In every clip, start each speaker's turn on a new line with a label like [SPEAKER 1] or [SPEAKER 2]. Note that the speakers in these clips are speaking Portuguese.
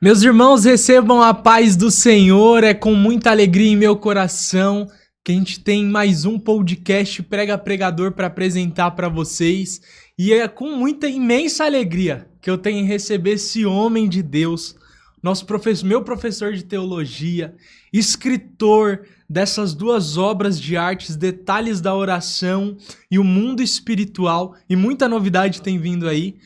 [SPEAKER 1] Meus irmãos, recebam a paz do Senhor, é com muita alegria em meu coração que a gente tem mais um podcast Prega Pregador para apresentar para vocês. E é com muita imensa alegria que eu tenho em receber esse homem de Deus, meu professor de teologia, escritor dessas duas obras de artes, Detalhes da Oração e O Mundo Espiritual, e muita novidade tem vindo aí.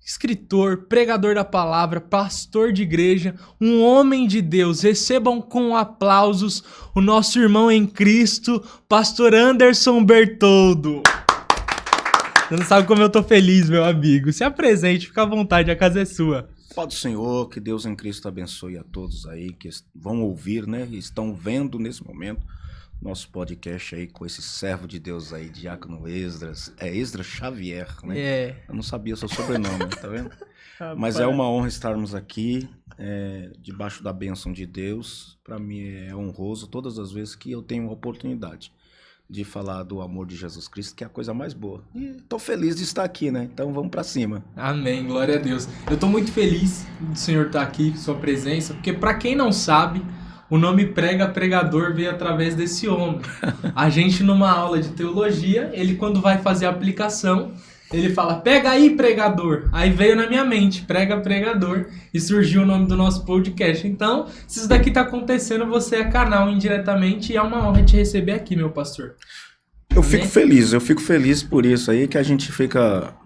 [SPEAKER 1] Escritor, pregador da palavra, pastor de igreja, um homem de Deus. Recebam com aplausos o nosso irmão em Cristo, pastor Anderson Bertoldo. Você não sabe como eu tô feliz, meu amigo. Se apresente, fica à vontade, a casa é sua.
[SPEAKER 2] Paz do Senhor, que Deus em Cristo abençoe a todos aí que vão ouvir, né? E estão vendo nesse momento nosso podcast aí com esse servo de Deus aí, Diácono Esdras. É Esdras Xavier, né?
[SPEAKER 1] É.
[SPEAKER 2] Eu não sabia o seu sobrenome, tá vendo? Mas é uma honra estarmos aqui, debaixo da bênção de Deus. Para mim é honroso todas as vezes que eu tenho a oportunidade de falar do amor de Jesus Cristo, que é a coisa mais boa. E tô feliz de estar aqui, né? Então vamos para cima.
[SPEAKER 1] Amém, glória a Deus. Eu tô muito feliz do Senhor estar aqui, sua presença, porque para quem não sabe, o nome Prega Pregador veio através desse homem. A gente, numa aula de teologia, ele quando vai fazer a aplicação, ele fala, pega aí, pregador. Aí veio na minha mente, Prega Pregador, e surgiu o nome do nosso podcast. Então, se isso daqui tá acontecendo, você é canal indiretamente, e é uma honra te receber aqui, meu pastor.
[SPEAKER 2] Eu fico feliz por isso aí, que a gente fica,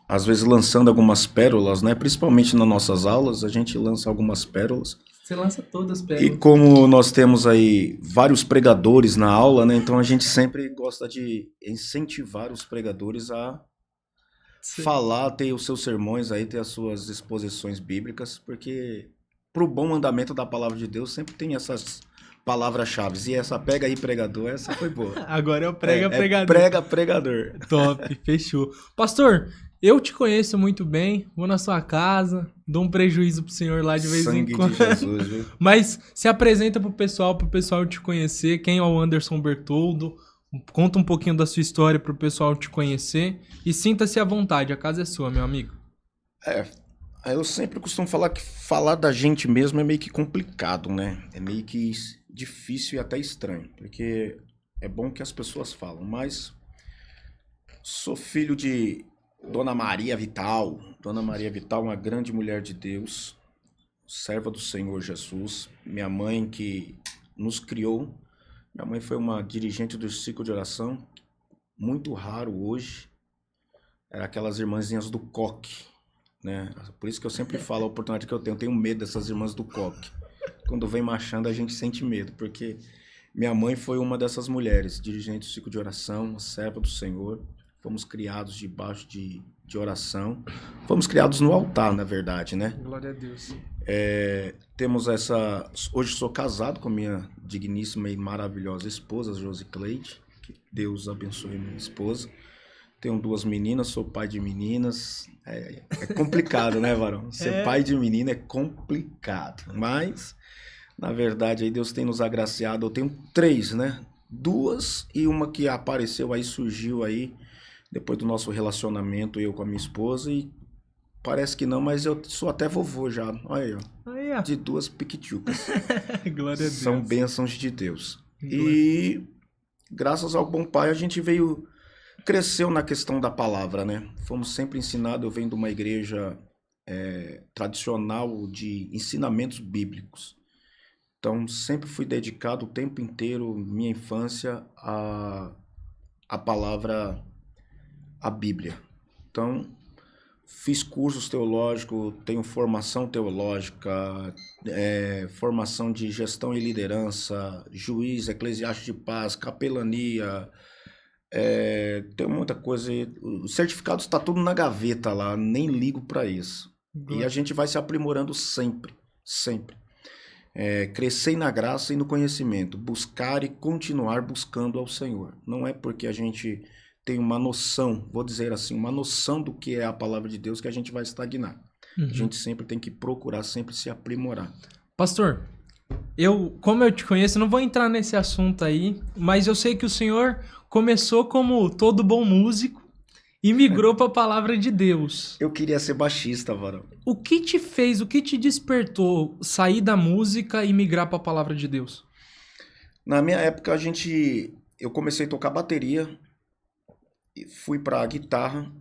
[SPEAKER 2] às vezes, lançando algumas pérolas, né? Principalmente nas nossas aulas, a gente lança algumas pérolas.
[SPEAKER 1] Você lança todas as pérolas.
[SPEAKER 2] E como nós temos aí vários pregadores na aula, né? Então a gente sempre gosta de incentivar os pregadores a falar, ter os seus sermões aí, ter as suas exposições bíblicas, porque pro bom andamento da palavra de Deus sempre tem essas palavras-chave. E essa pega aí, pregador, essa foi boa.
[SPEAKER 1] Agora é o Prega Pregador.
[SPEAKER 2] Prega Pregador.
[SPEAKER 1] Top, fechou. Pastor, eu te conheço muito bem, vou na sua casa, dou um prejuízo pro senhor lá de vez em quando.
[SPEAKER 2] Sangue de Jesus, viu?
[SPEAKER 1] Mas se apresenta pro pessoal te conhecer, quem é o Anderson Bertoldo, conta um pouquinho da sua história pro pessoal te conhecer e sinta-se à vontade, a casa é sua, meu amigo.
[SPEAKER 2] Eu sempre costumo falar que falar da gente mesmo é meio que complicado, né? É meio que difícil e até estranho, porque é bom que as pessoas falam, mas sou filho de Dona Maria Vital. Dona Maria Vital, uma grande mulher de Deus, serva do Senhor Jesus. Minha mãe que nos criou. Minha mãe foi uma dirigente do ciclo de oração, muito raro hoje. Era aquelas irmãzinhas do coque, né? Por isso que eu sempre falo a oportunidade que eu tenho medo dessas irmãs do coque. Quando vem marchando a gente sente medo, porque minha mãe foi uma dessas mulheres, dirigente do ciclo de oração, serva do Senhor. Fomos criados debaixo de oração. Fomos criados no altar, na verdade, né?
[SPEAKER 1] Glória a Deus.
[SPEAKER 2] Temos essa... Hoje sou casado com minha digníssima e maravilhosa esposa, Josi Cleide. Que Deus abençoe minha esposa. Tenho 2 meninas, sou pai de meninas. É complicado, né, varão? Ser pai de menina é complicado. Mas, na verdade, aí Deus tem nos agraciado. Eu tenho 3, né? 2 e uma que apareceu aí, surgiu aí, depois do nosso relacionamento, eu com a minha esposa, e parece que não, mas eu sou até vovô já. Olha aí, ó.
[SPEAKER 1] Aí, ó.
[SPEAKER 2] De 2 piquitiucas.
[SPEAKER 1] Glória a Deus.
[SPEAKER 2] São bênçãos de Deus.
[SPEAKER 1] Glória.
[SPEAKER 2] E graças ao bom pai a gente cresceu na questão da palavra, né? Fomos sempre ensinados, eu venho de uma igreja tradicional de ensinamentos bíblicos. Então sempre fui dedicado o tempo inteiro, minha infância, a palavra, a Bíblia. Então fiz cursos teológicos, tenho formação teológica, formação de gestão e liderança, juiz, eclesiástico de paz, capelania, tem muita coisa. O certificado está tudo na gaveta lá, nem ligo para isso. E a gente vai se aprimorando sempre, sempre. Crescer na graça e no conhecimento, buscar e continuar buscando ao Senhor. Não é porque a gente tem uma noção, vou dizer assim, uma noção do que é a palavra de Deus que a gente vai estagnar. A gente sempre tem que procurar, sempre se aprimorar.
[SPEAKER 1] Pastor, como eu te conheço, não vou entrar nesse assunto aí, mas eu sei que o senhor começou como todo bom músico e migrou para a palavra de Deus.
[SPEAKER 2] Eu queria ser baixista, varão.
[SPEAKER 1] O que te fez, o que te despertou sair da música e migrar para a palavra de Deus?
[SPEAKER 2] Na minha época, eu comecei a tocar bateria, e fui pra guitarra,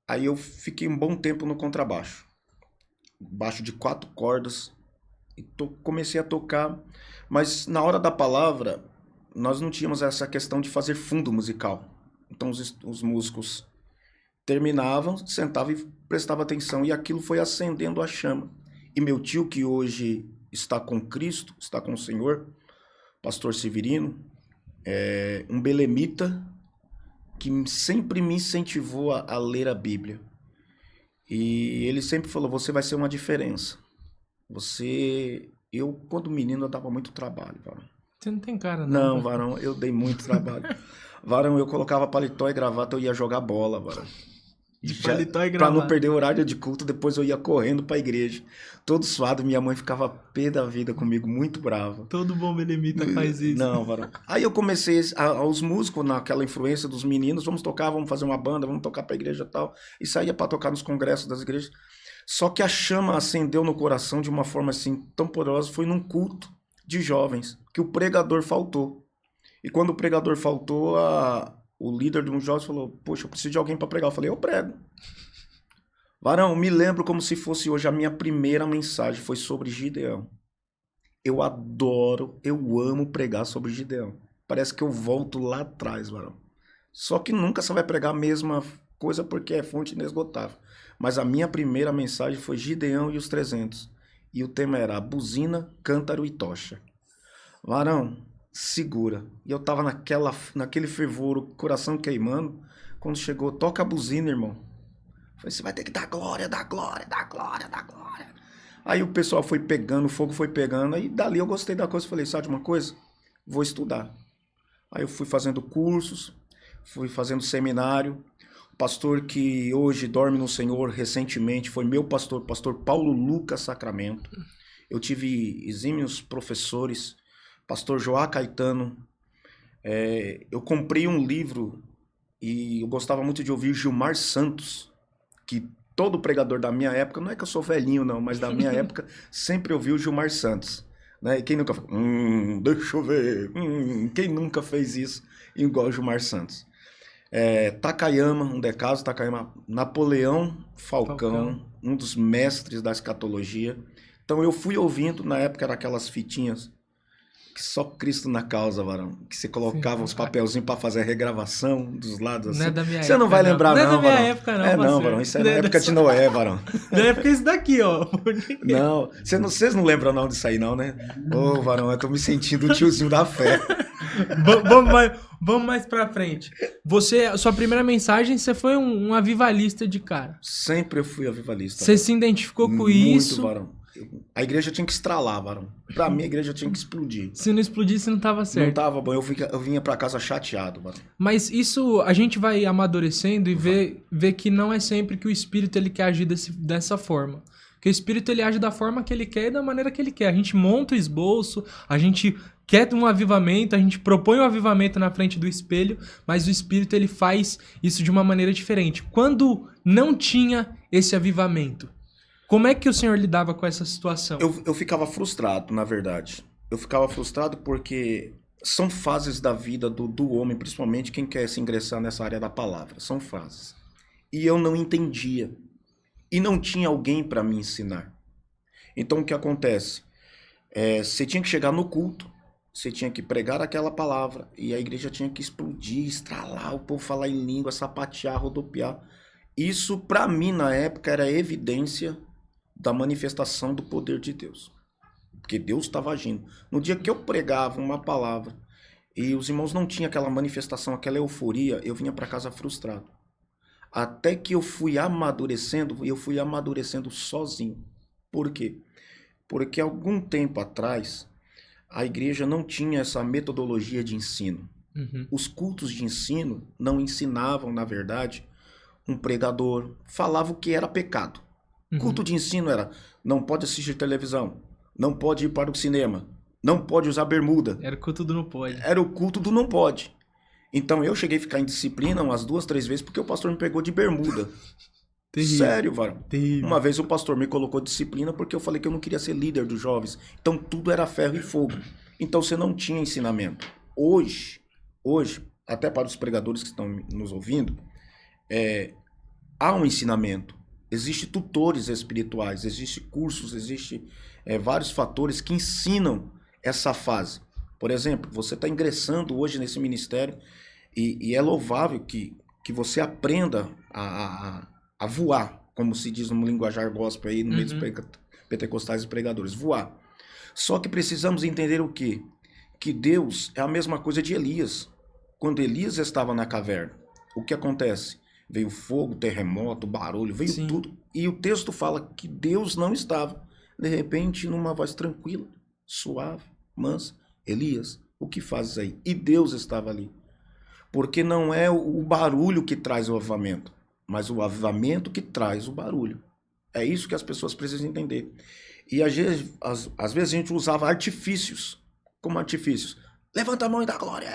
[SPEAKER 2] aí eu fiquei um bom tempo no contrabaixo. Baixo de 4 cordas, e comecei a tocar, mas na hora da palavra, nós não tínhamos essa questão de fazer fundo musical. Então os músicos terminavam, sentavam e prestavam atenção, e aquilo foi acendendo a chama. E meu tio, que hoje está com Cristo, está com o Senhor, pastor Severino, um belemita que sempre me incentivou a ler a Bíblia. E ele sempre falou, você vai ser uma diferença. Eu, quando menino, eu dava muito trabalho, varão.
[SPEAKER 1] Você não tem cara,
[SPEAKER 2] não. Não, varão, eu dei muito trabalho. Varão, eu colocava paletó e gravata, eu ia jogar bola, varão.
[SPEAKER 1] De paletó e gravata.
[SPEAKER 2] Pra não perder o horário de culto, depois eu ia correndo pra igreja. Todo suado, minha mãe ficava pé da vida comigo, muito brava.
[SPEAKER 1] Todo bom belemita faz isso.
[SPEAKER 2] Não, varão. Aí eu comecei, os músicos, naquela influência dos meninos, vamos tocar, vamos fazer uma banda, vamos tocar pra igreja e tal. E saía pra tocar nos congressos das igrejas. Só que a chama acendeu no coração de uma forma assim tão poderosa, foi num culto de jovens, que o pregador faltou. E quando o pregador faltou, o líder de um jovem falou, poxa, eu preciso de alguém para pregar. Eu falei, eu prego. Varão, me lembro como se fosse hoje, a minha primeira mensagem foi sobre Gideão. Eu adoro, eu amo pregar sobre Gideão. Parece que eu volto lá atrás, varão. Só que nunca você vai pregar a mesma coisa porque é fonte inesgotável. Mas a minha primeira mensagem foi Gideão e os 300. E o tema era buzina, cântaro e tocha. Varão, segura. E eu tava naquele fervor, o coração queimando. Quando chegou, toca a buzina, irmão. Falei, você vai ter que dar glória, dar glória, dar glória, dar glória. Aí o pessoal foi pegando, o fogo foi pegando. Aí dali eu gostei da coisa. Falei, sabe de uma coisa? Vou estudar. Aí eu fui fazendo cursos, fui fazendo seminário. O pastor que hoje dorme no Senhor recentemente foi meu pastor, pastor Paulo Lucas Sacramento. Eu tive exímios professores, pastor Joá Caetano. Eu comprei um livro e eu gostava muito de ouvir Gilmar Santos, que todo pregador da minha época, não é que eu sou velhinho não, mas da minha época sempre ouviu Gilmar Santos. Né? E quem nunca falou, deixa eu ver, quem nunca fez isso igual Gilmar Santos? Takayama, um decaso, Takayama, Napoleão Falcão, um dos mestres da escatologia. Então eu fui ouvindo, na época eram aquelas fitinhas que só Cristo na causa, varão, que você colocava uns papelzinhos para fazer a regravação dos lados assim.
[SPEAKER 1] Não é da minha
[SPEAKER 2] você
[SPEAKER 1] época,
[SPEAKER 2] não vai lembrar não, varão.
[SPEAKER 1] Não é da minha época não,
[SPEAKER 2] não, varão, isso é na época de Noé, varão.
[SPEAKER 1] Na época isso daqui, ó.
[SPEAKER 2] Não, vocês não lembram não disso aí não, né? Ô, varão, eu tô me sentindo o tiozinho da fé.
[SPEAKER 1] Vamos mais pra frente. Sua primeira mensagem, você foi um avivalista de cara.
[SPEAKER 2] Sempre eu fui avivalista.
[SPEAKER 1] Você se identificou com isso?
[SPEAKER 2] Muito, varão. A igreja tinha que estralar, varão. Pra mim, a igreja tinha que explodir.
[SPEAKER 1] Se não explodisse, não tava certo.
[SPEAKER 2] Não tava bom. Eu vinha pra casa chateado, varão.
[SPEAKER 1] Mas isso, a gente vai amadurecendo e vê que não é sempre que o Espírito ele quer agir dessa forma. Porque o Espírito ele age da forma que ele quer e da maneira que ele quer. A gente monta o esboço, a gente quer um avivamento, a gente propõe um avivamento na frente do espelho, mas o Espírito ele faz isso de uma maneira diferente. Quando não tinha esse avivamento, como é que o Senhor lidava com essa situação?
[SPEAKER 2] Eu ficava frustrado, na verdade. Eu ficava frustrado porque são fases da vida do homem, principalmente quem quer se ingressar nessa área da palavra. São fases. E eu não entendia. E não tinha alguém para me ensinar. Então o que acontece? Você tinha que chegar no culto, você tinha que pregar aquela palavra, e a igreja tinha que explodir, estralar, o povo falar em língua, sapatear, rodopiar. Isso, para mim, na época, era evidência da manifestação do poder de Deus. Porque Deus estava agindo. No dia que eu pregava uma palavra, e os irmãos não tinham aquela manifestação, aquela euforia, eu vinha para casa frustrado. Até que eu fui amadurecendo sozinho. Por quê? Porque algum tempo atrás, a igreja não tinha essa metodologia de ensino.
[SPEAKER 1] Uhum.
[SPEAKER 2] Os cultos de ensino não ensinavam, na verdade, um pregador, falava o que era pecado.
[SPEAKER 1] Uhum.
[SPEAKER 2] Culto de ensino era, não pode assistir televisão, não pode ir para o cinema, não pode usar bermuda.
[SPEAKER 1] Era o culto do não pode.
[SPEAKER 2] Era o culto do não pode. Então eu cheguei a ficar em disciplina umas 2, 3 vezes porque o pastor me pegou de bermuda.
[SPEAKER 1] Terrível.
[SPEAKER 2] Sério, varão.
[SPEAKER 1] Terrível.
[SPEAKER 2] Uma vez o pastor me colocou disciplina porque eu falei que eu não queria ser líder dos jovens. Então tudo era ferro e fogo. Então você não tinha ensinamento. Hoje, até para os pregadores que estão nos ouvindo, há um ensinamento. Existem tutores espirituais, existem cursos, existem vários fatores que ensinam essa fase. Por exemplo, você está ingressando hoje nesse ministério e é louvável que você aprenda a voar, como se diz no linguajar gospel aí, no meio dos pentecostais e pregadores, voar. Só que precisamos entender o quê? Que Deus é a mesma coisa de Elias. Quando Elias estava na caverna, o que acontece? Veio fogo, terremoto, barulho, veio
[SPEAKER 1] Sim.
[SPEAKER 2] tudo. E o texto fala que Deus não estava. De repente, numa voz tranquila, suave, mansa, Elias, o que fazes aí? E Deus estava ali. Porque não é o barulho que traz o avivamento, mas o avivamento que traz o barulho. É isso que as pessoas precisam entender. E às vezes a gente usava artifícios. Como artifícios? Levanta a mão e dá glória.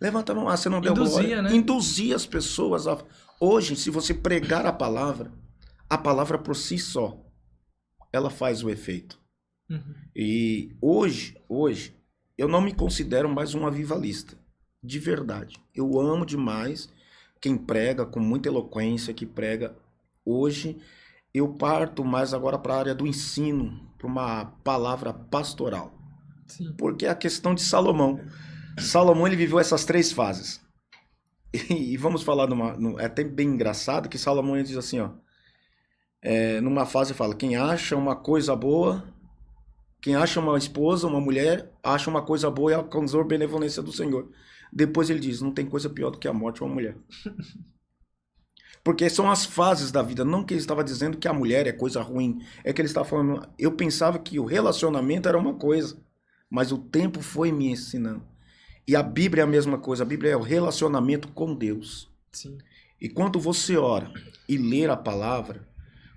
[SPEAKER 2] Levanta a mão. Você não deu glória.
[SPEAKER 1] Né?
[SPEAKER 2] Induzia as pessoas a... Hoje, se você pregar a palavra por si só, ela faz o efeito. E hoje, eu não me considero mais um avivalista. De verdade. Eu amo demais quem prega com muita eloquência, que prega. Hoje, eu parto mais agora para a área do ensino, para uma palavra pastoral.
[SPEAKER 1] Sim.
[SPEAKER 2] Porque é a questão de Salomão. Salomão, ele viveu essas 3 fases. E vamos falar é até bem engraçado que Salomão ele diz assim, ó. Numa fase fala, quem acha uma coisa boa, quem acha uma esposa, uma mulher, acha uma coisa boa e alcançou a benevolência do Senhor. Depois ele diz, não tem coisa pior do que a morte de uma mulher. Porque são as fases da vida, não que ele estava dizendo que a mulher é coisa ruim, é que ele estava falando, eu pensava que o relacionamento era uma coisa, mas o tempo foi me ensinando. E a Bíblia é a mesma coisa, a Bíblia é o relacionamento com Deus.
[SPEAKER 1] Sim.
[SPEAKER 2] E quando você ora e ler a palavra,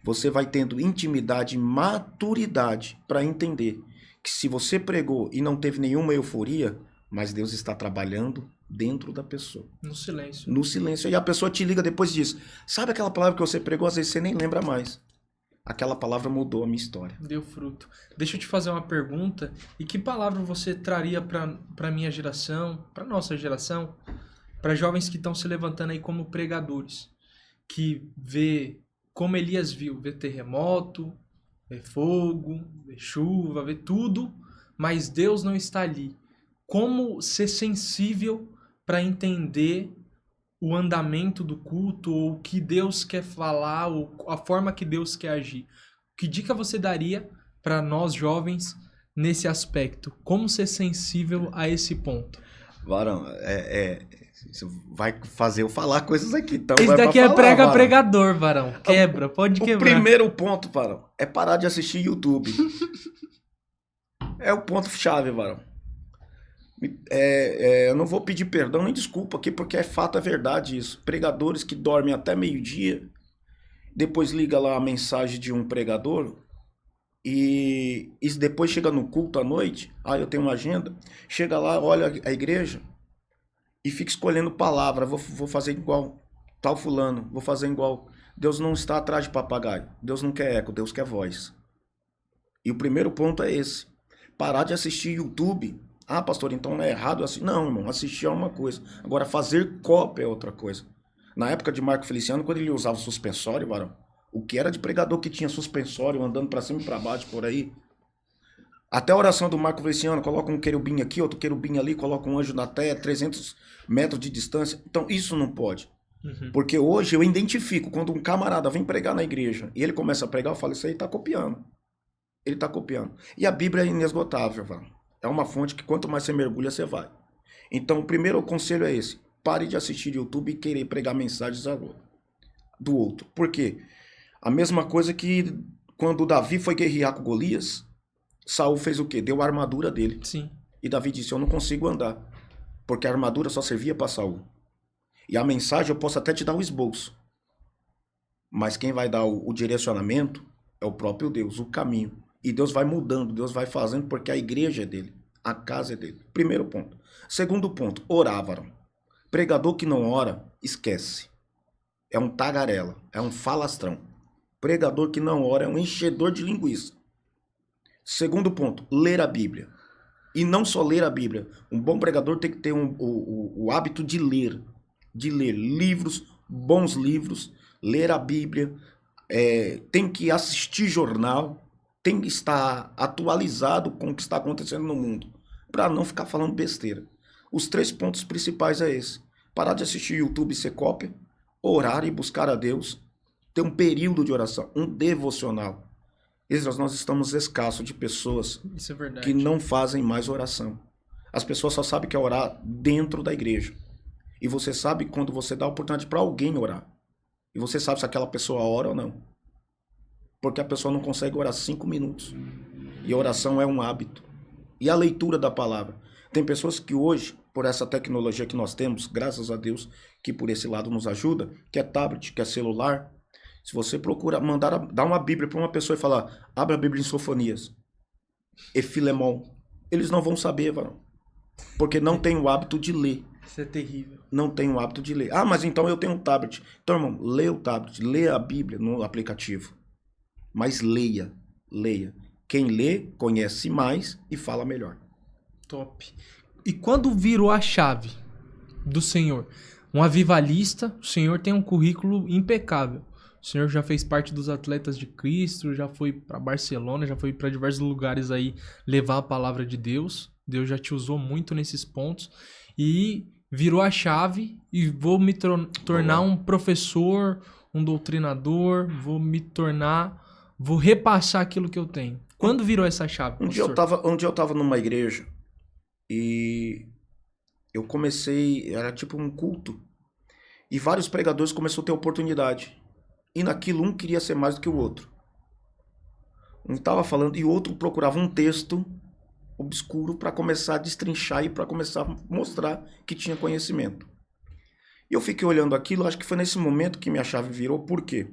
[SPEAKER 2] você vai tendo intimidade e maturidade para entender que se você pregou e não teve nenhuma euforia, mas Deus está trabalhando dentro da pessoa.
[SPEAKER 1] No silêncio.
[SPEAKER 2] No silêncio. E a pessoa te liga depois e diz, sabe aquela palavra que você pregou? Às vezes você nem lembra mais. Aquela palavra mudou a minha história.
[SPEAKER 1] Deu fruto. Deixa eu te fazer uma pergunta. E que palavra você traria para minha geração, para nossa geração, para jovens que estão se levantando aí como pregadores, que vê como Elias viu, vê terremoto, vê fogo, vê chuva, vê tudo, mas Deus não está ali. Como ser sensível para entender o andamento do culto, ou o que Deus quer falar, ou a forma que Deus quer agir? Que dica você daria para nós jovens nesse aspecto? Como ser sensível a esse ponto?
[SPEAKER 2] Varão, você vai fazer eu falar coisas aqui. Então
[SPEAKER 1] esse daqui é pregador, Varão. Quebra, pode quebrar.
[SPEAKER 2] O primeiro ponto, Varão, é parar de assistir YouTube. É o ponto-chave, Varão. Eu não vou pedir perdão nem desculpa aqui, porque é fato, é verdade isso. Pregadores que dormem até meio-dia, depois liga lá a mensagem de um pregador e depois chega no culto à noite, eu tenho uma agenda, chega lá, olha a igreja e fica escolhendo palavra, vou fazer igual tal fulano, vou fazer igual. Deus não está atrás de papagaio, Deus não quer eco, Deus quer voz. E o primeiro ponto é esse, parar de assistir YouTube. Pastor, então não é errado assim? Não, irmão, assistir é uma coisa. Agora, fazer cópia é outra coisa. Na época de Marco Feliciano, quando ele usava suspensório, Varão, o que era de pregador que tinha suspensório andando para cima e para baixo por aí? Até a oração do Marco Feliciano, coloca um querubim aqui, outro querubim ali, coloca um anjo na terra, 300 metros de distância. Então, isso não pode. Porque hoje eu identifico, quando um camarada vem pregar na igreja e ele começa a pregar, eu falo, isso aí está copiando. Ele está copiando. E a Bíblia é inesgotável, Varão. É uma fonte que quanto mais você mergulha, você vai. Então, o primeiro conselho é esse. Pare de assistir YouTube e querer pregar mensagens do outro. Por quê? A mesma coisa que quando Davi foi guerrear com Golias, Saul fez o quê? Deu a armadura dele.
[SPEAKER 1] Sim.
[SPEAKER 2] E Davi disse, eu não consigo andar. Porque a armadura só servia para Saul. E a mensagem eu posso até te dar o esboço. Mas quem vai dar o direcionamento é o próprio Deus, o caminho. E Deus vai mudando, Deus vai fazendo, porque a igreja é dele, a casa é dele. Primeiro ponto. Segundo ponto, orar, Varão. Pregador que não ora, esquece. É um tagarela, é um falastrão. Pregador que não ora é um enchedor de linguiça. Segundo ponto, ler a Bíblia. E não só ler a Bíblia. Um bom pregador tem que ter o hábito de ler. De ler livros, bons livros, ler a Bíblia, tem que assistir jornal, tem que estar atualizado com o que está acontecendo no mundo, para não ficar falando besteira. Os 3 pontos principais é esse. Parar de assistir YouTube e ser cópia, orar e buscar a Deus, ter um período de oração, um devocional. Esdras, nós estamos escassos de pessoas
[SPEAKER 1] Isso é verdade.
[SPEAKER 2] que não fazem mais oração. As pessoas só sabem que é orar dentro da igreja. E você sabe quando você dá a oportunidade para alguém orar. E você sabe se aquela pessoa ora ou não. Porque a pessoa não consegue orar 5 minutos. E a oração é um hábito. E a leitura da palavra. Tem pessoas que hoje, por essa tecnologia que nós temos, graças a Deus, que por esse lado nos ajuda, que é tablet, que é celular. Se você procura dar uma Bíblia para uma pessoa e falar, abre a Bíblia em Sofonias, e Filemon, eles não vão saber, varão. Porque não tem o hábito de ler.
[SPEAKER 1] Isso é terrível.
[SPEAKER 2] Não tem o hábito de ler. Ah, mas então eu tenho um tablet. Então, irmão, lê o tablet, lê a Bíblia no aplicativo. Mas leia, leia. Quem lê, conhece mais e fala melhor.
[SPEAKER 1] Top. E quando virou a chave do Senhor? Um avivalista, o Senhor tem um currículo impecável. O Senhor já fez parte dos Atletas de Cristo, já foi para Barcelona, já foi para diversos lugares aí levar a palavra de Deus. Deus já te usou muito nesses pontos. E virou a chave e vou me tornar um professor, um doutrinador, vou repassar aquilo que eu tenho. Quando virou essa chave?
[SPEAKER 2] Um dia eu tava numa igreja e eu comecei, era tipo um culto, e vários pregadores começaram a ter oportunidade. E naquilo um queria ser mais do que o outro. Um estava falando e o outro procurava um texto obscuro para começar a destrinchar e para começar a mostrar que tinha conhecimento. E eu fiquei olhando aquilo, acho que foi nesse momento que minha chave virou. Por quê?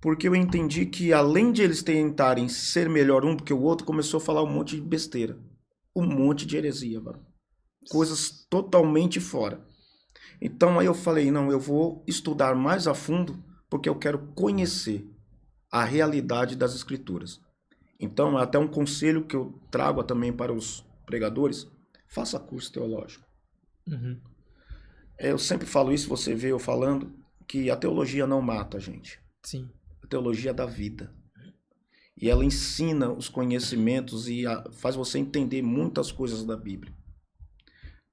[SPEAKER 2] Porque eu entendi que além de eles tentarem ser melhor um do que o outro, começou a falar um monte de besteira. Um monte de heresia, mano. Coisas totalmente fora. Então aí eu falei, não, eu vou estudar mais a fundo porque eu quero conhecer a realidade das escrituras. Então, até um conselho que eu trago também para os pregadores, faça curso teológico.
[SPEAKER 1] Uhum.
[SPEAKER 2] Eu sempre falo isso, você vê eu falando, que a teologia não mata a gente.
[SPEAKER 1] Sim.
[SPEAKER 2] A teologia dá vida. E ela ensina os conhecimentos e faz você entender muitas coisas da Bíblia.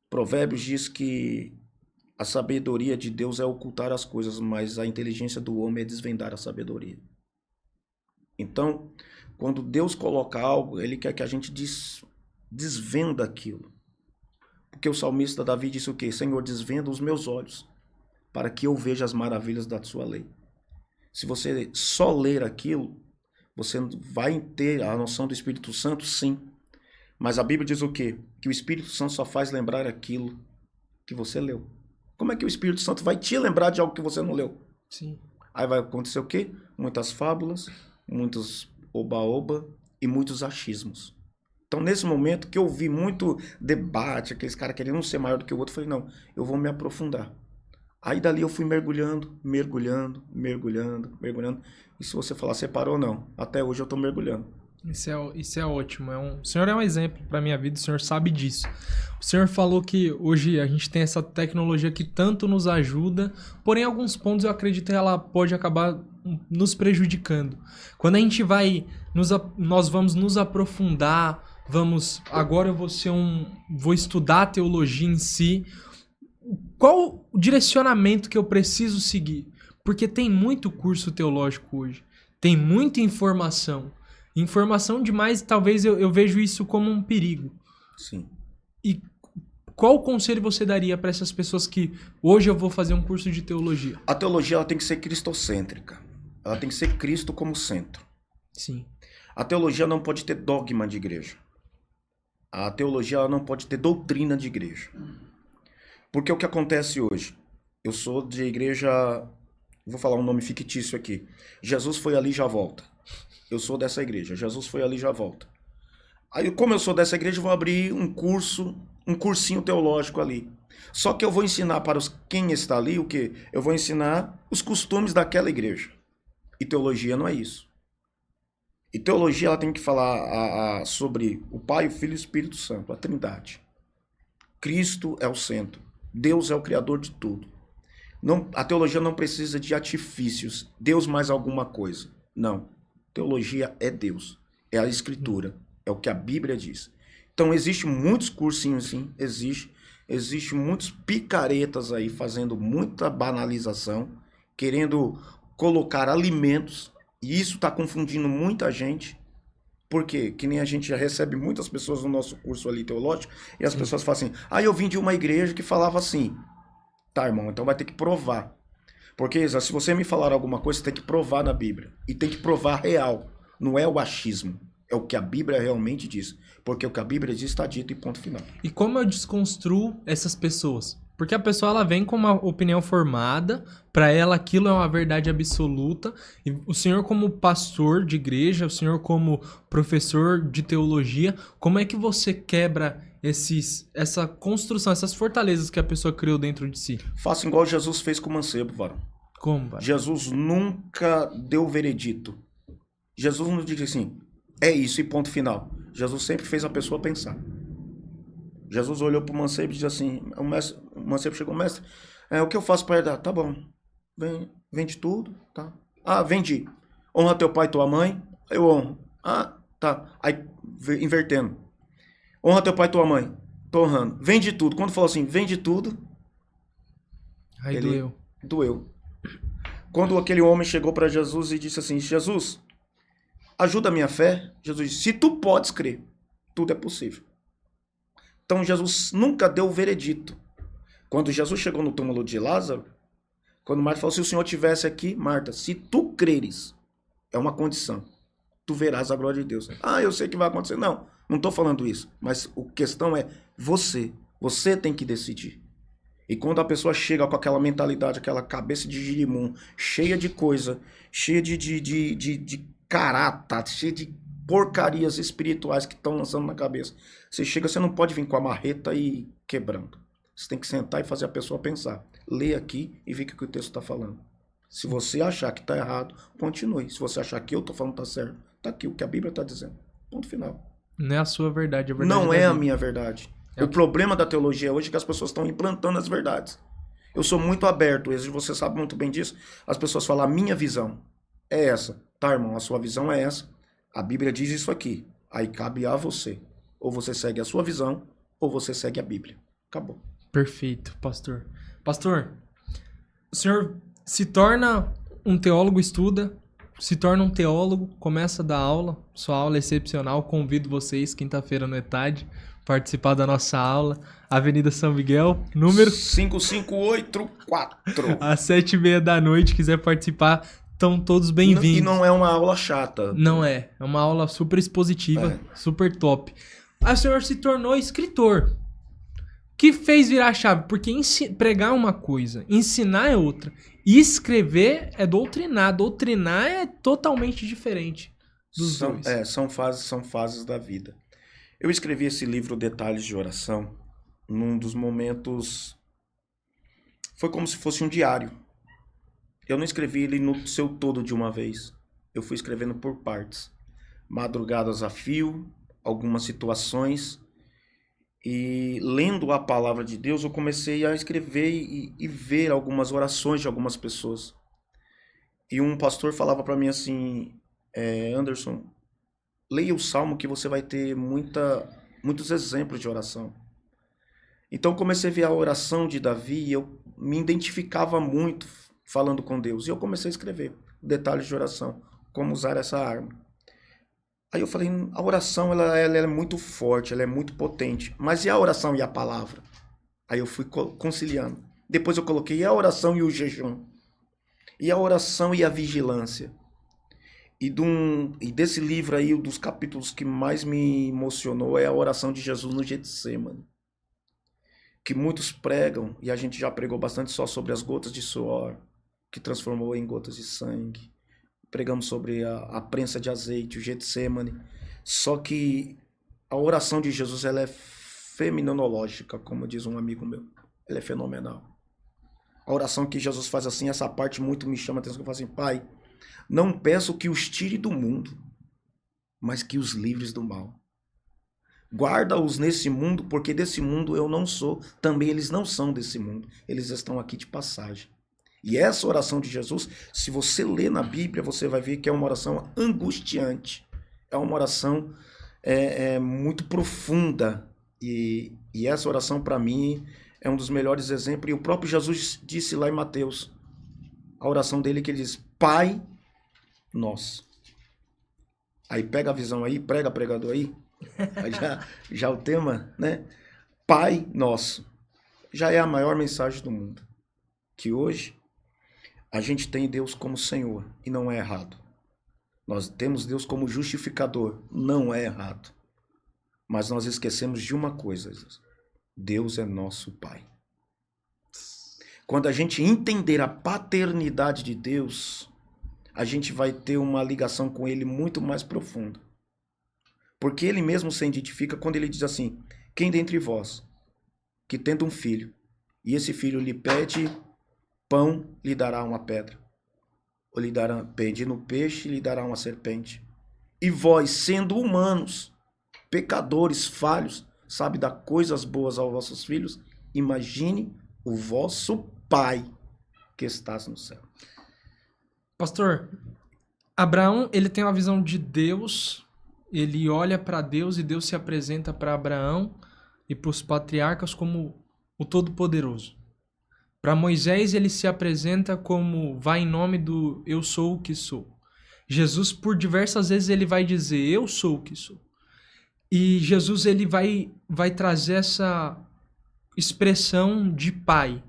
[SPEAKER 2] Provérbios diz que a sabedoria de Deus é ocultar as coisas, mas a inteligência do homem é desvendar a sabedoria. Então, quando Deus coloca algo, Ele quer que a gente desvenda aquilo. Porque o salmista Davi disse o quê? Senhor, desvenda os meus olhos, para que eu veja as maravilhas da sua lei. Se você só ler aquilo, você vai ter a noção do Espírito Santo, sim. Mas a Bíblia diz o quê? Que o Espírito Santo só faz lembrar aquilo que você leu. Como é que o Espírito Santo vai te lembrar de algo que você não leu?
[SPEAKER 1] Sim.
[SPEAKER 2] Aí vai acontecer o quê? Muitas fábulas, muitos oba-oba e muitos achismos. Então, nesse momento que eu vi muito debate, aqueles caras querendo um ser maior do que o outro, eu falei, não, eu vou me aprofundar. Aí dali eu fui mergulhando. E se você falar separou, não. Até hoje eu tô mergulhando.
[SPEAKER 1] Isso é ótimo. O senhor é um exemplo para minha vida, o senhor sabe disso. O senhor falou que hoje a gente tem essa tecnologia que tanto nos ajuda, porém, em alguns pontos eu acredito que ela pode acabar nos prejudicando. Quando a gente nós vamos nos aprofundar, agora eu vou estudar a teologia em si. Qual o direcionamento que eu preciso seguir? Porque tem muito curso teológico hoje, tem muita informação. Informação demais, talvez eu vejo isso como um perigo.
[SPEAKER 2] Sim.
[SPEAKER 1] E qual conselho você daria para essas pessoas que hoje eu vou fazer um curso de teologia?
[SPEAKER 2] A teologia ela tem que ser cristocêntrica. Ela tem que ser Cristo como centro.
[SPEAKER 1] Sim.
[SPEAKER 2] A teologia não pode ter dogma de igreja. A teologia ela não pode ter doutrina de igreja. Porque o que acontece hoje? Eu sou de igreja... Vou falar um nome fictício aqui. Jesus foi ali e já volta. Eu sou dessa igreja. Jesus foi ali e já volta. Aí, como eu sou dessa igreja, eu vou abrir um cursinho teológico ali. Só que eu vou ensinar para quem está ali o quê? Eu vou ensinar os costumes daquela igreja. E teologia não é isso. E teologia ela tem que falar sobre o Pai, o Filho e o Espírito Santo, a Trindade. Cristo é o centro. Deus é o criador de tudo. Não, a teologia não precisa de artifícios. Deus mais alguma coisa. Não. Teologia é Deus. É a Escritura. É o que a Bíblia diz. Então, existe muitos cursinhos, sim. Existe muitos picaretas aí fazendo muita banalização, querendo colocar alimentos. E isso está confundindo muita gente. Por quê? Que nem a gente já recebe muitas pessoas no nosso curso ali teológico. E as pessoas falam assim, eu vim de uma igreja que falava assim. Tá, irmão, então vai ter que provar. Porque se você me falar alguma coisa, você tem que provar na Bíblia. E tem que provar real. Não é o achismo. É o que a Bíblia realmente diz. Porque o que a Bíblia diz está dito e ponto final.
[SPEAKER 1] E como eu desconstruo essas pessoas? Porque a pessoa ela vem com uma opinião formada, para ela aquilo é uma verdade absoluta. E o senhor como pastor de igreja, o senhor como professor de teologia, como é que você quebra essa construção, essas fortalezas que a pessoa criou dentro de si?
[SPEAKER 2] Faça igual Jesus fez com o mancebo, varão.
[SPEAKER 1] Como, varão?
[SPEAKER 2] Jesus nunca deu veredito. Jesus não disse assim, é isso e ponto final. Jesus sempre fez a pessoa pensar. Jesus olhou para o mancebo e disse assim, o mancebo chegou, mestre, o que eu faço para herdar? Tá bom, vende tudo, tá? Vendi. Honra teu pai e tua mãe, eu honro. Tá. Aí, invertendo. Honra teu pai e tua mãe, tô honrando. Vende tudo. Quando falou assim, vende tudo,
[SPEAKER 1] Aí
[SPEAKER 2] doeu. Quando aquele homem chegou para Jesus e disse assim, Jesus, ajuda a minha fé. Jesus disse, se tu podes crer, tudo é possível. Então Jesus nunca deu o veredito. Quando Jesus chegou no túmulo de Lázaro, quando Marta falou, se o Senhor estivesse aqui, Marta, se tu creres, é uma condição, tu verás a glória de Deus. Eu sei que vai acontecer. Não estou falando isso. Mas a questão é você tem que decidir. E quando a pessoa chega com aquela mentalidade, aquela cabeça de girimum, cheia de coisa, cheia de caráter, cheia de porcarias espirituais que estão lançando na cabeça. Você chega, você não pode vir com a marreta e quebrando. Você tem que sentar e fazer a pessoa pensar. Lê aqui e vê o que o texto está falando. Se você achar que está errado, continue. Se você achar que eu estou falando que está certo, está aqui o que a Bíblia está dizendo. Ponto final.
[SPEAKER 1] Não é a sua verdade, a verdade
[SPEAKER 2] não é a minha verdade. O problema da teologia hoje é que as pessoas estão implantando as verdades. Eu sou muito aberto, você sabe muito bem disso. As pessoas falam, a minha visão é essa. Tá, irmão, a sua visão é essa. A Bíblia diz isso aqui. Aí cabe a você. Ou você segue a sua visão, ou você segue a Bíblia. Acabou.
[SPEAKER 1] Perfeito, pastor. Pastor, o senhor se torna um teólogo, estuda, se torna um teólogo, começa a dar aula. Sua aula é excepcional. Convido vocês, quinta-feira no ETAD, participar da nossa aula. Avenida São Miguel, número
[SPEAKER 2] 5584.
[SPEAKER 1] às 7h30 da noite. Quiser participar, estão todos bem-vindos.
[SPEAKER 2] E não é uma aula chata.
[SPEAKER 1] Não é. É uma aula super expositiva, super top. Aí o senhor se tornou escritor. O que fez virar a chave? Porque pregar é uma coisa, ensinar é outra. E escrever é doutrinar. Doutrinar é totalmente diferente dos dois.
[SPEAKER 2] São fases da vida. Eu escrevi esse livro Detalhes de Oração num dos momentos... Foi como se fosse um diário. Eu não escrevi ele no seu todo de uma vez. Eu fui escrevendo por partes. Madrugadas a fio, algumas situações. E lendo a palavra de Deus, eu comecei a escrever e ver algumas orações de algumas pessoas. E um pastor falava para mim assim, Anderson, leia o Salmo que você vai ter muitos exemplos de oração. Então eu comecei a ver a oração de Davi e eu me identificava muito falando com Deus. E eu comecei a escrever detalhes de oração, como usar essa arma. Aí eu falei, a oração ela é muito forte, ela é muito potente. Mas e a oração e a palavra? Aí eu fui conciliando. Depois eu coloquei a oração e o jejum. E a oração e a vigilância. E desse livro aí, um dos capítulos que mais me emocionou é a oração de Jesus no Getsêmani. Que muitos pregam, e a gente já pregou bastante só sobre as gotas de suor, que transformou em gotas de sangue. Pregamos sobre a prensa de azeite, o Getsêmani. Só que a oração de Jesus ela é fenomenológica, como diz um amigo meu. ela é fenomenal. A oração que Jesus faz assim, essa parte muito me chama a atenção, que eu falo assim, Pai, não peço que os tire do mundo, mas que os livres do mal. Guarda-os nesse mundo, porque desse mundo eu não sou, também eles não são desse mundo, eles estão aqui de passagem. E essa oração de Jesus, se você ler na Bíblia, você vai ver que é uma oração angustiante, é uma oração muito profunda, e essa oração para mim é um dos melhores exemplos, e o próprio Jesus disse lá em Mateus, a oração dele que ele diz, Pai Nosso. Aí pega a visão aí, prega pregador aí, já o tema, né? Pai Nosso. Já é a maior mensagem do mundo. Que hoje a gente tem Deus como Senhor e não é errado. Nós temos Deus como justificador, não é errado. Mas nós esquecemos de uma coisa, Deus é nosso Pai. Quando a gente entender a paternidade de Deus, a gente vai ter uma ligação com Ele muito mais profunda. Porque Ele mesmo se identifica quando Ele diz assim, quem dentre vós, que tendo um filho, e esse filho lhe pede pão, lhe dará uma pedra. Ou lhe dará, pedindo peixe, lhe dará uma serpente. E vós, sendo humanos, pecadores, falhos, sabe dar coisas boas aos vossos filhos, imagine o vosso Pai que estás no céu.
[SPEAKER 1] Pastor, Abraão, ele tem uma visão de Deus, ele olha para Deus e Deus se apresenta para Abraão e para os patriarcas como o Todo-Poderoso. Para Moisés, ele se apresenta como vai em nome do eu sou o que sou. Jesus, por diversas vezes, ele vai dizer eu sou o que sou. E Jesus, ele vai trazer essa expressão de pai.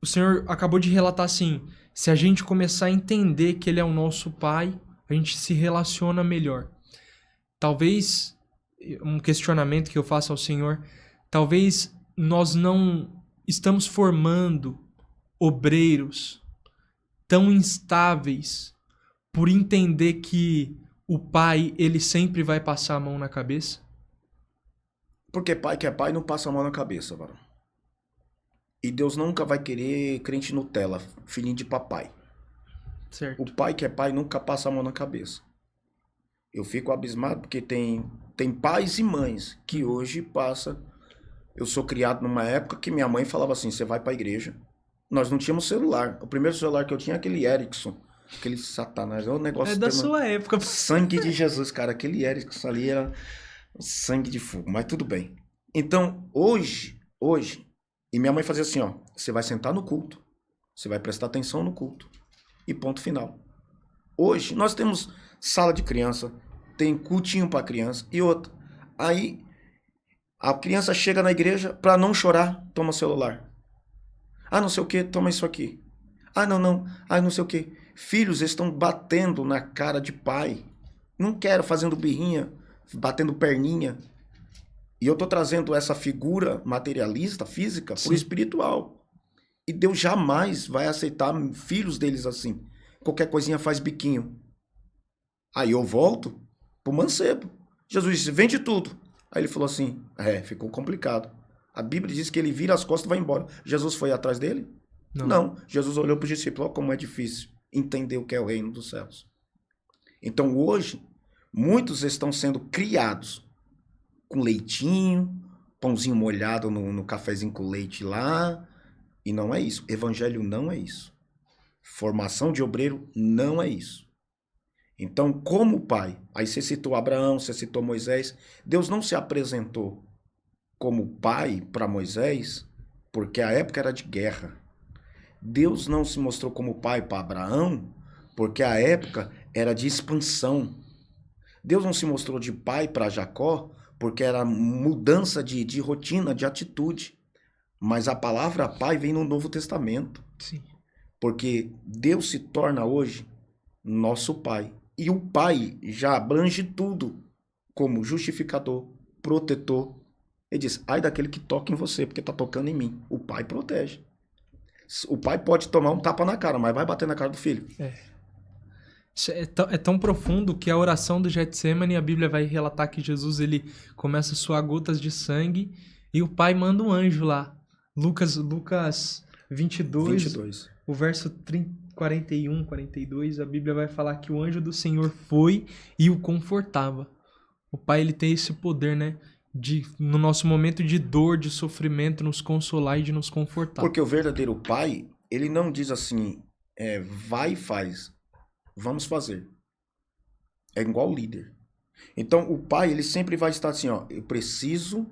[SPEAKER 1] O Senhor acabou de relatar assim, se a gente começar a entender que Ele é o nosso Pai, a gente se relaciona melhor. Talvez, um questionamento que eu faço ao Senhor, talvez nós não estamos formando obreiros tão instáveis por entender que o Pai, Ele sempre vai passar a mão na cabeça?
[SPEAKER 2] Porque pai que é pai não passa a mão na cabeça, varão. E Deus nunca vai querer crente Nutella, filhinho de papai.
[SPEAKER 1] Certo.
[SPEAKER 2] O pai que é pai nunca passa a mão na cabeça. Eu fico abismado porque tem pais e mães que hoje passa. Eu sou criado numa época que minha mãe falava assim, você vai pra igreja. Nós não tínhamos celular. O primeiro celular que eu tinha é aquele Ericsson. Aquele satanás. É um negócio...
[SPEAKER 1] É da sua época.
[SPEAKER 2] Sangue de Jesus, cara. Aquele Ericsson ali era sangue de fogo. Mas tudo bem. Então, hoje... E minha mãe fazia assim, ó. Você vai sentar no culto. Você vai prestar atenção no culto. E ponto final. Hoje, nós temos sala de criança. Tem cultinho pra criança. E outra. Aí, a criança chega na igreja, pra não chorar, toma celular. Ah, não sei o que, toma isso aqui. Ah, não. Ah, não sei o que. Filhos estão batendo na cara de pai. Não quero, fazendo birrinha, batendo perninha. E eu estou trazendo essa figura materialista, física, para o espiritual. E Deus jamais vai aceitar filhos deles assim. Qualquer coisinha faz biquinho. Aí eu volto pro mancebo. Jesus disse, vende tudo. Aí ele falou assim, ficou complicado. A Bíblia diz que ele vira as costas e vai embora. Jesus foi atrás dele? Não. Jesus olhou para os discípulos, olha como é difícil entender o que é o reino dos céus. Então hoje, muitos estão sendo criados com leitinho, pãozinho molhado no cafezinho com leite lá. E não é isso. Evangelho não é isso. Formação de obreiro não é isso. Então, como pai, aí você citou Abraão, você citou Moisés, Deus não se apresentou como pai para Moisés, porque a época era de guerra. Deus não se mostrou como pai para Abraão, porque a época era de expansão. Deus não se mostrou de pai para Jacó, porque era mudança de rotina, de atitude. Mas a palavra pai vem no Novo Testamento.
[SPEAKER 1] Sim.
[SPEAKER 2] Porque Deus se torna hoje nosso pai. E o pai já abrange tudo, como justificador, protetor. Ele diz, ai daquele que toca em você, porque está tocando em mim. O pai protege. O pai pode tomar um tapa na cara, mas vai bater na cara do filho.
[SPEAKER 1] É tão profundo que a oração do Getsemane, a Bíblia vai relatar que Jesus ele começa a suar gotas de sangue e o pai manda um anjo lá. Lucas 22,
[SPEAKER 2] 22.
[SPEAKER 1] o verso 41, 42, a Bíblia vai falar que o anjo do Senhor foi e o confortava. O Pai, ele tem esse poder, né? De, no nosso momento de dor, de sofrimento, nos consolar e de nos confortar.
[SPEAKER 2] Porque o verdadeiro pai, ele não diz assim, vai e faz, vamos fazer. É igual o líder. Então, o pai, ele sempre vai estar assim, ó, eu preciso...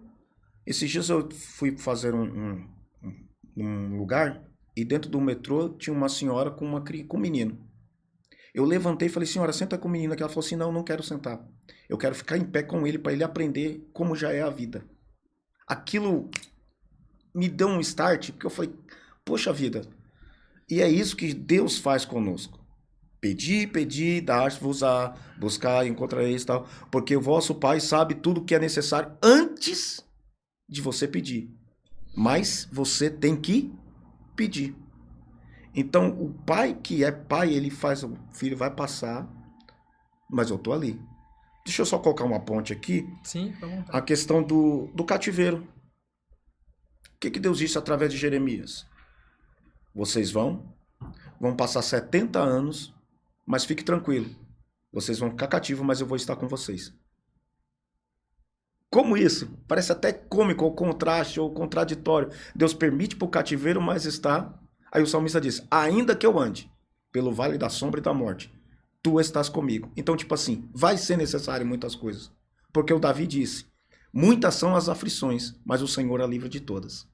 [SPEAKER 2] Esses dias eu fui fazer um lugar e dentro do metrô tinha uma senhora com um menino. Eu levantei e falei, senhora, senta com o menino aqui. Ela falou assim, não, não quero sentar. Eu quero ficar em pé com ele para ele aprender como já é a vida. Aquilo me deu um start, porque eu falei, poxa vida. E é isso que Deus faz conosco. Pedir, dar-vos-á, buscar, encontrareis e tal. Porque o vosso Pai sabe tudo o que é necessário antes de você pedir. Mas você tem que pedir. Então, o pai que é pai, ele faz, o filho vai passar, mas eu tô ali. Deixa eu só colocar uma ponte aqui.
[SPEAKER 1] Sim, tá bom.
[SPEAKER 2] A questão do cativeiro. O que Deus disse através de Jeremias? Vocês vão passar 70 anos, mas fique tranquilo. Vocês vão ficar cativos, mas eu vou estar com vocês. Como isso? Parece até cômico, ou contraste, ou contraditório. Deus permite para o cativeiro, mas está... Aí o salmista diz, ainda que eu ande pelo vale da sombra e da morte, tu estás comigo. Então, tipo assim, vai ser necessário muitas coisas. Porque o Davi disse, muitas são as aflições, mas o Senhor a livra de todas.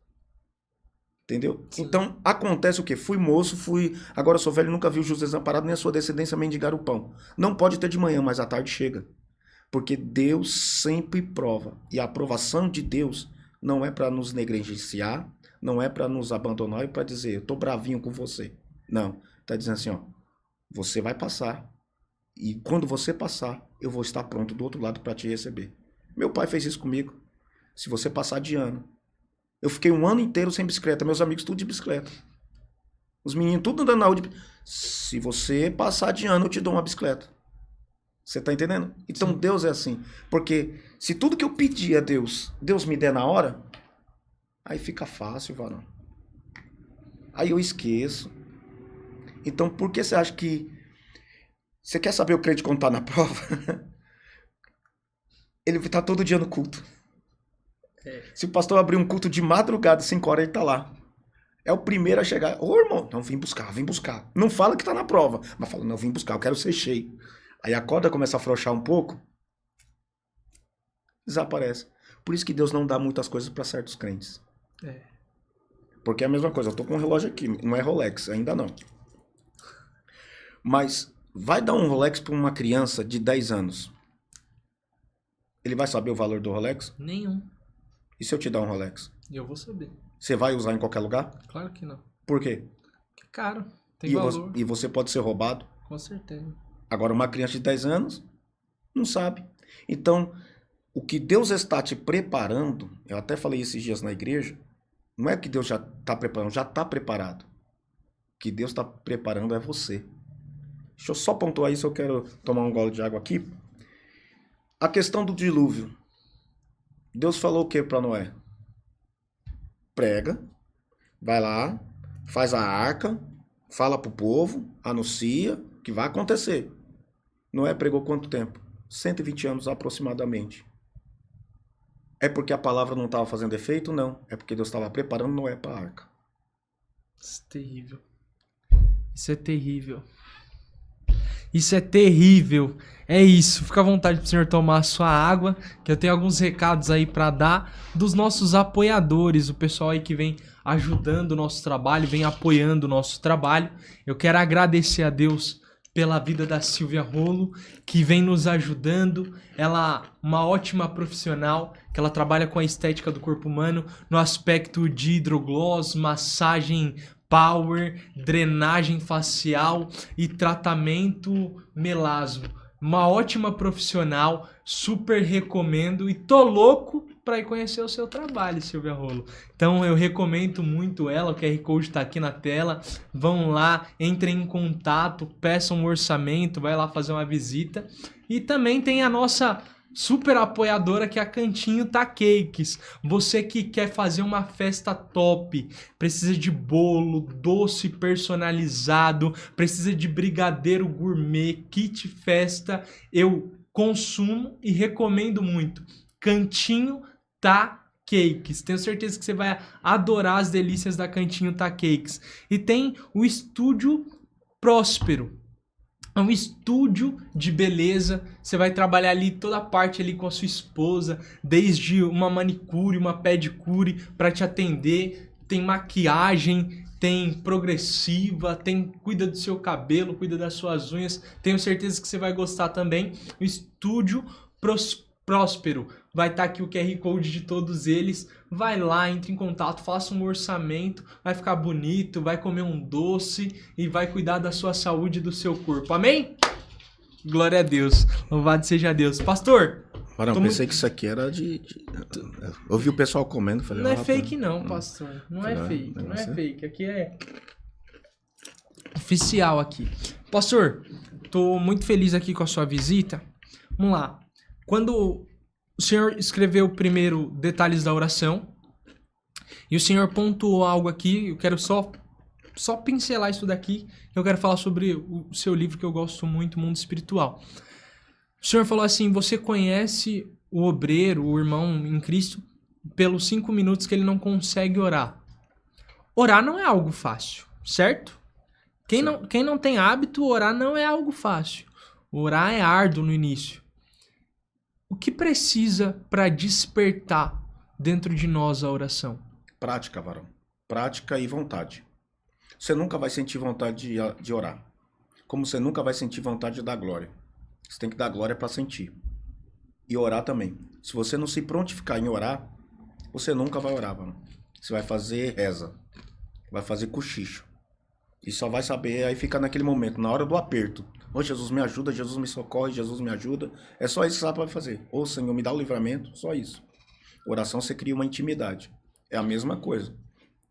[SPEAKER 2] Entendeu? Sim. Então, acontece o quê? Fui moço, agora sou velho, nunca vi o justo desamparado, nem a sua descendência mendigar o pão. Não pode ter de manhã, mas à tarde chega. Porque Deus sempre prova. E a aprovação de Deus não é para nos negligenciar, não é para nos abandonar e para dizer, eu tô bravinho com você. Não. Tá dizendo assim, ó, você vai passar. E quando você passar, eu vou estar pronto do outro lado para te receber. Meu pai fez isso comigo. Se você passar de ano. Eu fiquei um ano inteiro sem bicicleta. Meus amigos tudo de bicicleta. Os meninos tudo andando na rua de... Se você passar de ano, eu te dou uma bicicleta. Você tá entendendo? Então Sim. Deus é assim. Porque se tudo que eu pedir a Deus, Deus me der na hora, aí fica fácil, varão. Aí eu esqueço. Então por que você acha que... Você quer saber o crente quando tá na prova? Ele tá todo dia no culto. Se o pastor abrir um culto de madrugada, 5 horas, ele tá lá. É o primeiro a chegar. Ô, irmão, não, vem buscar. Não fala que tá na prova, mas fala, não, vim buscar, eu quero ser cheio. Aí a corda começa a afrouxar um pouco, desaparece. Por isso que Deus não dá muitas coisas para certos crentes. Porque é a mesma coisa, eu tô com um relógio aqui, não é Rolex, ainda não. Mas vai dar um Rolex para uma criança de 10 anos. Ele vai saber o valor do Rolex?
[SPEAKER 1] Nenhum.
[SPEAKER 2] E se eu te dar um Rolex?
[SPEAKER 1] Eu vou saber.
[SPEAKER 2] Você vai usar em qualquer lugar?
[SPEAKER 1] Claro que não.
[SPEAKER 2] Por quê?
[SPEAKER 1] Porque é caro, tem valor.
[SPEAKER 2] E você pode ser roubado?
[SPEAKER 1] Com certeza.
[SPEAKER 2] Agora, uma criança de 10 anos não sabe. Então, o que Deus está te preparando, eu até falei esses dias na igreja, não é que Deus já está preparando, já está preparado. O que Deus está preparando é você. Deixa eu só pontuar isso, eu quero tomar um gole de água aqui. A questão do dilúvio. Deus falou o que para Noé? Prega, vai lá, faz a arca, fala pro povo, anuncia que vai acontecer. Noé pregou quanto tempo? 120 anos aproximadamente. É porque a palavra não estava fazendo efeito? Não. É porque Deus estava preparando Noé para a arca.
[SPEAKER 1] Isso é terrível. Isso é terrível. Isso é terrível. É isso. Fica à vontade pro senhor tomar a sua água, que eu tenho alguns recados aí para dar dos nossos apoiadores, o pessoal aí que vem ajudando o nosso trabalho, vem apoiando o nosso trabalho. Eu quero agradecer a Deus pela vida da Silvia Rolo, que vem nos ajudando. Ela é uma ótima profissional, que ela trabalha com a estética do corpo humano, no aspecto de hidrogloss, massagem power, drenagem facial e tratamento melasma. Uma ótima profissional, super recomendo e tô louco para ir conhecer o seu trabalho, Silvia Rolo. Então eu recomendo muito ela, o QR Code tá aqui na tela. Vão lá, entrem em contato, peçam um orçamento, vai lá fazer uma visita. E também tem a nossa super apoiadora que é a Cantinho Tá Cakes. Você que quer fazer uma festa top, precisa de bolo, doce personalizado, precisa de brigadeiro gourmet, kit festa, eu consumo e recomendo muito. Cantinho Tá Cakes. Tenho certeza que você vai adorar as delícias da Cantinho Tá Cakes. E tem o Estúdio Próspero. É um estúdio de beleza. Você vai trabalhar ali toda a parte ali com a sua esposa, desde uma manicure, uma pedicure para te atender. Tem maquiagem, tem progressiva, tem cuida do seu cabelo, cuida das suas unhas. Tenho certeza que você vai gostar também. O Estúdio Próspero. Vai estar aqui o QR Code de todos eles. Vai lá, entre em contato, faça um orçamento, vai ficar bonito, vai comer um doce e vai cuidar da sua saúde e do seu corpo. Amém? Glória a Deus. Louvado seja Deus. Pastor!
[SPEAKER 2] Mano, eu pensei que isso aqui era eu vi o pessoal comendo, falei...
[SPEAKER 1] Não é fake não, pastor. Não é fake, não é fake. Aqui é oficial aqui. Pastor, tô muito feliz aqui com a sua visita. Vamos lá. Quando o senhor escreveu primeiro detalhes da oração e o senhor pontuou algo aqui, eu quero só pincelar isso daqui, eu quero falar sobre o seu livro que eu gosto muito, Mundo Espiritual. O senhor falou assim, você conhece o obreiro, o irmão em Cristo, pelos 5 minutos que ele não consegue orar. Orar não é algo fácil, certo? Quem não tem hábito, orar não é algo fácil. Orar é árduo no início. O que precisa para despertar dentro de nós a oração?
[SPEAKER 2] Prática, varão. Prática e vontade. Você nunca vai sentir vontade de orar. Como você nunca vai sentir vontade de dar glória. Você tem que dar glória para sentir. E orar também. Se você não se prontificar em orar, você nunca vai orar, varão. Você vai fazer reza. Vai fazer cochicho. E só vai saber, aí fica naquele momento, na hora do aperto. Ô Jesus me ajuda, Jesus me socorre, Jesus me ajuda. É só isso que você vai fazer. Ô Senhor, me dá o livramento, só isso. Oração, você cria uma intimidade. É a mesma coisa.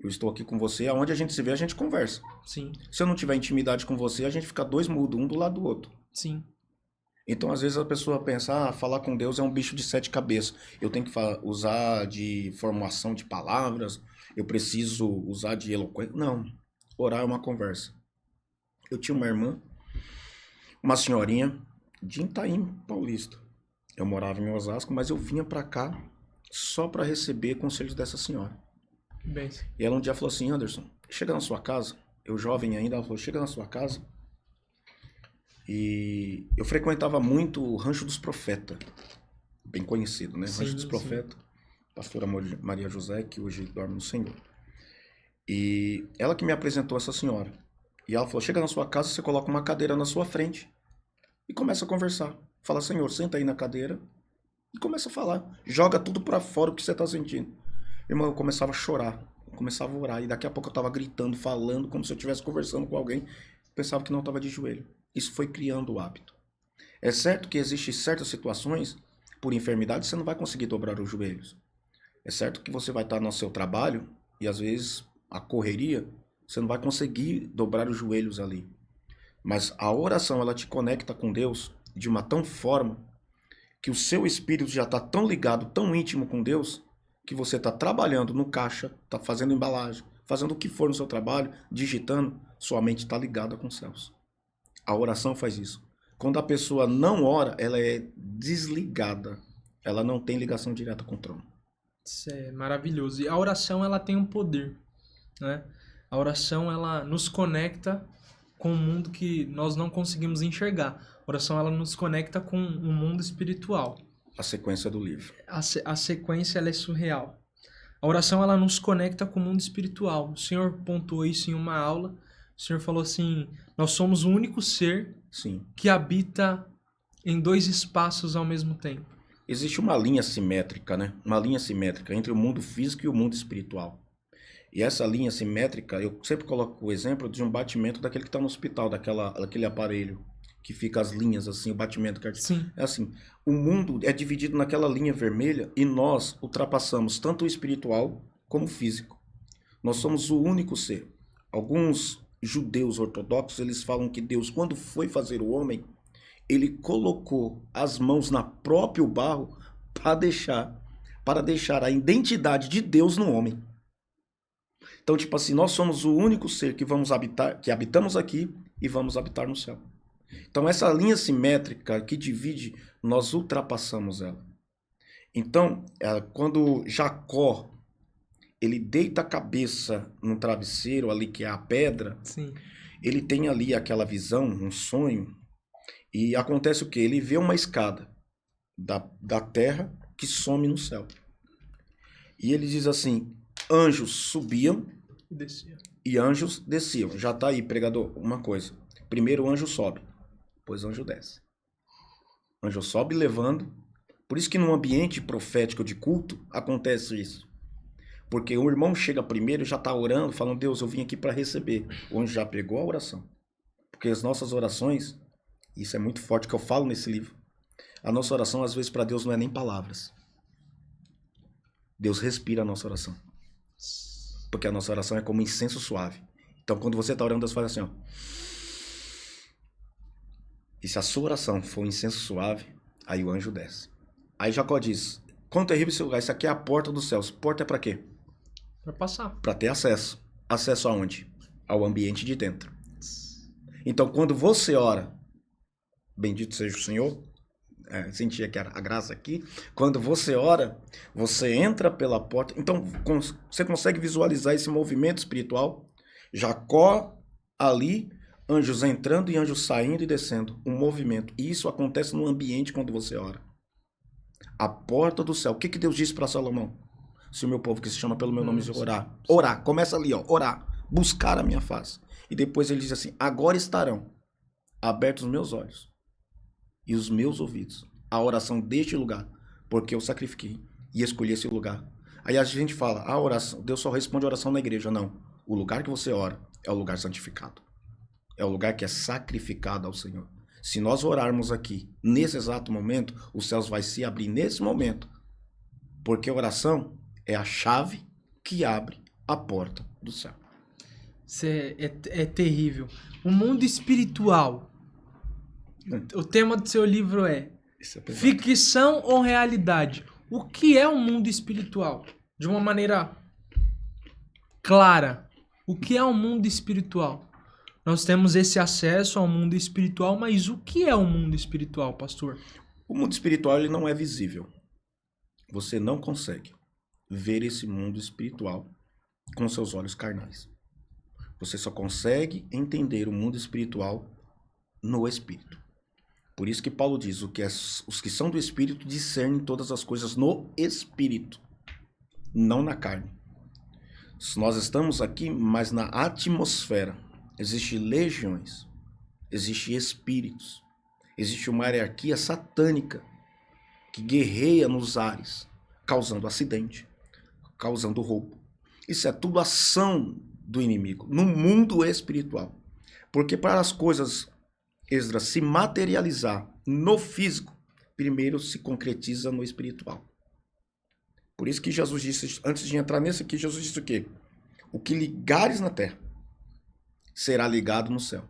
[SPEAKER 2] Eu estou aqui com você, aonde a gente se vê, a gente conversa.
[SPEAKER 1] Sim.
[SPEAKER 2] Se eu não tiver intimidade com você, a gente fica 2 mudos, um do lado do outro.
[SPEAKER 1] Sim.
[SPEAKER 2] Então, às vezes, a pessoa pensa, falar com Deus é um bicho de 7 cabeças. Eu tenho que usar de formação de palavras, eu preciso usar de eloquência. Não. Orar é uma conversa. Eu tinha uma irmã, uma senhorinha de Itaim Paulista. Eu morava em Osasco, mas eu vinha pra cá só pra receber conselhos dessa senhora.
[SPEAKER 1] Bem.
[SPEAKER 2] E ela um dia falou assim, Anderson, chega na sua casa, eu jovem ainda, ela falou, chega na sua casa. E eu frequentava muito o Rancho dos Profetas, bem conhecido, né?
[SPEAKER 1] Sim,
[SPEAKER 2] Rancho dos Profetas, pastora Maria José, que hoje dorme no Senhor. E ela que me apresentou essa senhora. E ela falou, chega na sua casa, você coloca uma cadeira na sua frente e começa a conversar. Fala, Senhor, senta aí na cadeira e começa a falar. Joga tudo pra fora o que você tá sentindo. Irmão, eu começava a chorar, eu começava a orar. E daqui a pouco eu tava gritando, falando, como se eu estivesse conversando com alguém. Pensava que não tava de joelho. Isso foi criando o hábito. É certo que existem certas situações, por enfermidade, você não vai conseguir dobrar os joelhos. É certo que você vai estar no seu trabalho e às vezes a correria, você não vai conseguir dobrar os joelhos ali. Mas a oração, ela te conecta com Deus de uma tão forma que o seu espírito já está tão ligado, tão íntimo com Deus, que você está trabalhando no caixa, está fazendo embalagem, fazendo o que for no seu trabalho, digitando, sua mente está ligada com os céus. A oração faz isso. Quando a pessoa não ora, ela é desligada. Ela não tem ligação direta com o trono.
[SPEAKER 1] Isso é maravilhoso. E a oração, ela tem um poder, né? A oração, ela nos conecta com um mundo que nós não conseguimos enxergar. A oração, ela nos conecta com um mundo espiritual.
[SPEAKER 2] A sequência do livro.
[SPEAKER 1] A sequência, ela é surreal. A oração, ela nos conecta com o mundo espiritual. O Senhor pontuou isso em uma aula. O Senhor falou assim, nós somos o único ser
[SPEAKER 2] Sim.
[SPEAKER 1] que habita em 2 espaços ao mesmo tempo.
[SPEAKER 2] Existe uma linha simétrica, né? Uma linha simétrica entre o mundo físico e o mundo espiritual. E essa linha simétrica, eu sempre coloco o exemplo de um batimento daquele que está no hospital, daquele aparelho que fica as linhas assim, o batimento cardíaco.
[SPEAKER 1] Sim.
[SPEAKER 2] É assim, o mundo é dividido naquela linha vermelha e nós ultrapassamos tanto o espiritual como o físico. Nós somos o único ser. Alguns judeus ortodoxos, eles falam que Deus, quando foi fazer o homem, ele colocou as mãos na próprio barro para deixar a identidade de Deus no homem. Então, tipo assim, nós somos o único ser que vamos habitar, que habitamos aqui e vamos habitar no céu. Então, essa linha simétrica que divide, nós ultrapassamos ela. Então, quando Jacó, ele deita a cabeça no travesseiro ali, que é a pedra,
[SPEAKER 1] Sim.
[SPEAKER 2] ele tem ali aquela visão, um sonho, e acontece o quê? Ele vê uma escada da terra que some no céu. E ele diz assim, anjos subiam e anjos desciam. Já tá aí, pregador, uma coisa. Primeiro o anjo sobe, depois o anjo desce. O anjo sobe levando. Por isso que num ambiente profético de culto acontece isso. Porque o irmão chega primeiro e já está orando, falando, Deus, eu vim aqui para receber. O anjo já pegou a oração. Porque as nossas orações, isso é muito forte que eu falo nesse livro, a nossa oração às vezes para Deus não é nem palavras. Deus respira a nossa oração. Porque a nossa oração é como incenso suave. Então quando você está orando, Deus faz assim, ó. E se a sua oração for um incenso suave, aí o anjo desce. Aí Jacó diz, quão terrível esse lugar, isso aqui é a porta dos céus. Porta é para quê?
[SPEAKER 1] Para passar.
[SPEAKER 2] Para ter acesso. Acesso aonde? Ao ambiente de dentro. Então, quando você ora, bendito seja o Senhor, senti aqui a graça aqui, quando você ora, você entra pela porta, então você consegue visualizar esse movimento espiritual, Jacó ali, anjos entrando e anjos saindo e descendo, um movimento, e isso acontece no ambiente quando você ora. A porta do céu, o que Deus disse para Salomão? Se o meu povo que se chama pelo meu nome orar, começa ali, ó, orar, buscar a minha face. E depois ele diz assim, agora estarão abertos os meus olhos e os meus ouvidos, a oração deste lugar, porque eu sacrifiquei e escolhi esse lugar. Aí a gente fala, a oração, Deus só responde a oração na igreja. Não, o lugar que você ora é o lugar santificado, é o lugar que é sacrificado ao Senhor. Se nós orarmos aqui, nesse exato momento, os céus vai se abrir nesse momento, porque a oração é a chave que abre a porta do céu.
[SPEAKER 1] Isso é terrível. O mundo espiritual. O tema do seu livro é ficção ou realidade? O que é o mundo espiritual? De uma maneira clara. O que é o mundo espiritual? Nós temos esse acesso ao mundo espiritual, mas o que é o mundo espiritual, pastor?
[SPEAKER 2] O mundo espiritual ele não é visível. Você não consegue ver esse mundo espiritual com seus olhos carnais. Você só consegue entender o mundo espiritual no Espírito. Por isso que Paulo diz, os que são do Espírito discernem todas as coisas no Espírito, não na carne. Nós estamos aqui, mas na atmosfera. Existem legiões, existem espíritos, existe uma hierarquia satânica que guerreia nos ares, causando acidente, causando roubo. Isso é tudo ação do inimigo, no mundo espiritual. Porque para as coisas, Esdras, se materializar no físico, primeiro se concretiza no espiritual. Por isso que Jesus disse, antes de entrar nesse aqui, Jesus disse o quê? O que ligares na terra será ligado no céu.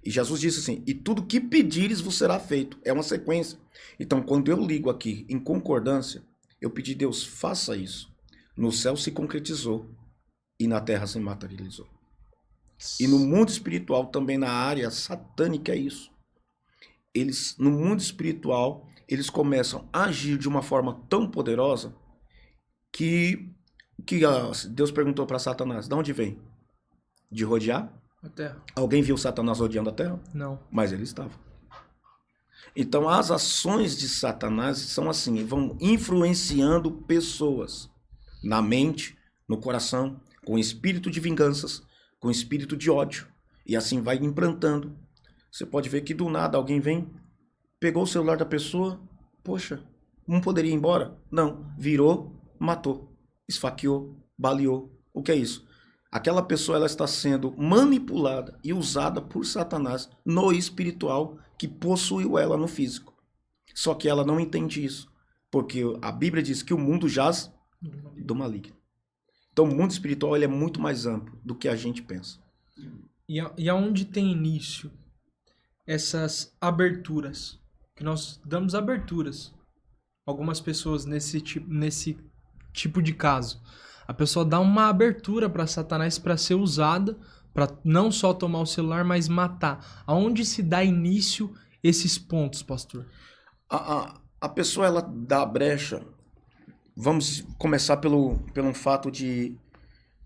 [SPEAKER 2] E Jesus disse assim, e tudo que pedires vos será feito. É uma sequência. Então, quando eu ligo aqui em concordância, eu pedi, Deus, faça isso. No céu se concretizou e na terra se materializou. E no mundo espiritual, também na área satânica, é isso. No mundo espiritual, eles começam a agir de uma forma tão poderosa que Deus perguntou para Satanás, de onde vem? De rodear?
[SPEAKER 1] A terra.
[SPEAKER 2] Alguém viu Satanás rodeando a terra?
[SPEAKER 1] Não.
[SPEAKER 2] Mas ele estava. Então as ações de Satanás são assim, vão influenciando pessoas na mente, no coração, com espírito de vinganças, com espírito de ódio. E assim vai implantando. Você pode ver que do nada alguém vem, pegou o celular da pessoa, poxa, não poderia ir embora? Não, virou, matou, esfaqueou, baleou. O que é isso? Aquela pessoa ela está sendo manipulada e usada por Satanás no espiritual que possuiu ela no físico. Só que ela não entende isso, porque a Bíblia diz que o mundo jaz do maligno. Então o mundo espiritual ele é muito mais amplo do que a gente pensa.
[SPEAKER 1] E aonde tem início essas aberturas, que nós damos aberturas. Algumas pessoas nesse tipo de caso. A pessoa dá uma abertura para Satanás para ser usada, para não só tomar o celular, mas matar. Aonde se dá início esses pontos, pastor?
[SPEAKER 2] A pessoa, ela dá a brecha. Vamos começar pelo fato de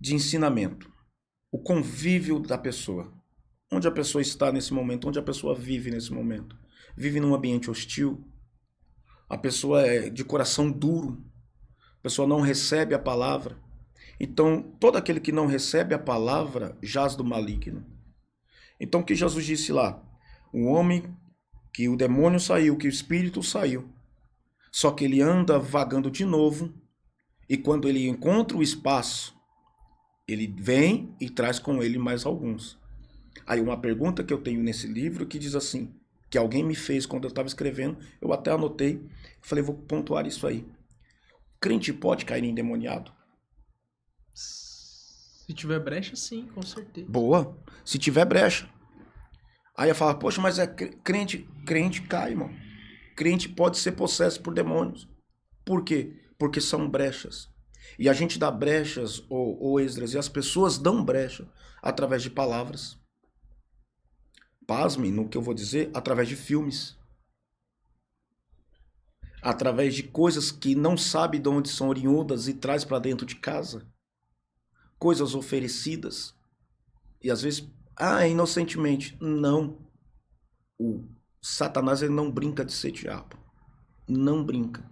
[SPEAKER 2] ensinamento. O convívio da pessoa. Onde a pessoa está nesse momento, onde a pessoa vive nesse momento. Vive num ambiente hostil. A pessoa é de coração duro. A pessoa não recebe a palavra. Então, todo aquele que não recebe a palavra jaz do maligno. Então, o que Jesus disse lá? O homem que o demônio saiu, que o espírito saiu. Só que ele anda vagando de novo. E quando ele encontra o espaço, ele vem e traz com ele mais alguns. Aí uma pergunta que eu tenho nesse livro que diz assim, que alguém me fez quando eu estava escrevendo, eu até anotei, falei, vou pontuar isso aí. Crente pode cair endemoniado?
[SPEAKER 1] Se tiver brecha, sim, com certeza.
[SPEAKER 2] Boa, se tiver brecha. Aí eu falo, poxa, mas é crente cai, irmão. Crente pode ser possesso por demônios. Por quê? Porque são brechas. E a gente dá brechas, ou Esdras, e as pessoas dão brecha através de palavras. Pasme no que eu vou dizer, através de filmes. Através de coisas que não sabe de onde são oriundas e traz para dentro de casa. Coisas oferecidas. E às vezes, inocentemente. Não. O Satanás, ele não brinca de ser diabo. Não brinca.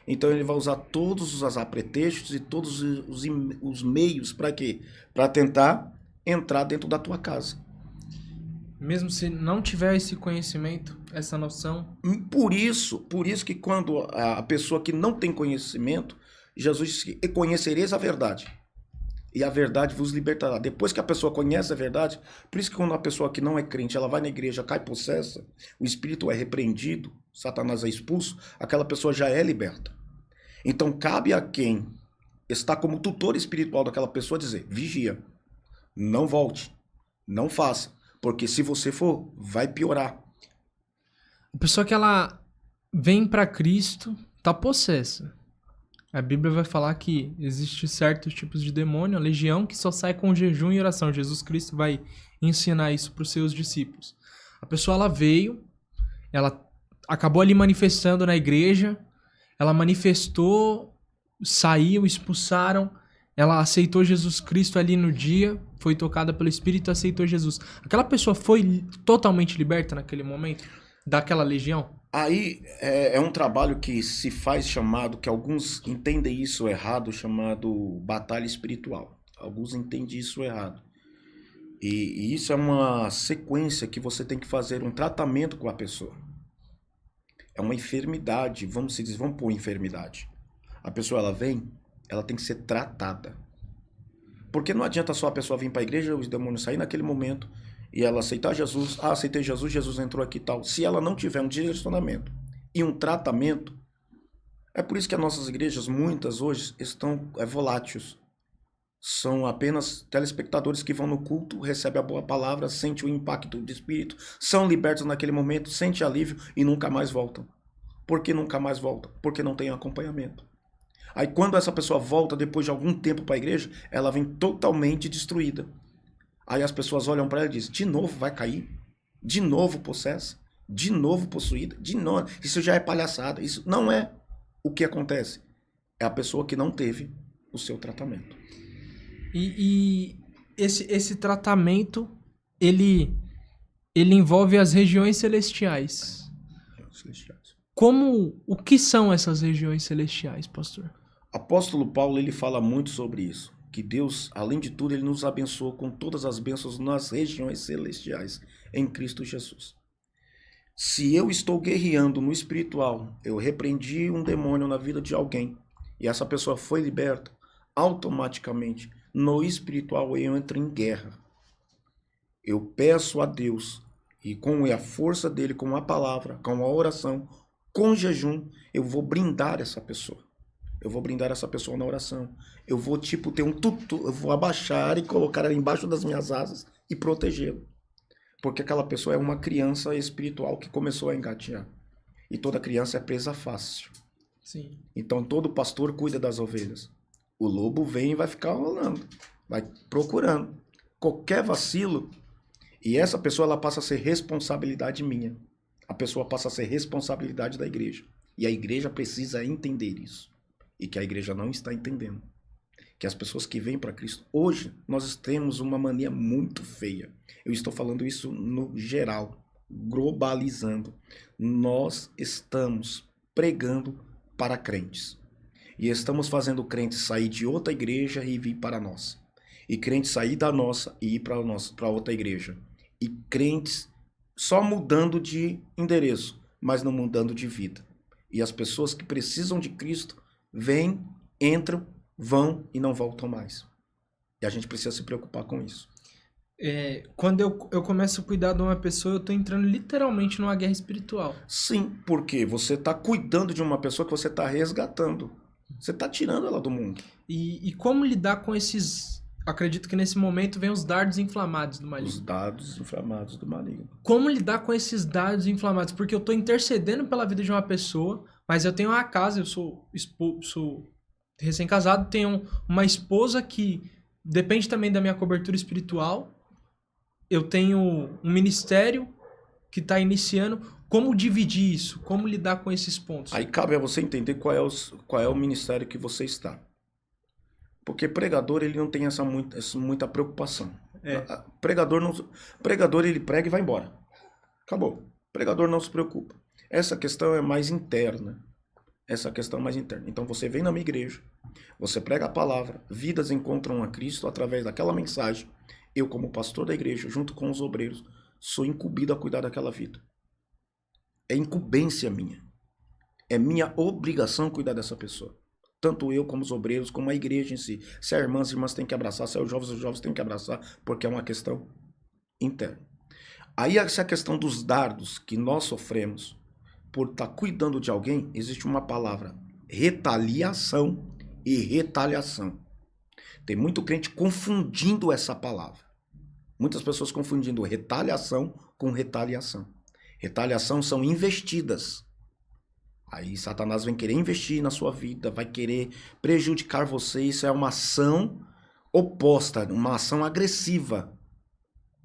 [SPEAKER 2] Então ele vai usar todos os apretextos e todos os meios para quê? Para tentar entrar dentro da tua casa.
[SPEAKER 1] Mesmo se não tiver esse conhecimento, essa noção.
[SPEAKER 2] Por isso que quando a pessoa que não tem conhecimento, Jesus disse que conhecereis a verdade. E a verdade vos libertará. Depois que a pessoa conhece a verdade, por isso que quando a pessoa que não é crente, ela vai na igreja, cai possessa, o espírito é repreendido, Satanás é expulso, aquela pessoa já é liberta. Então cabe a quem está como tutor espiritual daquela pessoa dizer, vigia, não volte, não faça, porque se você for, vai piorar.
[SPEAKER 1] A pessoa que ela vem para Cristo tá possessa. A Bíblia vai falar que existe certos tipos de demônio, a legião, que só sai com jejum e oração. Jesus Cristo vai ensinar isso para os seus discípulos. A pessoa, ela veio, ela acabou ali manifestando na igreja, ela manifestou, saiu, expulsaram, ela aceitou Jesus Cristo ali no dia, foi tocada pelo Espírito e aceitou Jesus. Aquela pessoa foi totalmente liberta naquele momento daquela legião?
[SPEAKER 2] Aí é um trabalho que se faz chamado, que alguns entendem isso errado, chamado batalha espiritual. Alguns entendem isso errado. E isso é uma sequência que você tem que fazer um tratamento com a pessoa. É uma enfermidade, vamos pôr enfermidade. A pessoa, ela vem, ela tem que ser tratada. Porque não adianta só a pessoa vir para a igreja, os demônios saírem naquele momento, e ela aceitar Jesus, aceitei Jesus, Jesus entrou aqui e tal. Se ela não tiver um direcionamento e um tratamento, é por isso que as nossas igrejas, muitas hoje, estão voláteis. São apenas telespectadores que vão no culto, recebem a boa palavra, sentem o impacto do Espírito, são libertos naquele momento, sentem alívio e nunca mais voltam. Por que nunca mais voltam? Porque não tem acompanhamento. Aí quando essa pessoa volta depois de algum tempo para a igreja, ela vem totalmente destruída. Aí as pessoas olham para ela e dizem, de novo vai cair? De novo possessa? De novo possuída? De novo? Isso já é palhaçada. Isso não é o que acontece. É a pessoa que não teve o seu tratamento.
[SPEAKER 1] E esse tratamento, ele envolve as regiões celestiais. O que são essas regiões celestiais, pastor?
[SPEAKER 2] Apóstolo Paulo, ele fala muito sobre isso. Que Deus, além de tudo, ele nos abençoou com todas as bênçãos nas regiões celestiais em Cristo Jesus. Se eu estou guerreando no espiritual, eu repreendi um demônio na vida de alguém e essa pessoa foi liberta, automaticamente no espiritual eu entro em guerra. Eu peço a Deus e com a força dele, com a palavra, com a oração, com jejum, eu vou brindar essa pessoa. Eu vou brindar essa pessoa na oração. Eu vou, ter um tutor, eu vou abaixar e colocar ela embaixo das minhas asas e protegê-lo. Porque aquela pessoa é uma criança espiritual que começou a engatinhar. E toda criança é presa fácil.
[SPEAKER 1] Sim.
[SPEAKER 2] Então todo pastor cuida das ovelhas. O lobo vem e vai ficar rolando, vai procurando. Qualquer vacilo, e essa pessoa ela passa a ser responsabilidade minha. A pessoa passa a ser responsabilidade da igreja. E a igreja precisa entender isso. E que a igreja não está entendendo. Que as pessoas que vêm para Cristo, hoje nós temos uma mania muito feia. Eu estou falando isso no geral, globalizando. Nós estamos pregando para crentes. E estamos fazendo crentes sair de outra igreja e vir para a nossa. E crentes sair da nossa e ir para outra igreja. E crentes só mudando de endereço, mas não mudando de vida. E as pessoas que precisam de Cristo vêm, entram, vão e não voltam mais. E a gente precisa se preocupar com isso.
[SPEAKER 1] Quando eu começo a cuidar de uma pessoa, eu tô entrando literalmente numa guerra espiritual.
[SPEAKER 2] Sim, porque você está cuidando de uma pessoa que você está resgatando. Você está tirando ela do mundo.
[SPEAKER 1] E como lidar com esses... Acredito que nesse momento vem os dardos inflamados do maligno.
[SPEAKER 2] Os dardos inflamados do maligno.
[SPEAKER 1] Como lidar com esses dardos inflamados? Porque eu tô intercedendo pela vida de uma pessoa, mas eu tenho uma casa, eu sou recém-casado, tenho uma esposa que depende também da minha cobertura espiritual. Eu tenho um ministério que está iniciando. Como dividir isso? Como lidar com esses pontos?
[SPEAKER 2] Aí cabe a você entender qual é o ministério que você está. Porque pregador, ele não tem essa muita preocupação. Pregador, ele prega e vai embora. Acabou. Pregador não se preocupa. Essa questão é mais interna. Então você vem na minha igreja, você prega a palavra, vidas encontram a Cristo através daquela mensagem. Eu, como pastor da igreja, junto com os obreiros, sou incumbido a cuidar daquela vida. É incumbência minha. É minha obrigação cuidar dessa pessoa. Tanto eu como os obreiros, como a igreja em si. Se é irmãs, as irmãs têm que abraçar. Se é os jovens têm que abraçar, porque é uma questão interna. Aí essa questão dos dardos que nós sofremos por estar cuidando de alguém, existe uma palavra, retaliação e retaliação. Tem muito crente confundindo essa palavra. Muitas pessoas confundindo retaliação com retaliação. Retaliação são investidas. Aí Satanás vem querer investir na sua vida, vai querer prejudicar você. Isso é uma ação oposta, uma ação agressiva.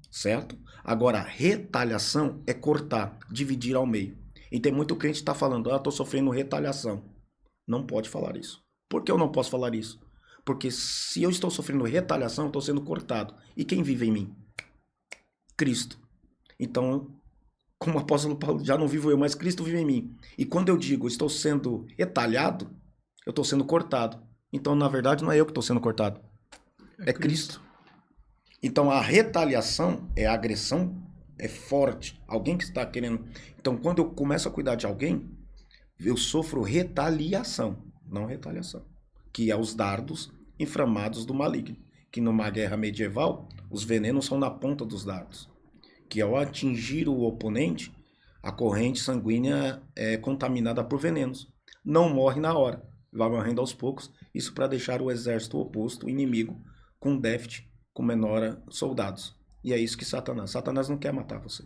[SPEAKER 2] Certo? Agora, retaliação é cortar, dividir ao meio. E tem muito crente que está falando, estou sofrendo retaliação. Não pode falar isso. Por que eu não posso falar isso? Porque se eu estou sofrendo retaliação, eu estou sendo cortado. E quem vive em mim? Cristo. Então, como o apóstolo Paulo, já não vivo eu, mas Cristo vive em mim. E quando eu digo estou sendo retalhado, eu estou sendo cortado. Então, na verdade, não é eu que estou sendo cortado. É Cristo. Então, a retaliação é a agressão, é forte. Alguém que está querendo... Então, quando eu começo a cuidar de alguém, eu sofro retaliação, não retaliação. Que é os dardos inflamados do maligno. Que numa guerra medieval, os venenos são na ponta dos dardos. Que ao atingir o oponente, a corrente sanguínea é contaminada por venenos. Não morre na hora, vai morrendo aos poucos. Isso para deixar o exército oposto, o inimigo, com déficit, com menor soldados. E é isso que Satanás não quer matar você.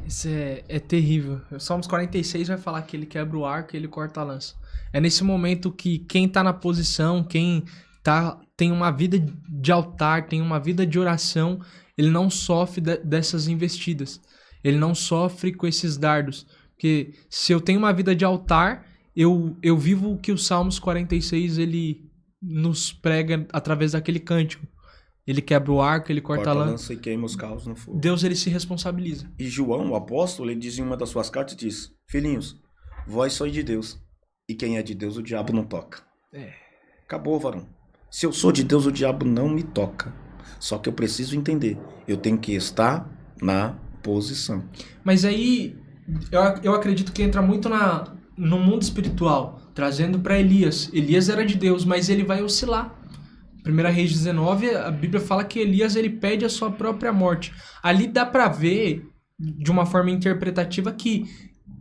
[SPEAKER 1] Isso é terrível. O Salmos 46 vai falar que ele quebra o arco e ele corta a lança. É nesse momento que quem tá na posição, quem tem uma vida de altar, tem uma vida de oração, ele não sofre dessas investidas. Ele não sofre com esses dardos. Porque se eu tenho uma vida de altar, eu vivo o que o Salmos 46 ele nos prega através daquele cântico. Ele quebra o arco, ele corta a lança
[SPEAKER 2] e queima os carros no fogo.
[SPEAKER 1] Deus, ele se responsabiliza.
[SPEAKER 2] E João, o apóstolo, ele diz em uma das suas cartas, diz, filhinhos, vós sois de Deus, e quem é de Deus o diabo não toca. Acabou, varão. Se eu sou de Deus, o diabo não me toca. Só que eu preciso entender, eu tenho que estar na posição. Mas aí,
[SPEAKER 1] eu acredito que entra muito no mundo espiritual, trazendo para Elias. Elias era de Deus, mas ele vai oscilar. 1 Reis 19, a Bíblia fala que Elias ele pede a sua própria morte. Ali dá para ver, de uma forma interpretativa, que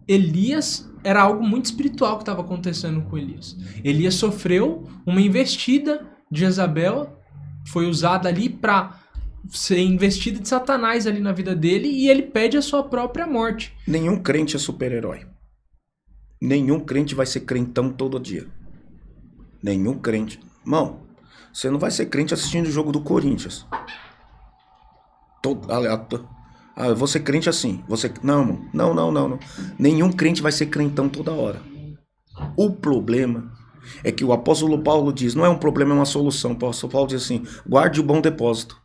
[SPEAKER 1] Elias era algo muito espiritual que estava acontecendo com Elias. Elias sofreu uma investida de Jezabel, foi usada ali para ser investida de Satanás ali na vida dele e ele pede a sua própria morte.
[SPEAKER 2] Nenhum crente é super-herói. Nenhum crente vai ser crentão todo dia. Nenhum crente. Irmão, você não vai ser crente assistindo o jogo do Corinthians. Eu vou ser crente assim. Não, irmão. Não. Nenhum crente vai ser crentão toda hora. O problema é que o apóstolo Paulo diz, não é um problema, é uma solução. O apóstolo Paulo diz assim, guarde o bom depósito.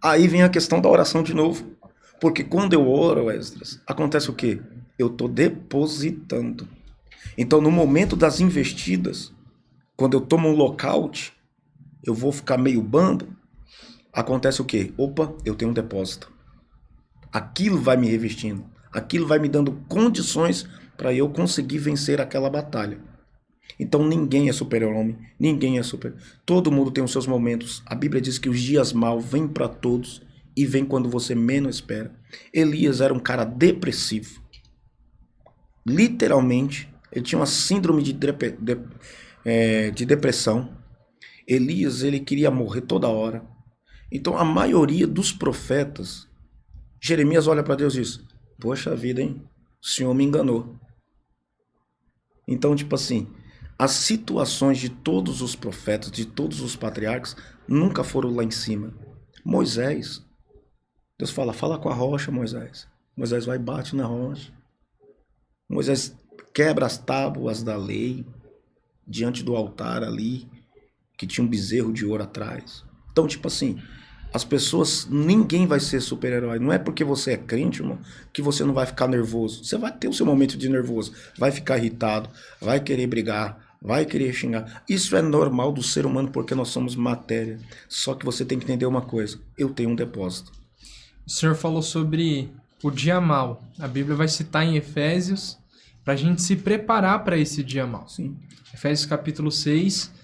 [SPEAKER 2] Aí vem a questão da oração de novo. Porque quando eu oro, Esdras, acontece o quê? Eu estou depositando. Então, no momento das investidas, quando eu tomo um lockout, eu vou ficar meio bambo, acontece o quê? Opa, eu tenho um depósito. Aquilo vai me revestindo. Aquilo vai me dando condições para eu conseguir vencer aquela batalha. Então ninguém é super-homem, ninguém é super. Todo mundo tem os seus momentos. A Bíblia diz que os dias maus vêm para todos e vêm quando você menos espera. Elias era um cara depressivo. Literalmente, ele tinha uma síndrome de depressão. Elias, ele queria morrer toda hora. Então a maioria dos profetas, Jeremias olha para Deus e diz, poxa vida, hein? O Senhor me enganou. Então, tipo assim, as situações de todos os profetas, de todos os patriarcas, nunca foram lá em cima. Moisés, Deus fala com a rocha, Moisés. Moisés vai e bate na rocha. Moisés quebra as tábuas da lei diante do altar ali, que tinha um bezerro de ouro atrás. Então, tipo assim, as pessoas, ninguém vai ser super-herói. Não é porque você é crente, irmão, que você não vai ficar nervoso. Você vai ter o seu momento de nervoso, vai ficar irritado, vai querer brigar, vai querer xingar. Isso é normal do ser humano porque nós somos matéria. Só que você tem que entender uma coisa, eu tenho um depósito.
[SPEAKER 1] O senhor falou sobre o dia mau. A Bíblia vai citar em Efésios para a gente se preparar para esse dia mau.
[SPEAKER 2] Sim.
[SPEAKER 1] Efésios capítulo 6.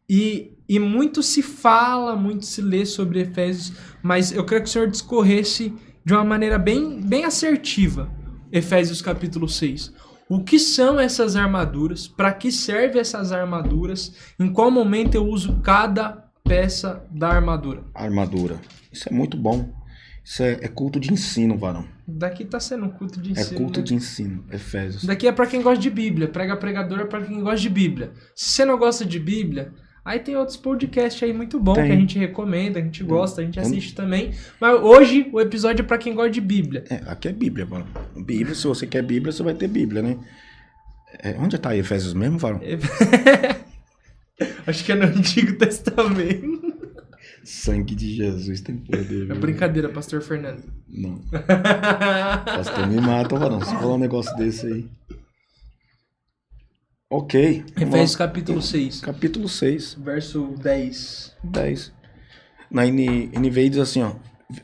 [SPEAKER 1] E muito se fala, muito se lê sobre Efésios, mas eu queria que o senhor discorresse de uma maneira bem assertiva. Efésios capítulo 6. O que são essas armaduras? Para que servem essas armaduras? Em qual momento eu uso cada peça da armadura?
[SPEAKER 2] Armadura. Isso é muito bom. Isso é culto de ensino, varão.
[SPEAKER 1] Daqui tá sendo um culto de ensino.
[SPEAKER 2] É culto, né?
[SPEAKER 1] De
[SPEAKER 2] ensino, Efésios.
[SPEAKER 1] Daqui é para quem gosta de Bíblia. Pregador é para quem gosta de Bíblia. Se você não gosta de Bíblia, aí tem outros podcasts aí muito bons que a gente recomenda, a gente gosta, a gente assiste também. Mas hoje o episódio é pra quem gosta de Bíblia.
[SPEAKER 2] Aqui é Bíblia, mano. Bíblia, se você quer Bíblia, você vai ter Bíblia, né? Onde tá aí Efésios mesmo, varão?
[SPEAKER 1] Acho que é no Antigo Testamento.
[SPEAKER 2] Sangue de Jesus tem poder.
[SPEAKER 1] É brincadeira, pastor Fernando.
[SPEAKER 2] Não. Pastor me mata, varão. Se falar um negócio desse aí. Ok.
[SPEAKER 1] Efésios capítulo 6.
[SPEAKER 2] Capítulo 6.
[SPEAKER 1] Verso 10.
[SPEAKER 2] Na NVI diz assim, ó.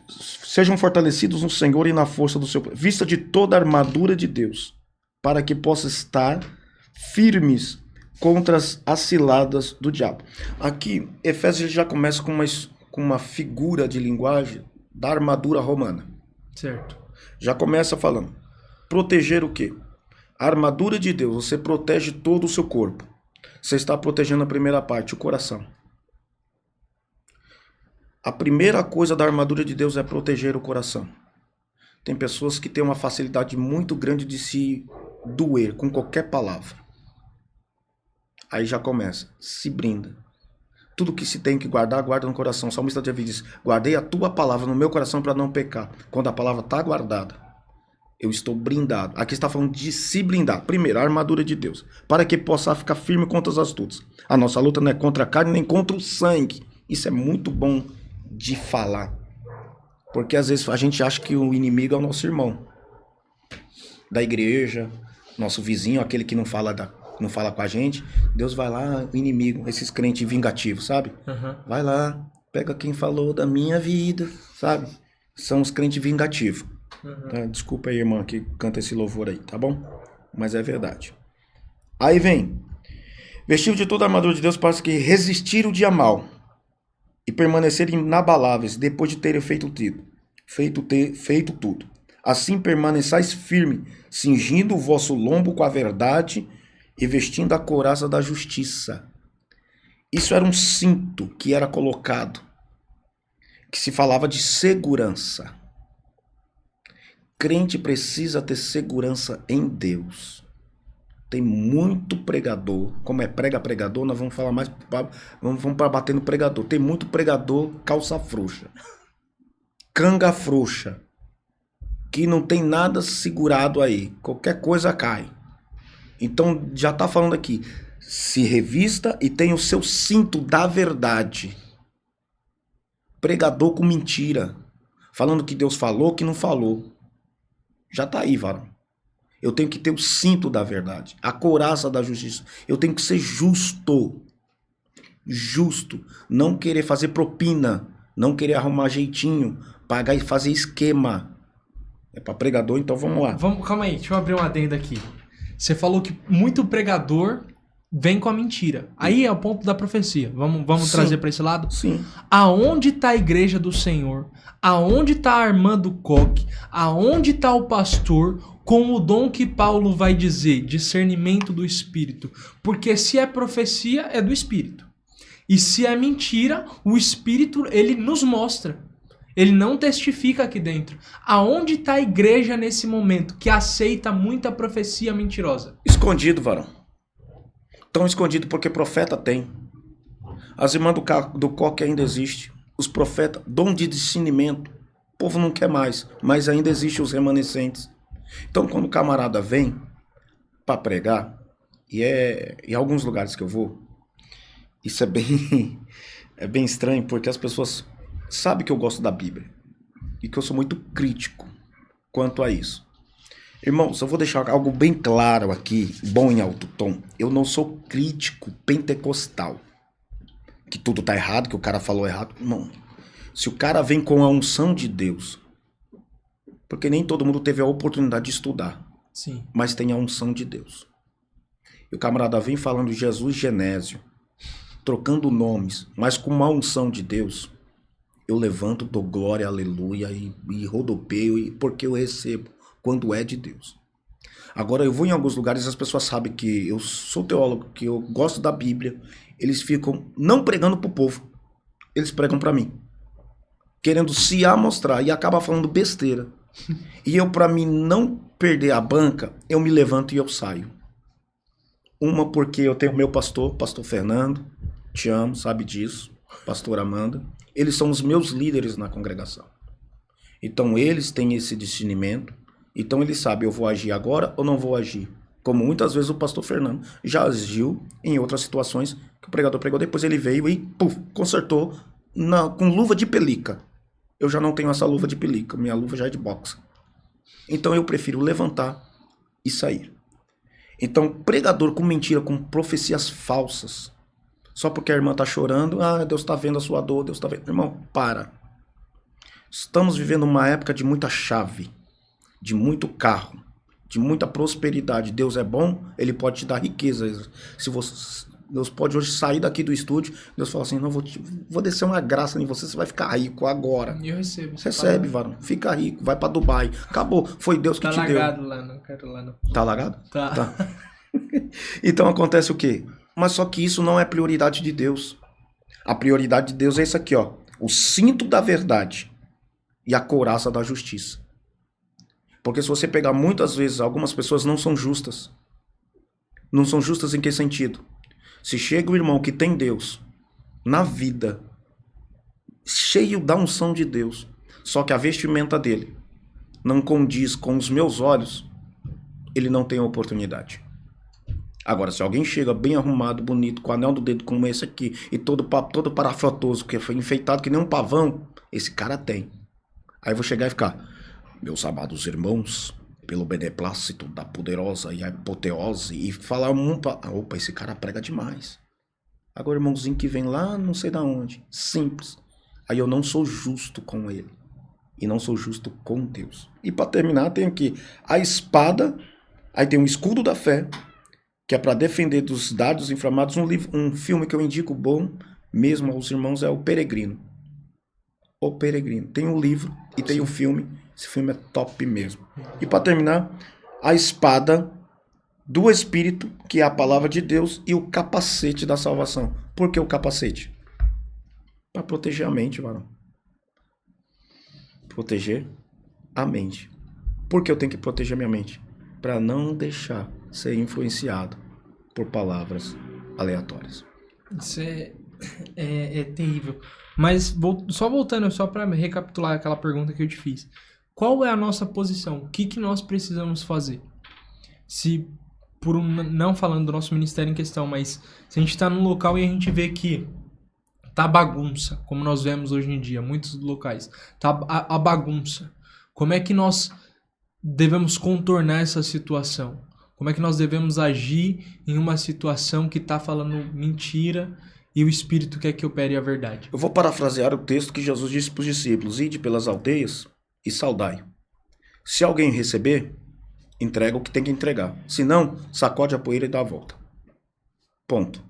[SPEAKER 2] Sejam fortalecidos no Senhor e na força do seu... Vista de toda a armadura de Deus, para que possa estar firmes contra as ciladas do diabo. Aqui, Efésios já começa com uma figura de linguagem da armadura romana.
[SPEAKER 1] Certo.
[SPEAKER 2] Já começa falando. Proteger o quê? A armadura de Deus, você protege todo o seu corpo. Você está protegendo a primeira parte, o coração. A primeira coisa da armadura de Deus é proteger o coração. Tem pessoas que têm uma facilidade muito grande de se doer com qualquer palavra. Aí já começa, se brinda. Tudo que se tem que guardar, guarda no coração. O salmista Davi diz, guardei a tua palavra no meu coração para não pecar. Quando a palavra está guardada, eu estou blindado. Aqui está falando de se blindar. Primeiro, a armadura de Deus. Para que possa ficar firme contra as astutas. A nossa luta não é contra a carne nem contra o sangue. Isso é muito bom de falar. Porque às vezes a gente acha que o inimigo é o nosso irmão. Da igreja, nosso vizinho, aquele que não fala com a gente. Deus vai lá, o inimigo, esses crentes vingativos, sabe?
[SPEAKER 1] Uhum.
[SPEAKER 2] Vai lá, pega quem falou da minha vida, sabe? São os crentes vingativos. Uhum. Desculpa aí, irmã, que canta esse louvor aí, tá bom? Mas é verdade. Aí vem. Vestiu de toda a armadura de Deus para que resistir o dia mau e permanecerem inabaláveis depois de terem feito tudo. Assim permaneçais firme, cingindo o vosso lombo com a verdade e vestindo a couraça da justiça. Isso era um cinto que era colocado, que se falava de segurança. Crente precisa ter segurança em Deus. Tem muito pregador, como é pregador, nós vamos falar mais, vamos para bater no pregador. Tem muito pregador calça frouxa, canga frouxa, que não tem nada segurado aí, qualquer coisa cai. Então já está falando aqui, se revista e tenha o seu cinto da verdade. Pregador com mentira, falando que Deus falou, que não falou. Já está aí, varão. Eu tenho que ter o cinto da verdade, a couraça da justiça. Eu tenho que ser justo. Justo. Não querer fazer propina, não querer arrumar jeitinho, pagar e fazer esquema. É para pregador, então vamos lá.
[SPEAKER 1] Calma aí, deixa eu abrir uma adenda aqui. Você falou que muito pregador vem com a mentira. Aí é o ponto da profecia. Vamos trazer para esse lado?
[SPEAKER 2] Sim.
[SPEAKER 1] Aonde está a igreja do Senhor? Aonde está Armando Koch? Aonde está o pastor com o dom que Paulo vai dizer? Discernimento do Espírito. Porque se é profecia, é do Espírito. E se é mentira, o Espírito, ele nos mostra. Ele não testifica aqui dentro. Aonde está a igreja nesse momento que aceita muita profecia mentirosa?
[SPEAKER 2] Escondido, varão. Tão escondido porque profeta tem. As irmãs do Koch ainda existem. Os profetas, dom de discernimento. O povo não quer mais, mas ainda existem os remanescentes. Então, quando o camarada vem para pregar, e em alguns lugares que eu vou, isso é bem estranho, porque as pessoas sabem que eu gosto da Bíblia e que eu sou muito crítico quanto a isso. Irmãos, eu vou deixar algo bem claro aqui, bom em alto tom. Eu não sou crítico pentecostal, que tudo tá errado, que o cara falou errado. Não. Se o cara vem com a unção de Deus, porque nem todo mundo teve a oportunidade de estudar.
[SPEAKER 1] Sim.
[SPEAKER 2] Mas tem a unção de Deus. E o camarada vem falando de Jesus Genésio, trocando nomes, mas com uma unção de Deus, eu levanto, dou glória, aleluia, e rodopeio, porque eu recebo quando é de Deus. Agora, eu vou em alguns lugares, as pessoas sabem que eu sou teólogo, que eu gosto da Bíblia, eles ficam não pregando pro povo, eles pregam para mim, querendo se amostrar, e acaba falando besteira. E eu, para mim não perder a banca, eu me levanto e eu saio. Uma porque eu tenho meu pastor Fernando, te amo, sabe disso, pastor Amanda. Eles são os meus líderes na congregação. Então eles têm esse discernimento. Então eles sabem, eu vou agir agora ou não vou agir. Como muitas vezes o pastor Fernando já agiu em outras situações que o pregador pregou, depois ele veio e consertou com luva de pelica. Eu já não tenho essa luva de pelica, minha luva já é de boxe. Então eu prefiro levantar e sair. Então, pregador com mentira, com profecias falsas, só porque a irmã está chorando, Deus está vendo a sua dor, Deus está vendo. Irmão, para. Estamos vivendo uma época de muita chave, de muito carro, de muita prosperidade. Deus é bom, Ele pode te dar riqueza. Deus pode hoje sair daqui do estúdio, Deus fala assim, não, vou descer uma graça em você, você vai ficar rico agora.
[SPEAKER 1] E eu recebo.
[SPEAKER 2] Recebe, varão. Fica rico, vai para Dubai. Acabou, foi Deus que te deu.
[SPEAKER 1] Tá lagado lá, não quero lá não.
[SPEAKER 2] Tá lagado?
[SPEAKER 1] Tá.
[SPEAKER 2] Então acontece o quê? Mas só que isso não é prioridade de Deus. A prioridade de Deus é isso aqui, ó. O cinto da verdade e a couraça da justiça. Porque se você pegar muitas vezes, algumas pessoas não são justas. Não são justas em que sentido? Se chega o irmão que tem Deus na vida, cheio da unção de Deus, só que a vestimenta dele não condiz com os meus olhos, ele não tem oportunidade. Agora, se alguém chega bem arrumado, bonito, com o anel do dedo como esse aqui, e todo parafatoso, que foi enfeitado que nem um pavão, esse cara tem. Aí eu vou chegar e ficar, meus amados irmãos, pelo beneplácito da poderosa e apoteose, e falar opa, esse cara prega demais. Agora o irmãozinho que vem lá, não sei da onde, simples. Aí eu não sou justo com ele. E não sou justo com Deus. E para terminar, tem aqui a espada, aí tem um escudo da fé, que é para defender dos dardos inflamados. Um filme que eu indico bom, mesmo aos irmãos, é O Peregrino. O Peregrino. Tem um livro e tem um filme. Esse filme é top mesmo. E para terminar, a espada do Espírito, que é a palavra de Deus, e o capacete da salvação. Por que o capacete? Para proteger a mente, varão. proteger a mente. Por que eu tenho que proteger minha mente? Para não deixar ser influenciado por palavras aleatórias.
[SPEAKER 1] Isso é terrível. Mas só voltando, só para recapitular aquela pergunta que eu te fiz. Qual é a nossa posição? O que nós precisamos fazer? Se, não falando do nosso ministério em questão, mas se a gente está num local e a gente vê que tá bagunça, como nós vemos hoje em dia, muitos locais, tá a bagunça. Como é que nós devemos contornar essa situação? Como é que nós devemos agir em uma situação que tá falando mentira e o Espírito quer que opere a verdade?
[SPEAKER 2] Eu vou parafrasear o texto que Jesus disse para os discípulos: ide pelas aldeias e saudai. Se alguém receber, entrega o que tem que entregar. Se não, sacode a poeira e dá a volta. Ponto.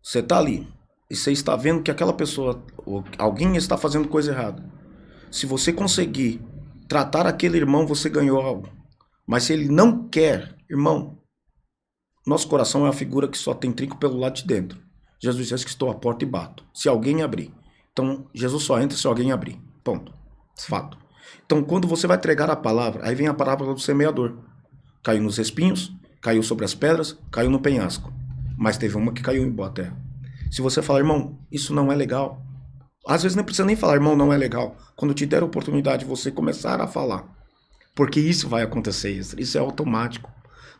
[SPEAKER 2] Você está ali e você está vendo que aquela pessoa, ou alguém está fazendo coisa errada. Se você conseguir tratar aquele irmão, você ganhou algo. Mas se ele não quer, irmão, nosso coração é uma figura que só tem trinco pelo lado de dentro. Jesus disse que estou à porta e bato. Se alguém abrir. Então, Jesus só entra se alguém abrir. Ponto. Fato. Então, quando você vai entregar a palavra, aí vem a parábola do semeador. Caiu nos espinhos, caiu sobre as pedras, caiu no penhasco. Mas teve uma que caiu em boa terra. Se você falar, irmão, isso não é legal. Às vezes não precisa nem falar, irmão, não é legal. Quando te der a oportunidade de você começar a falar. Porque isso vai acontecer, isso é automático.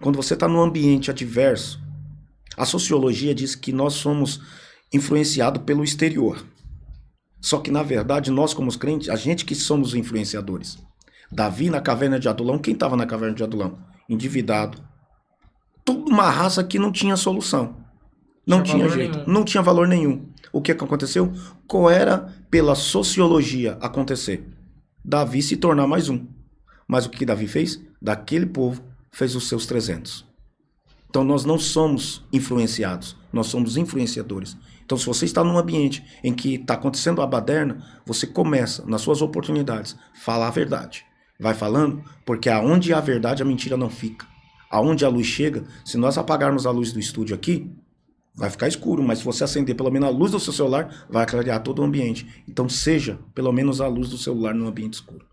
[SPEAKER 2] Quando você está num ambiente adverso, a sociologia diz que nós somos influenciados pelo exterior. Só que, na verdade, nós como crentes, a gente que somos influenciadores. Davi na caverna de Adulão, quem estava na caverna de Adulão? Endividado. Tudo uma raça que não tinha solução. Não tinha jeito, nenhum. Não tinha valor nenhum. O que aconteceu? Qual era, pela sociologia, acontecer? Davi se tornar mais um. Mas o que Davi fez? Daquele povo, fez os seus 300. Então nós não somos influenciados, nós somos influenciadores. Então se você está num ambiente em que está acontecendo a baderna, você começa, nas suas oportunidades, falar a verdade. Vai falando, porque aonde há verdade, a mentira não fica. Aonde a luz chega, se nós apagarmos a luz do estúdio aqui, vai ficar escuro, mas se você acender pelo menos a luz do seu celular, vai clarear todo o ambiente. Então seja pelo menos a luz do celular no ambiente escuro.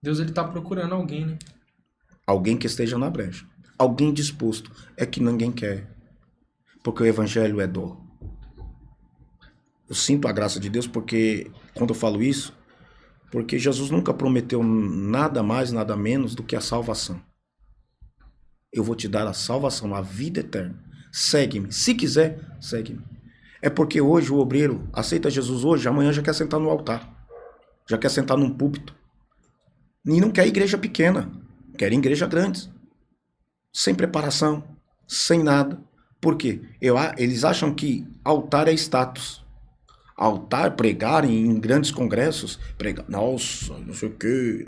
[SPEAKER 1] Deus, ele está procurando alguém, né?
[SPEAKER 2] Alguém que esteja na brecha. Alguém disposto. É que ninguém quer. Porque o evangelho é dor. Eu sinto a graça de Deus porque, quando eu falo isso, porque Jesus nunca prometeu nada mais, nada menos do que a salvação. Eu vou te dar a salvação, a vida eterna. Segue-me. Se quiser, segue-me. É porque hoje o obreiro aceita Jesus hoje, amanhã já quer sentar no altar. Já quer sentar num púlpito. E não quer igreja pequena. Quer igreja grande. Sem preparação, sem nada. Por quê? Eles acham que altar é status. Altar, pregar em grandes congressos, pregar, nossa, não sei o quê,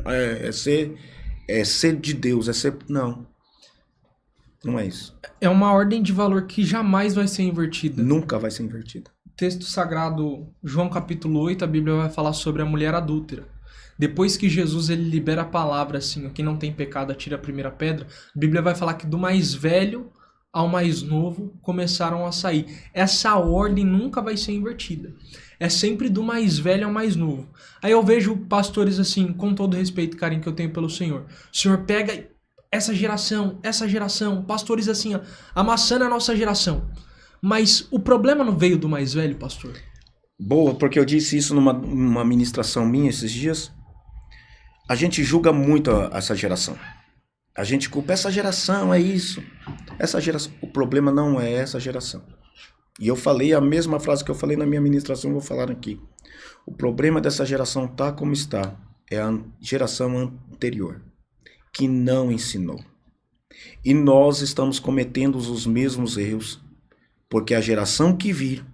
[SPEAKER 2] é ser de Deus, é ser... Não. Não é isso.
[SPEAKER 1] É uma ordem de valor que jamais vai ser invertida.
[SPEAKER 2] Nunca vai ser invertida.
[SPEAKER 1] Texto sagrado, João capítulo 8, a Bíblia vai falar sobre a mulher adúltera. Depois que Jesus ele libera a palavra assim, quem não tem pecado atira a primeira pedra, a Bíblia vai falar que do mais velho ao mais novo começaram a sair. Essa ordem nunca vai ser invertida. É sempre do mais velho ao mais novo. Aí eu vejo pastores assim, com todo respeito e carinho que eu tenho pelo Senhor. O Senhor pega essa geração, pastores assim, ó, amassando a nossa geração. Mas o problema não veio do mais velho, pastor?
[SPEAKER 2] Boa, porque eu disse isso numa ministração minha esses dias. A gente julga muito essa geração. A gente culpa essa geração, é isso. Essa geração. O problema não é essa geração. E eu falei a mesma frase que eu falei na minha ministração, vou falar aqui. O problema dessa geração tá como está. É a geração anterior, que não ensinou. E nós estamos cometendo os mesmos erros, porque a geração que vir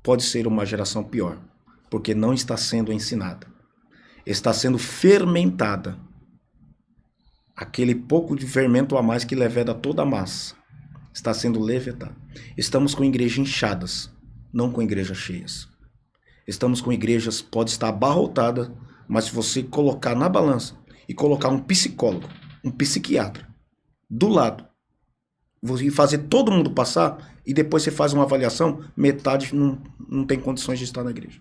[SPEAKER 2] pode ser uma geração pior, porque não está sendo ensinada. Está sendo fermentada. Aquele pouco de fermento a mais que leveda toda a massa. Está sendo levedado. Estamos com igrejas inchadas, não com igrejas cheias. Estamos com igrejas, pode estar abarrotada, mas se você colocar na balança e colocar um psicólogo, um psiquiatra, do lado, e fazer todo mundo passar, e depois você faz uma avaliação, metade não tem condições de estar na igreja.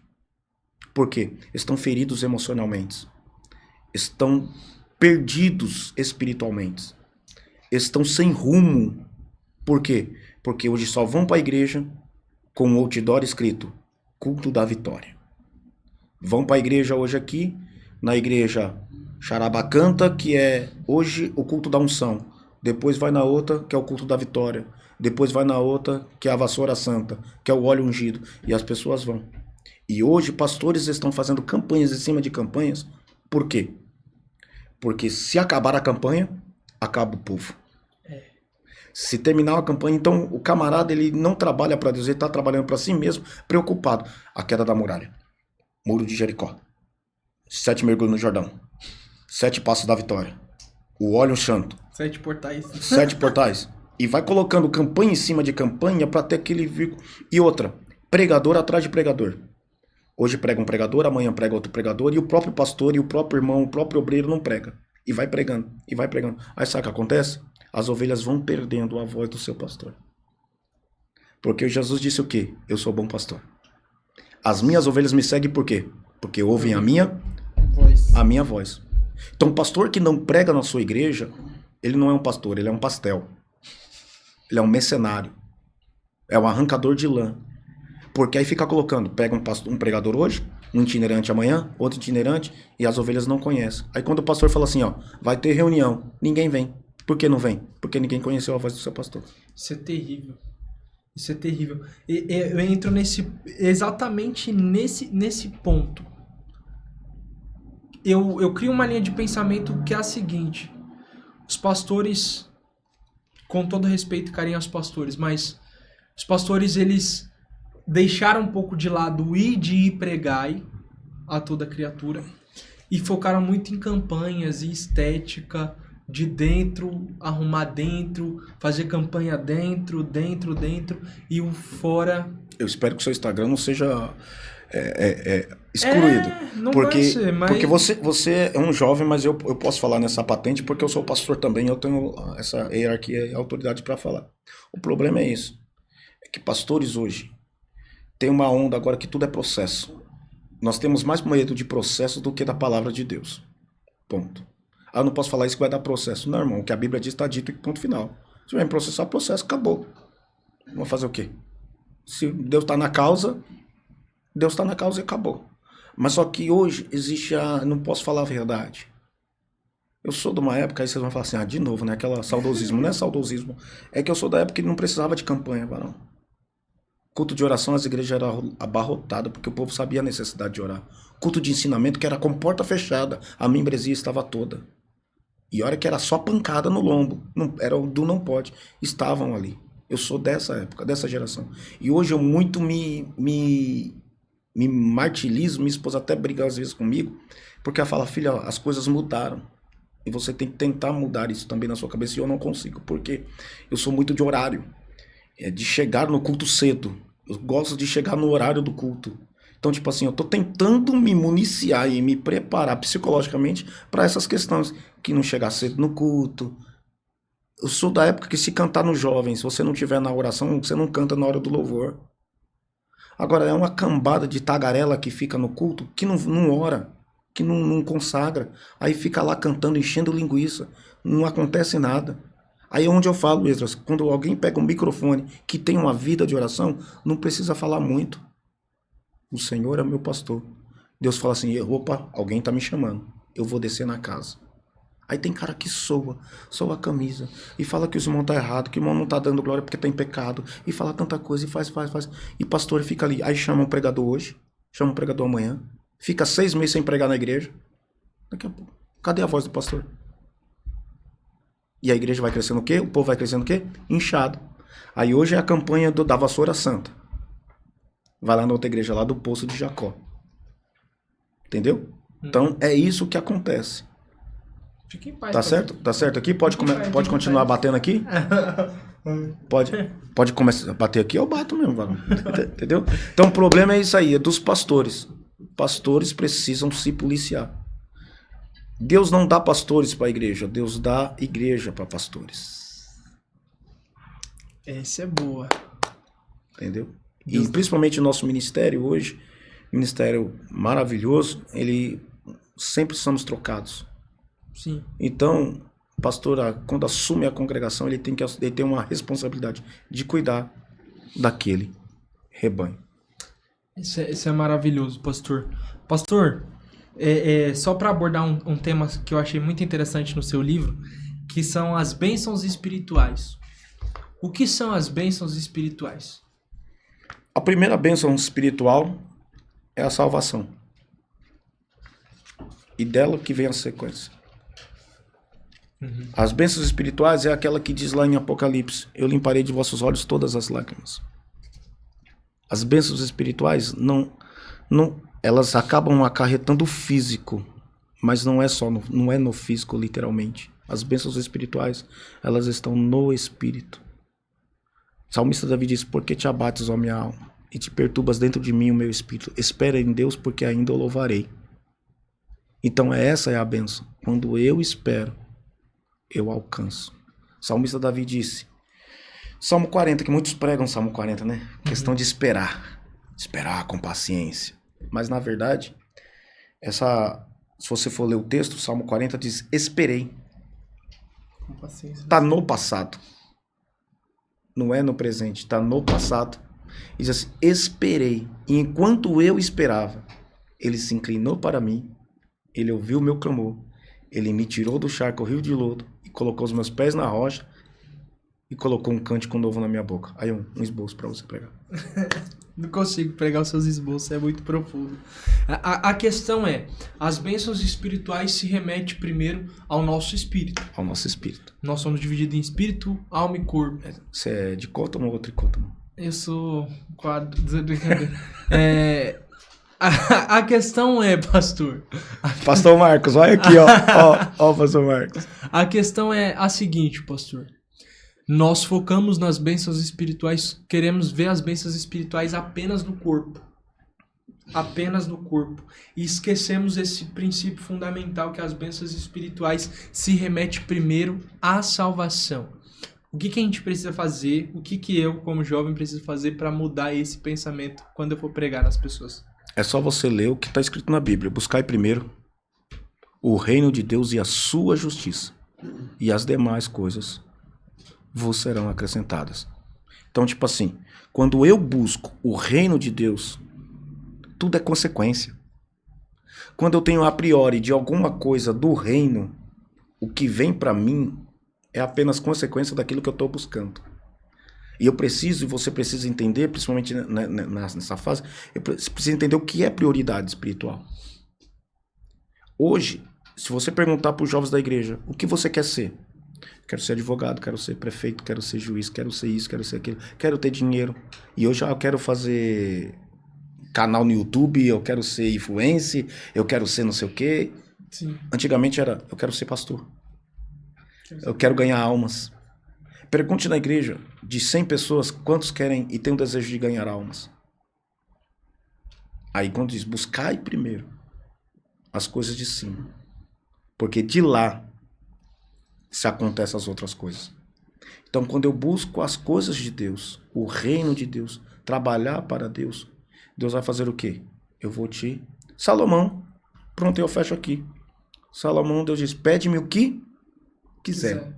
[SPEAKER 2] Por quê? Estão feridos emocionalmente. estão perdidos espiritualmente. Estão sem rumo. Por quê? Porque hoje só vão para a igreja com um outdoor escrito Culto da Vitória. Vão para a igreja hoje aqui, na igreja Charabacanta, que é hoje o culto da unção. Depois vai na outra, que é o culto da vitória. Depois vai na outra, que é a vassoura santa, que é o óleo ungido. E as pessoas vão. E hoje pastores estão fazendo campanhas em cima de campanhas. Por quê? Porque se acabar a campanha, acaba o povo. Se terminar a campanha, então o camarada ele não trabalha para Deus, ele está trabalhando para si mesmo, preocupado. A queda da muralha. Muro de Jericó. 7 mergulhos no Jordão. 7 passos da vitória. O óleo santo.
[SPEAKER 1] 7 portais.
[SPEAKER 2] 7 portais. E vai colocando campanha em cima de campanha para ter aquele vínculo. E outra, pregador atrás de pregador. Hoje prega um pregador, amanhã prega outro pregador, e o próprio pastor, e o próprio irmão, o próprio obreiro não prega. E vai pregando, e vai pregando. Aí sabe o que acontece? As ovelhas vão perdendo a voz do seu pastor. Porque Jesus disse o quê? Eu sou bom pastor. As minhas ovelhas me seguem por quê? Porque ouvem a minha voz. Então, pastor que não prega na sua igreja, ele não é um pastor, ele é um pastel. Ele é um mercenário. É um arrancador de lã. Porque aí fica colocando, pega um pregador hoje, um itinerante amanhã, outro itinerante, e as ovelhas não conhecem. Aí quando o pastor fala assim, ó, vai ter reunião, ninguém vem. Por que não vem? Porque ninguém conheceu a voz do seu pastor.
[SPEAKER 1] Isso é terrível. Isso é terrível. Eu entro exatamente nesse ponto. Eu crio uma linha de pensamento que é a seguinte. Os pastores, com todo respeito e carinho aos pastores, mas os pastores, eles deixaram um pouco de lado o ir de ir pregai a toda criatura e focaram muito em campanhas e estética de dentro, arrumar dentro, fazer campanha dentro e o fora.
[SPEAKER 2] Eu espero que o seu Instagram não seja excluído.
[SPEAKER 1] Não
[SPEAKER 2] porque,
[SPEAKER 1] vai ser, mas...
[SPEAKER 2] porque você é um jovem, mas eu posso falar nessa patente porque eu sou pastor também, eu tenho essa hierarquia e autoridade para falar. O problema é isso. É que pastores hoje tem uma onda agora que tudo é processo. Nós temos mais medo de processo do que da palavra de Deus. Ponto. Ah, eu não posso falar isso que vai dar processo. Não, irmão, o que a Bíblia diz está dito e ponto final. Se vai processar, processo, acabou. Vamos fazer o quê? Se Deus está na causa, Deus está na causa e acabou. Mas só que hoje existe não posso falar a verdade. Eu sou de uma época, aí vocês vão falar assim, de novo, né? Aquela saudosismo. Não é saudosismo. É que eu sou da época que não precisava de campanha, varão. Culto de oração, as igrejas eram abarrotadas, porque o povo sabia a necessidade de orar. Culto de ensinamento, que era com porta fechada, a membresia estava toda. E olha que era só pancada no lombo, era o do não pode, estavam ali. Eu sou dessa época, dessa geração. E hoje eu muito me martirizo, minha esposa até briga às vezes comigo, porque ela fala, filha, as coisas mudaram. E você tem que tentar mudar isso também na sua cabeça, e eu não consigo, porque eu sou muito de horário. De chegar no culto cedo. Eu gosto de chegar no horário do culto. Então, tipo assim, eu tô tentando me municiar e me preparar psicologicamente para essas questões. Que não chegar cedo no culto. Eu sou da época que se cantar no jovem, se você não tiver na oração, você não canta na hora do louvor. Agora, é uma cambada de tagarela que fica no culto, que não ora, que não consagra. Aí fica lá cantando, enchendo linguiça. Não acontece nada. Aí é onde eu falo, Esdras, quando alguém pega um microfone que tem uma vida de oração, não precisa falar muito. O Senhor é meu pastor. Deus fala assim, opa, alguém tá me chamando. Eu vou descer na casa. Aí tem cara que soa a camisa, e fala que o irmão tá errado, que o irmão não tá dando glória porque tá em pecado, e fala tanta coisa, e faz. E pastor fica ali, aí chama um pregador hoje, chama um pregador amanhã, fica 6 meses sem pregar na igreja. Daqui a pouco, cadê a voz do pastor? E a igreja vai crescendo o quê? O povo vai crescendo o quê? Inchado. Aí hoje é a campanha da vassoura santa. Vai lá na outra igreja, lá do Poço de Jacó. Entendeu? Então é isso que acontece.
[SPEAKER 1] Fique em paz.
[SPEAKER 2] Tá certo? Tá certo aqui? Pode continuar batendo aqui? Pode começar a bater aqui, eu bato mesmo, varão. Entendeu? Então o problema é isso aí, é dos pastores. Pastores precisam se policiar. Deus não dá pastores para a igreja, Deus dá igreja para pastores.
[SPEAKER 1] Essa é boa.
[SPEAKER 2] Entendeu? E principalmente o nosso ministério hoje, ministério maravilhoso, ele sempre somos trocados.
[SPEAKER 1] Sim.
[SPEAKER 2] Então, o pastor, quando assume a congregação, ele tem uma responsabilidade de cuidar daquele rebanho.
[SPEAKER 1] Isso é maravilhoso, pastor. Pastor, só para abordar um tema que eu achei muito interessante no seu livro, que são as bênçãos espirituais. O que são as bênçãos espirituais?
[SPEAKER 2] A primeira bênção espiritual é a salvação. E dela que vem a sequência. As bênçãos espirituais é aquela que diz lá em Apocalipse: eu limparei de vossos olhos todas as lágrimas. As bênçãos espirituais elas acabam acarretando o físico, mas não é no físico literalmente. As bênçãos espirituais, elas estão no espírito. O salmista Davi diz: por que te abates, ó minha alma, e te perturbas dentro de mim o meu espírito? Espera em Deus, porque ainda o louvarei. Então essa é a bênção. Quando eu espero, eu alcanço. O salmista Davi disse, Salmo 40, que muitos pregam Salmo 40, né? Questão de esperar. Esperar com paciência. Mas na verdade, se você for ler o texto, o Salmo 40 diz: esperei.
[SPEAKER 1] Com paciência.
[SPEAKER 2] Está no passado. Não é no presente, está no passado. Diz assim: esperei. E enquanto eu esperava, ele se inclinou para mim, ele ouviu o meu clamor, ele me tirou do charco, o rio de lodo, e colocou os meus pés na rocha, e colocou um cântico novo na minha boca. Aí um esboço para você pregar.
[SPEAKER 1] Não consigo pregar os seus esboços, é muito profundo. A questão é, as bênçãos espirituais se remetem primeiro ao nosso espírito.
[SPEAKER 2] Ao nosso espírito.
[SPEAKER 1] Nós somos divididos em espírito, alma e corpo.
[SPEAKER 2] Você é dicótomo ou tricótomo?
[SPEAKER 1] Eu sou quadro. A questão é, pastor.
[SPEAKER 2] Pastor Marcos, olha aqui, ó, pastor Marcos.
[SPEAKER 1] A questão é a seguinte, pastor. Nós focamos nas bênçãos espirituais, queremos ver as bênçãos espirituais apenas no corpo. Apenas no corpo. E esquecemos esse princípio fundamental, que as bênçãos espirituais se remetem primeiro à salvação. O que a gente precisa fazer, o que eu, como jovem, preciso fazer para mudar esse pensamento quando eu for pregar nas pessoas?
[SPEAKER 2] É só você ler o que está escrito na Bíblia. Buscai primeiro o reino de Deus e a sua justiça, e as demais coisas vos serão acrescentadas. Então, tipo assim, quando eu busco o reino de Deus, tudo é consequência. Quando eu tenho a priori de alguma coisa do reino, o que vem para mim é apenas consequência daquilo que eu estou buscando. E eu preciso, e você precisa entender, principalmente nessa fase, você precisa entender o que é prioridade espiritual. Hoje, se você perguntar para os jovens da igreja, o que você quer ser? Quero ser advogado, quero ser prefeito, quero ser juiz, quero ser isso, quero ser aquilo, quero ter dinheiro. E hoje eu quero fazer canal no YouTube, eu quero ser influencer, eu quero ser não sei o quê.
[SPEAKER 1] Sim.
[SPEAKER 2] Antigamente era, eu quero ser pastor. Eu quero ganhar almas. Pergunte na igreja, de 100 pessoas, quantos querem e têm o desejo de ganhar almas? Aí quando diz, buscai primeiro as coisas de cima. Porque de lá se acontecem as outras coisas. Então, quando eu busco as coisas de Deus, o reino de Deus, trabalhar para Deus, Deus vai fazer o quê? Eu vou te... Salomão, pronto, eu fecho aqui. Salomão, Deus diz, pede-me o que quiser.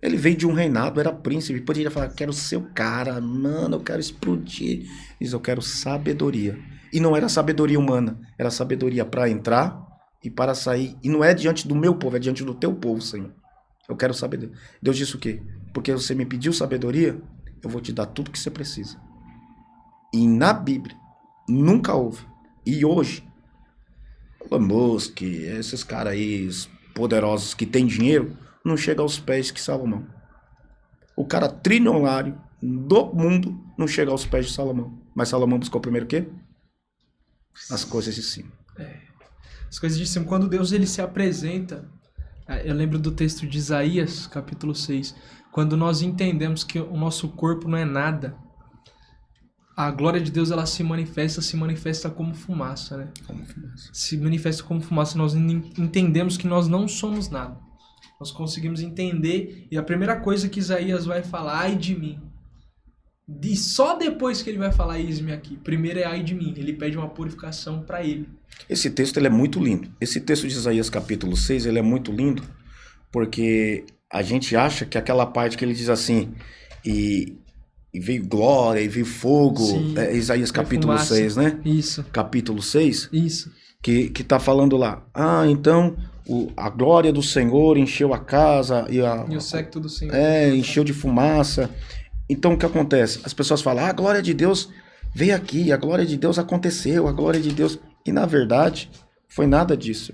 [SPEAKER 2] Ele veio de um reinado, era príncipe, poderia falar, quero ser o cara, mano, eu quero explodir. Diz, eu quero sabedoria. E não era sabedoria humana, era sabedoria para entrar e para sair. E não é diante do meu povo, é diante do teu povo, Senhor. Eu quero sabedoria. Deus disse o quê? Porque você me pediu sabedoria, eu vou te dar tudo que você precisa. E na Bíblia, nunca houve. E hoje, Elon Musk, esses caras aí poderosos que têm dinheiro, não chega aos pés que Salomão. O cara trilionário do mundo não chega aos pés de Salomão. Mas Salomão buscou primeiro o quê? As coisas de cima.
[SPEAKER 1] As coisas de cima. Quando Deus ele se apresenta, eu lembro do texto de Isaías, capítulo 6, quando nós entendemos que o nosso corpo não é nada, a glória de Deus ela se manifesta como fumaça, né?
[SPEAKER 2] Como fumaça.
[SPEAKER 1] Se manifesta como fumaça, nós entendemos que nós não somos nada. Nós conseguimos entender, e a primeira coisa que Isaías vai falar, ai de mim. E só depois que ele vai falar, eis-me aqui. Primeiro é ai de mim. Ele pede uma purificação para ele.
[SPEAKER 2] Esse texto ele é muito lindo. Esse texto de Isaías capítulo 6, ele é muito lindo, porque a gente acha que aquela parte que ele diz assim, e veio glória, e veio fogo, Isaías capítulo 6, né?
[SPEAKER 1] Isso.
[SPEAKER 2] Capítulo 6,
[SPEAKER 1] Isso.
[SPEAKER 2] que tá falando lá, então a glória do Senhor encheu a casa,
[SPEAKER 1] E o séquito do Senhor.
[SPEAKER 2] Encheu de fumaça. Então o que acontece? As pessoas falam, a glória de Deus veio aqui, a glória de Deus aconteceu, a glória de Deus... E na verdade, foi nada disso.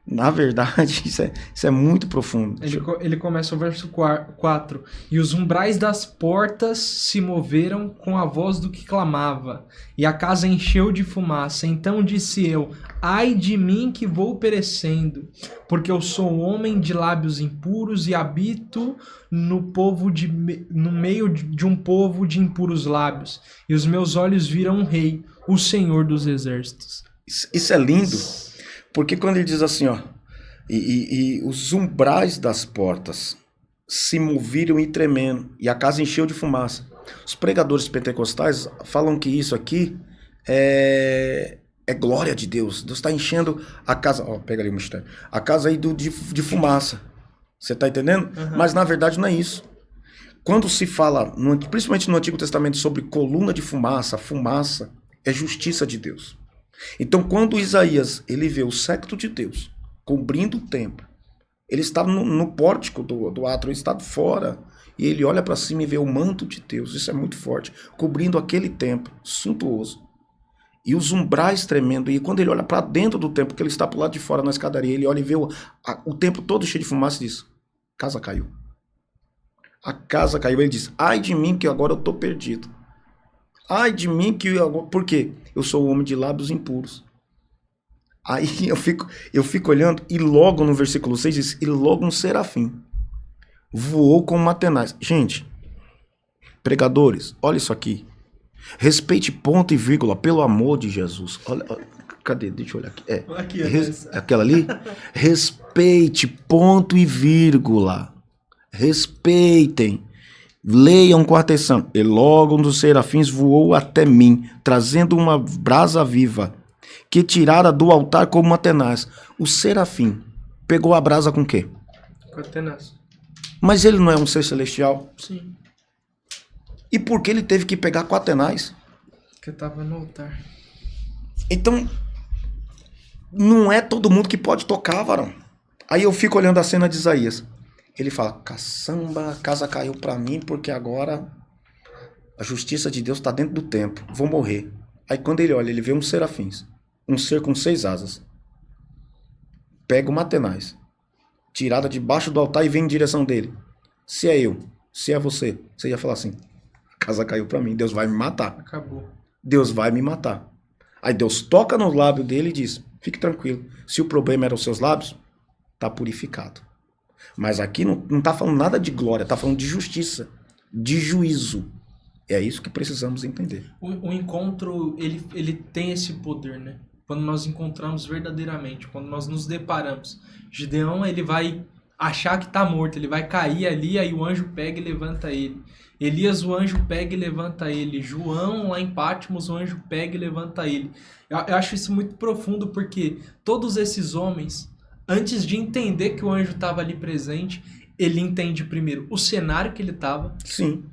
[SPEAKER 2] Na verdade, isso é muito profundo.
[SPEAKER 1] Ele começa o verso 4. E os umbrais das portas se moveram com a voz do que clamava, e a casa encheu de fumaça. Então disse eu, ai de mim que vou perecendo, porque eu sou homem de lábios impuros e habito no meio de um povo de impuros lábios. E os meus olhos viram um rei, o Senhor dos exércitos.
[SPEAKER 2] Isso é lindo, porque quando ele diz assim, e os umbrais das portas se moviram e tremendo, e a casa encheu de fumaça. Os pregadores pentecostais falam que isso aqui é glória de Deus. Deus está enchendo a casa. Pega ali o mistério. A casa aí de fumaça. Você está entendendo? Uhum. Mas na verdade não é isso. Quando se fala, principalmente no Antigo Testamento, sobre coluna de fumaça, fumaça é justiça de Deus. Então quando Isaías ele vê o séquito de Deus cobrindo o templo, ele está no pórtico do átrio, ele está fora, e ele olha para cima e vê o manto de Deus, isso é muito forte, cobrindo aquele templo suntuoso, e os umbrais tremendo, e quando ele olha para dentro do templo, que ele está para o lado de fora na escadaria, ele olha e vê o templo todo cheio de fumaça e diz, a casa caiu. A casa caiu, ele diz, ai de mim que agora eu estou perdido. Ai de mim que por quê? Eu sou um homem de lábios impuros. Aí eu fico olhando, e logo no versículo 6 diz, e logo um serafim voou com uma tenaz. Gente, pregadores, olha isso aqui. Respeite ponto e vírgula, pelo amor de Jesus. Olha, cadê? Deixa eu olhar aqui. Aquela ali? Respeite ponto e vírgula. Respeitem. Leiam com atenção. E logo um dos serafins voou até mim, trazendo uma brasa viva, que tirara do altar como uma tenaz. O serafim pegou a brasa com o quê?
[SPEAKER 1] Com a tenaz.
[SPEAKER 2] Mas ele não é um ser celestial?
[SPEAKER 1] Sim.
[SPEAKER 2] E por que ele teve que pegar com a tenaz?
[SPEAKER 1] Porque estava no altar.
[SPEAKER 2] Então, não é todo mundo que pode tocar, varão. Aí eu fico olhando a cena de Isaías. Ele fala, caçamba, a casa caiu para mim porque agora a justiça de Deus está dentro do templo. Vou morrer. Aí quando ele olha, ele vê uns serafins. Um ser com 6 asas. Pega uma tenaz, tirada debaixo do altar, e vem em direção dele. Se é eu, se é você ia falar assim, a casa caiu para mim, Deus vai me matar.
[SPEAKER 1] Acabou. Deus
[SPEAKER 2] vai me matar. Aí Deus toca no lábio dele e diz, fique tranquilo, se o problema era os seus lábios, tá purificado. Mas aqui não tá falando nada de glória, tá falando de justiça, de juízo. É isso que precisamos entender.
[SPEAKER 1] O encontro, ele tem esse poder, né? Quando nós encontramos verdadeiramente, quando nós nos deparamos. Gideão, ele vai achar que tá morto, ele vai cair ali, aí o anjo pega e levanta ele. Elias, o anjo pega e levanta ele. João, lá em Patmos, o anjo pega e levanta ele. Eu acho isso muito profundo, porque todos esses homens, antes de entender que o anjo estava ali presente, ele entende primeiro o cenário que ele estava.
[SPEAKER 2] Sim.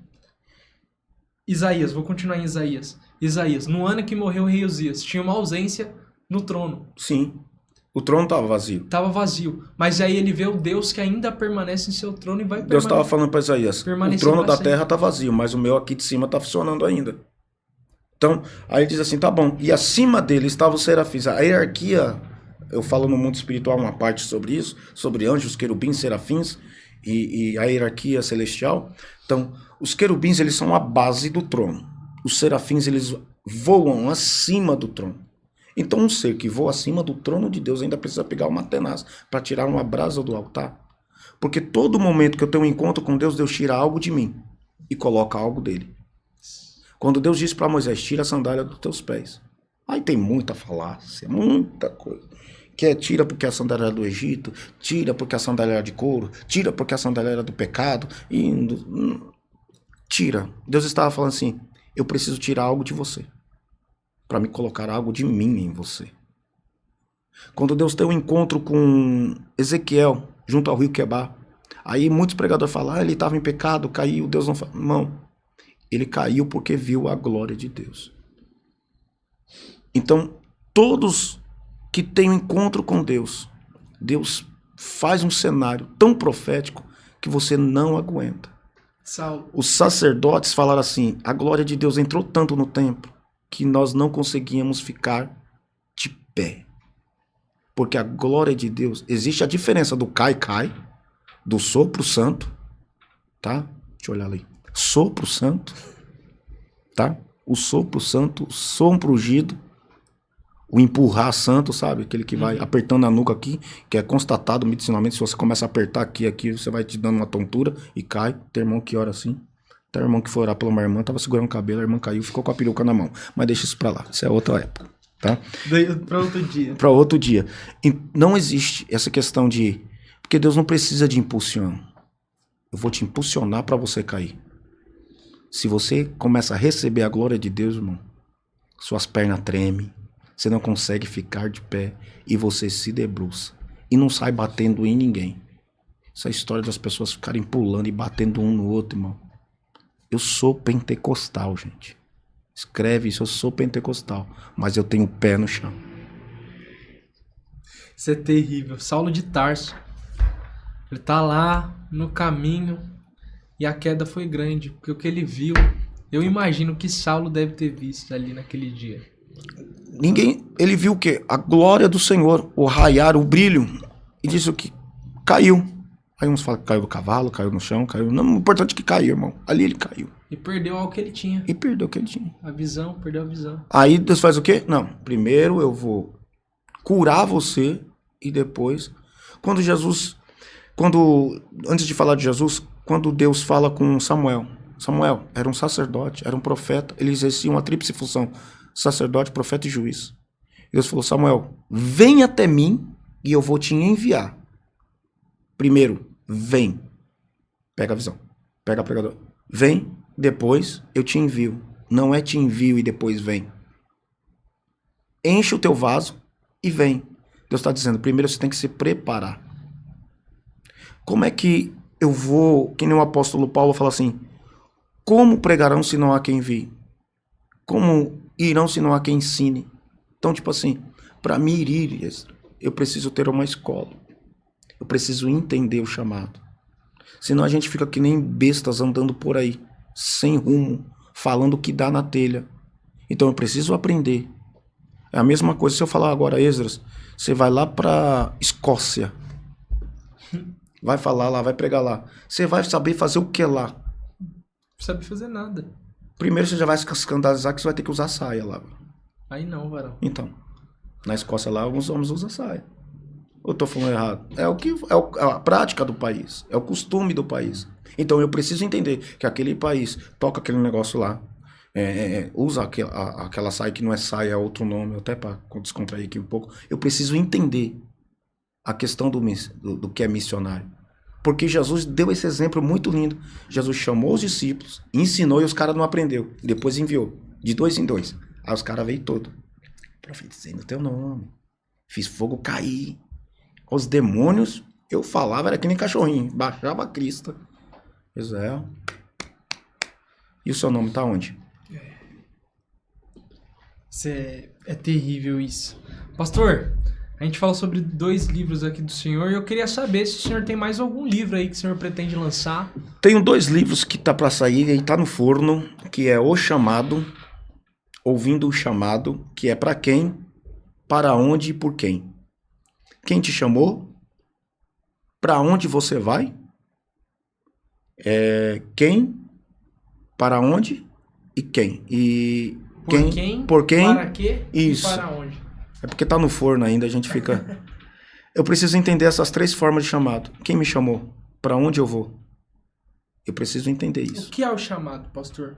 [SPEAKER 1] Isaías, vou continuar em Isaías. Isaías, no ano que morreu o rei Uzias, tinha uma ausência no trono.
[SPEAKER 2] Sim. O trono estava vazio.
[SPEAKER 1] Estava vazio. Mas aí ele vê o Deus que ainda permanece em seu trono e vai
[SPEAKER 2] Deus estava falando para Isaías, o trono da terra está vazio, mas o meu aqui de cima está funcionando ainda. Então, aí ele diz assim, tá bom. E acima dele estavam os serafins. A hierarquia, eu falo no mundo espiritual uma parte sobre isso, sobre anjos, querubins, serafins e a hierarquia celestial. Então, os querubins, eles são a base do trono. Os serafins, eles voam acima do trono. Então um ser que voa acima do trono de Deus ainda precisa pegar uma tenaz para tirar uma brasa do altar. Porque todo momento que eu tenho um encontro com Deus, Deus tira algo de mim e coloca algo dele. Quando Deus disse para Moisés, tira a sandália dos teus pés. Aí tem muita falácia, muita coisa. Que é tira porque a sandália era do Egito, tira porque a sandália era de couro, tira porque a sandália era do pecado. tira. Deus estava falando assim, eu preciso tirar algo de você, para me colocar algo de mim em você. Quando Deus tem um encontro com Ezequiel, junto ao rio Quebar, aí muitos pregadores falam, ele estava em pecado, caiu, Deus não fala. Não, ele caiu porque viu a glória de Deus. Então, todos que têm um encontro com Deus, Deus faz um cenário tão profético que você não aguenta.
[SPEAKER 1] Saulo.
[SPEAKER 2] Os sacerdotes falaram assim, a glória de Deus entrou tanto no templo que nós não conseguíamos ficar de pé. Porque a glória de Deus, existe a diferença do cai, do sopro santo, tá? Deixa eu olhar ali. Sopro santo, tá? O sopro santo, o sopro ungido, o empurrar santo, sabe? Aquele que vai apertando a nuca aqui, que é constatado medicinalmente, se você começa a apertar aqui, você vai te dando uma tontura e cai. Tem irmão que ora assim. Tem irmão que foi orar por uma irmã, tava segurando o cabelo, a irmã caiu, ficou com a peruca na mão. Mas deixa isso pra lá, isso é outra época, tá?
[SPEAKER 1] Pra outro dia.
[SPEAKER 2] Pra outro dia. E não existe essa questão de... Porque Deus não precisa de impulsión. Eu vou te impulsionar pra você cair. Se você começa a receber a glória de Deus, irmão, suas pernas tremem, você não consegue ficar de pé e você se debruça. E não sai batendo em ninguém. Essa história das pessoas ficarem pulando e batendo um no outro, irmão. Eu sou pentecostal, gente. Escreve isso, eu sou pentecostal. Mas eu tenho o pé no chão.
[SPEAKER 1] Isso é terrível. Saulo de Tarso. Ele tá lá no caminho e a queda foi grande. Porque o que ele viu, eu imagino que Saulo deve ter visto ali naquele dia.
[SPEAKER 2] Ele viu o quê? A glória do Senhor, o raiar, o brilho. E disse o que? Caiu. Aí uns falam que caiu do cavalo, caiu no chão, caiu. Não, o importante é que caiu, irmão. Ali ele caiu.
[SPEAKER 1] E perdeu algo que ele tinha.
[SPEAKER 2] E perdeu o que ele tinha.
[SPEAKER 1] A visão, perdeu a visão.
[SPEAKER 2] Aí Deus faz o quê? Não, primeiro eu vou curar você e depois... Antes de falar de Jesus, quando Deus fala com Samuel era um sacerdote, era um profeta, ele exercia uma tríplice função, sacerdote, profeta e juiz. Deus falou, Samuel, vem até mim e eu vou te enviar. Primeiro, vem. Pega a visão. Pega a pregador. Vem, depois eu te envio. Não é te envio e depois vem. Enche o teu vaso e vem. Deus está dizendo, primeiro você tem que se preparar. Como é que eu vou, que nem o apóstolo Paulo fala assim, como pregarão se não há quem envie? Como irão se não há quem ensine? Então, tipo assim, para mim ir, eu preciso ter uma escola. Eu preciso entender o chamado. Senão a gente fica que nem bestas andando por aí, sem rumo, falando o que dá na telha. Então eu preciso aprender. É a mesma coisa se eu falar agora, Esdras, você vai lá pra Escócia. Vai falar lá, vai pregar lá. Você vai saber fazer o que lá?
[SPEAKER 1] Não sabe fazer nada.
[SPEAKER 2] Primeiro você já vai se escandalizar que você vai ter que usar saia lá.
[SPEAKER 1] Aí não, varão.
[SPEAKER 2] Então, na Escócia lá, alguns homens usam saia. Eu tô falando errado? É a prática do país. É o costume do país. Então eu preciso entender que aquele país toca aquele negócio lá. Usa aquela saia que não é saia, é outro nome. Até para descontrair aqui um pouco. Eu preciso entender a questão do que é missionário. Porque Jesus deu esse exemplo muito lindo. Jesus chamou os discípulos, ensinou e os caras não aprendeu. Depois enviou, de 2 em 2. Aí os caras veio todo. Profetizei no teu nome. Fiz fogo cair. Os demônios, eu falava, era que nem cachorrinho. Baixava a crista. Israel. E o seu nome tá onde?
[SPEAKER 1] É terrível isso. Pastor, a gente falou sobre 2 livros aqui do senhor e eu queria saber se o senhor tem mais algum livro aí que o senhor pretende lançar.
[SPEAKER 2] Tenho 2 livros que tá para sair e tá no forno, que é O Chamado, Ouvindo o Chamado, que é para quem, para onde e por quem. Quem te chamou? Para onde você vai? Quem? Para onde? E quem? E
[SPEAKER 1] Por quem?
[SPEAKER 2] Para
[SPEAKER 1] quê?
[SPEAKER 2] Isso.
[SPEAKER 1] E para onde?
[SPEAKER 2] É porque tá no forno ainda, a gente fica... Eu preciso entender essas 3 formas de chamado. Quem me chamou? Para onde eu vou? Eu preciso entender isso.
[SPEAKER 1] O que é o chamado, pastor?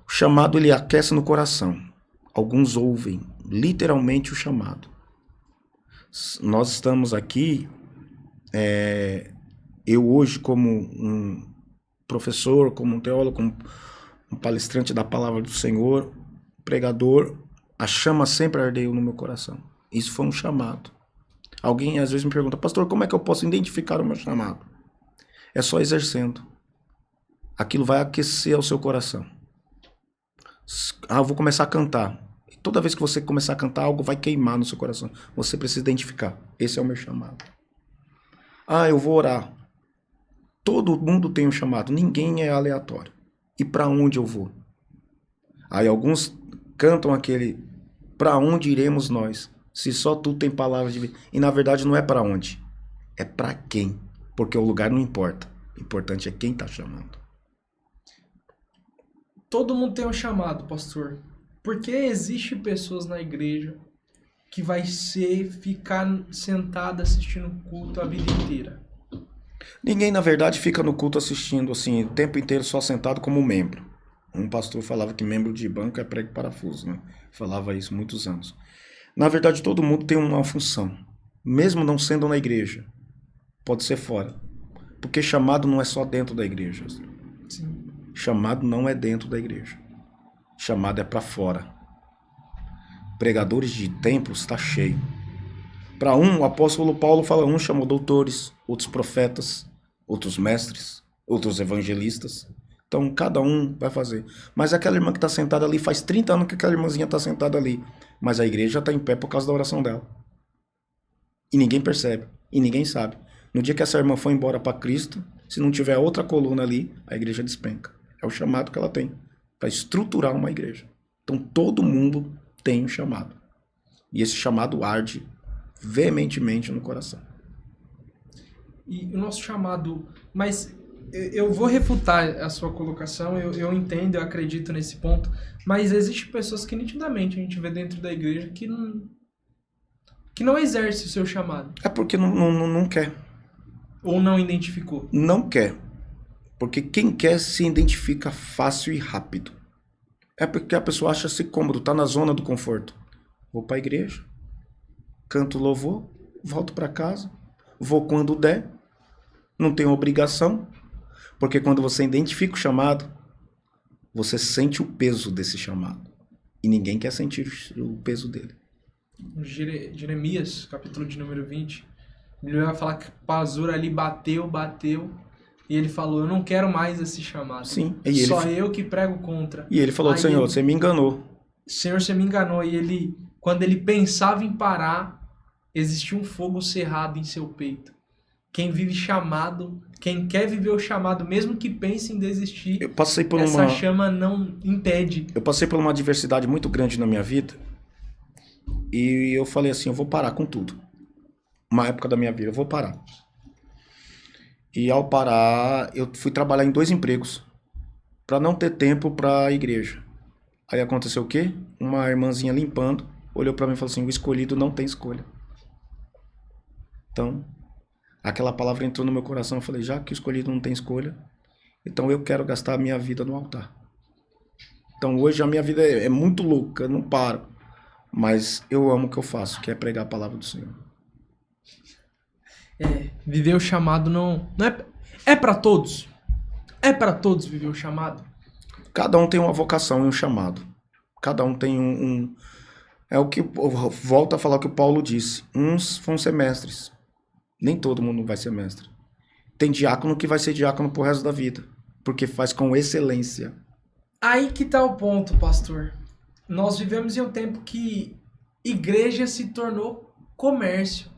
[SPEAKER 2] O chamado, ele aquece no coração. Alguns ouvem literalmente o chamado. Nós estamos aqui, eu hoje como professor, como um teólogo, como um palestrante da palavra do Senhor, pregador, a chama sempre ardeu no meu coração. Isso foi um chamado. Alguém às vezes me pergunta, pastor, como é que eu posso identificar o meu chamado? É só exercendo. Aquilo vai aquecer o seu coração. Eu vou começar a cantar. Toda vez que você começar a cantar, algo vai queimar no seu coração. Você precisa identificar. Esse é o meu chamado. Eu vou orar. Todo mundo tem um chamado. Ninguém é aleatório. E para onde eu vou? Aí alguns cantam aquele, para onde iremos nós? Se só tu tem palavras de vida. E na verdade não é para onde. É para quem. Porque o lugar não importa. O importante é quem está chamando.
[SPEAKER 1] Todo mundo tem um chamado, pastor. Por que existe pessoas na igreja que vai ficar sentada assistindo culto a vida inteira?
[SPEAKER 2] Ninguém, na verdade, fica no culto assistindo assim, o tempo inteiro só sentado como membro. Um pastor falava que membro de banco é prego e parafuso, né? Falava isso há muitos anos. Na verdade, todo mundo tem uma função. Mesmo não sendo na igreja. Pode ser fora. Porque chamado não é só dentro da igreja.
[SPEAKER 1] Sim.
[SPEAKER 2] Chamado não é dentro da igreja. Chamado é para fora. Pregadores de templos está cheio. Para o apóstolo Paulo fala, chamou doutores, outros profetas, outros mestres, outros evangelistas. Então, cada um vai fazer. Mas aquela irmã que está sentada ali, faz 30 anos que aquela irmãzinha está sentada ali. Mas a igreja está em pé por causa da oração dela. E ninguém percebe. E ninguém sabe. No dia que essa irmã for embora para Cristo, se não tiver outra coluna ali, a igreja despenca. É o chamado que ela tem para estruturar uma igreja. Então, todo mundo tem um chamado. E esse chamado arde veementemente no coração.
[SPEAKER 1] E o nosso chamado... Mas eu vou refutar a sua colocação, eu entendo, eu acredito nesse ponto, mas existem pessoas que nitidamente a gente vê dentro da igreja que não exerce o seu chamado.
[SPEAKER 2] É porque não quer.
[SPEAKER 1] Ou não identificou.
[SPEAKER 2] Não quer. Porque quem quer se identifica fácil e rápido. É porque a pessoa acha-se cômodo, está na zona do conforto. Vou para a igreja, canto louvor, volto para casa, vou quando der, não tenho obrigação, porque quando você identifica o chamado, você sente o peso desse chamado. E ninguém quer sentir o peso dele.
[SPEAKER 1] Jeremias, capítulo de número 20, ele vai falar que Pazur ali bateu, e ele falou, eu não quero mais esse chamado.
[SPEAKER 2] Sim.
[SPEAKER 1] Só eu que prego contra.
[SPEAKER 2] E ele falou, Senhor, você me enganou.
[SPEAKER 1] Senhor, você me enganou. E ele, quando ele pensava em parar, existia um fogo cerrado em seu peito. Quem vive chamado, quem quer viver o chamado, mesmo que pense em desistir, essa chama não impede.
[SPEAKER 2] Eu passei por uma adversidade muito grande na minha vida. E eu falei assim, eu vou parar com tudo. Uma época da minha vida, eu vou parar. E ao parar, eu fui trabalhar em 2 empregos. Para não ter tempo para a igreja. Aí aconteceu o quê? Uma irmãzinha limpando, olhou para mim e falou assim, o escolhido não tem escolha. Então, aquela palavra entrou no meu coração. Eu falei, já que o escolhido não tem escolha, então eu quero gastar a minha vida no altar. Então hoje a minha vida é muito louca, eu não paro. Mas eu amo o que eu faço, que é pregar a palavra do Senhor.
[SPEAKER 1] Viver o chamado não é para todos. É para todos viver o chamado.
[SPEAKER 2] Cada um tem uma vocação e um chamado. Cada um tem é o que volta a falar o que o Paulo disse. Uns vão ser mestres. Nem todo mundo vai ser mestre. Tem diácono que vai ser diácono pro resto da vida, porque faz com excelência.
[SPEAKER 1] Aí que tá o ponto, pastor. Nós vivemos em um tempo que igreja se tornou comércio.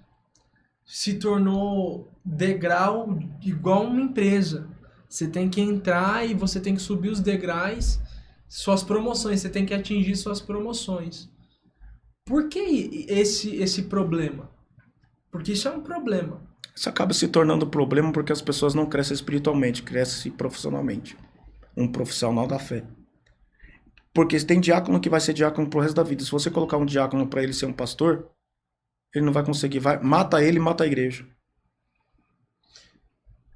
[SPEAKER 1] Se tornou degrau igual uma empresa. Você tem que entrar e você tem que subir os degraus, suas promoções, você tem que atingir suas promoções. Por que esse problema? Porque isso é um problema.
[SPEAKER 2] Isso acaba se tornando um problema porque as pessoas não crescem espiritualmente, crescem profissionalmente. Um profissional da fé. Porque tem diácono que vai ser diácono pro resto da vida. Se você colocar um diácono para ele ser um pastor, ele não vai conseguir. Mata ele, mata a igreja.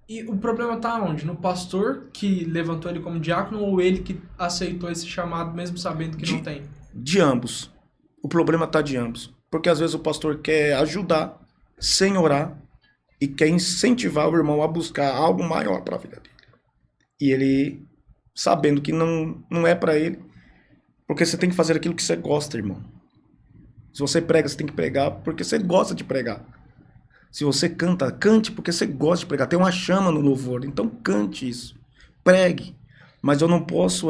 [SPEAKER 1] E o problema tá onde? No pastor que levantou ele como diácono ou ele que aceitou esse chamado mesmo sabendo que não tem?
[SPEAKER 2] De ambos. O problema tá de ambos. Porque às vezes o pastor quer ajudar sem orar e quer incentivar o irmão a buscar algo maior para a vida dele. E ele, sabendo que não é para ele, porque você tem que fazer aquilo que você gosta, irmão. Se você prega, você tem que pregar porque você gosta de pregar. Se você canta, cante porque você gosta de pregar. Tem uma chama no louvor, então cante isso. Pregue. Mas eu não posso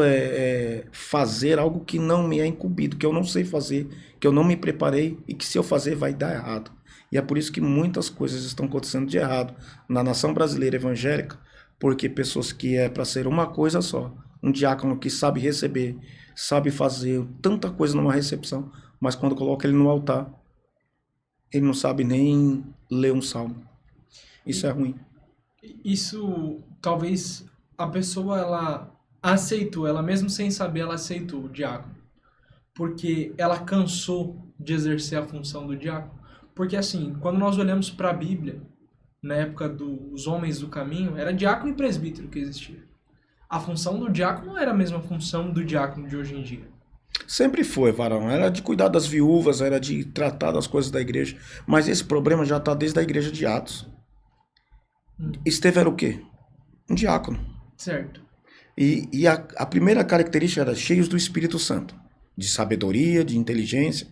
[SPEAKER 2] fazer algo que não me é incumbido, que eu não sei fazer, que eu não me preparei e que se eu fazer vai dar errado. E é por isso que muitas coisas estão acontecendo de errado na nação brasileira evangélica, porque pessoas que é para ser uma coisa só, um diácono que sabe receber, sabe fazer tanta coisa numa recepção, mas quando coloca ele no altar, ele não sabe nem ler um salmo. Isso é ruim.
[SPEAKER 1] Isso, talvez a pessoa ela aceitou, ela mesmo sem saber, ela aceitou o diácono, porque ela cansou de exercer a função do diácono. Porque assim, quando nós olhamos para a Bíblia, na época dos homens do caminho, era diácono e presbítero que existia. A função do diácono não era a mesma função do diácono de hoje em dia.
[SPEAKER 2] Sempre foi, varão. Era de cuidar das viúvas, era de tratar das coisas da igreja. Mas esse problema já está desde a igreja de Atos. Estevão era o quê? Um diácono.
[SPEAKER 1] Certo.
[SPEAKER 2] E a primeira característica era cheios do Espírito Santo. De sabedoria, de inteligência.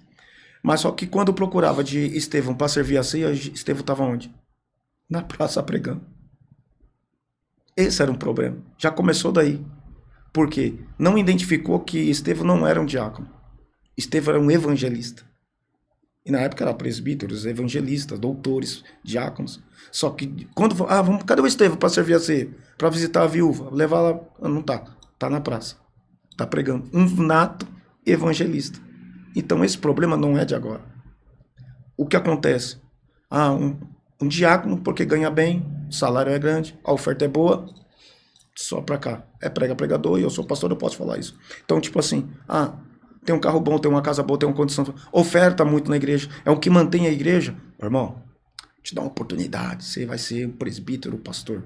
[SPEAKER 2] Mas só que quando procurava de Estevão para servir a ceia, Estevão estava onde? Na praça pregando. Esse era um problema. Já começou daí. Porque não identificou que Estevão não era um diácono. Estevão era um evangelista. E na época era presbíteros, evangelistas, doutores, diáconos. Só que quando... cadê o Estevão para servir a ceia? Para visitar a viúva? Levar lá... Não tá. Tá na praça. Tá pregando. Um nato evangelista. Então esse problema não é de agora. O que acontece? Um diácono, porque ganha bem, o salário é grande, a oferta é boa, só pra cá. É pregador e eu sou pastor, eu posso falar isso. Então, tipo assim, tem um carro bom, tem uma casa boa, tem uma condição, oferta muito na igreja, é o que mantém a igreja. Irmão, te dá uma oportunidade, você vai ser um presbítero, pastor.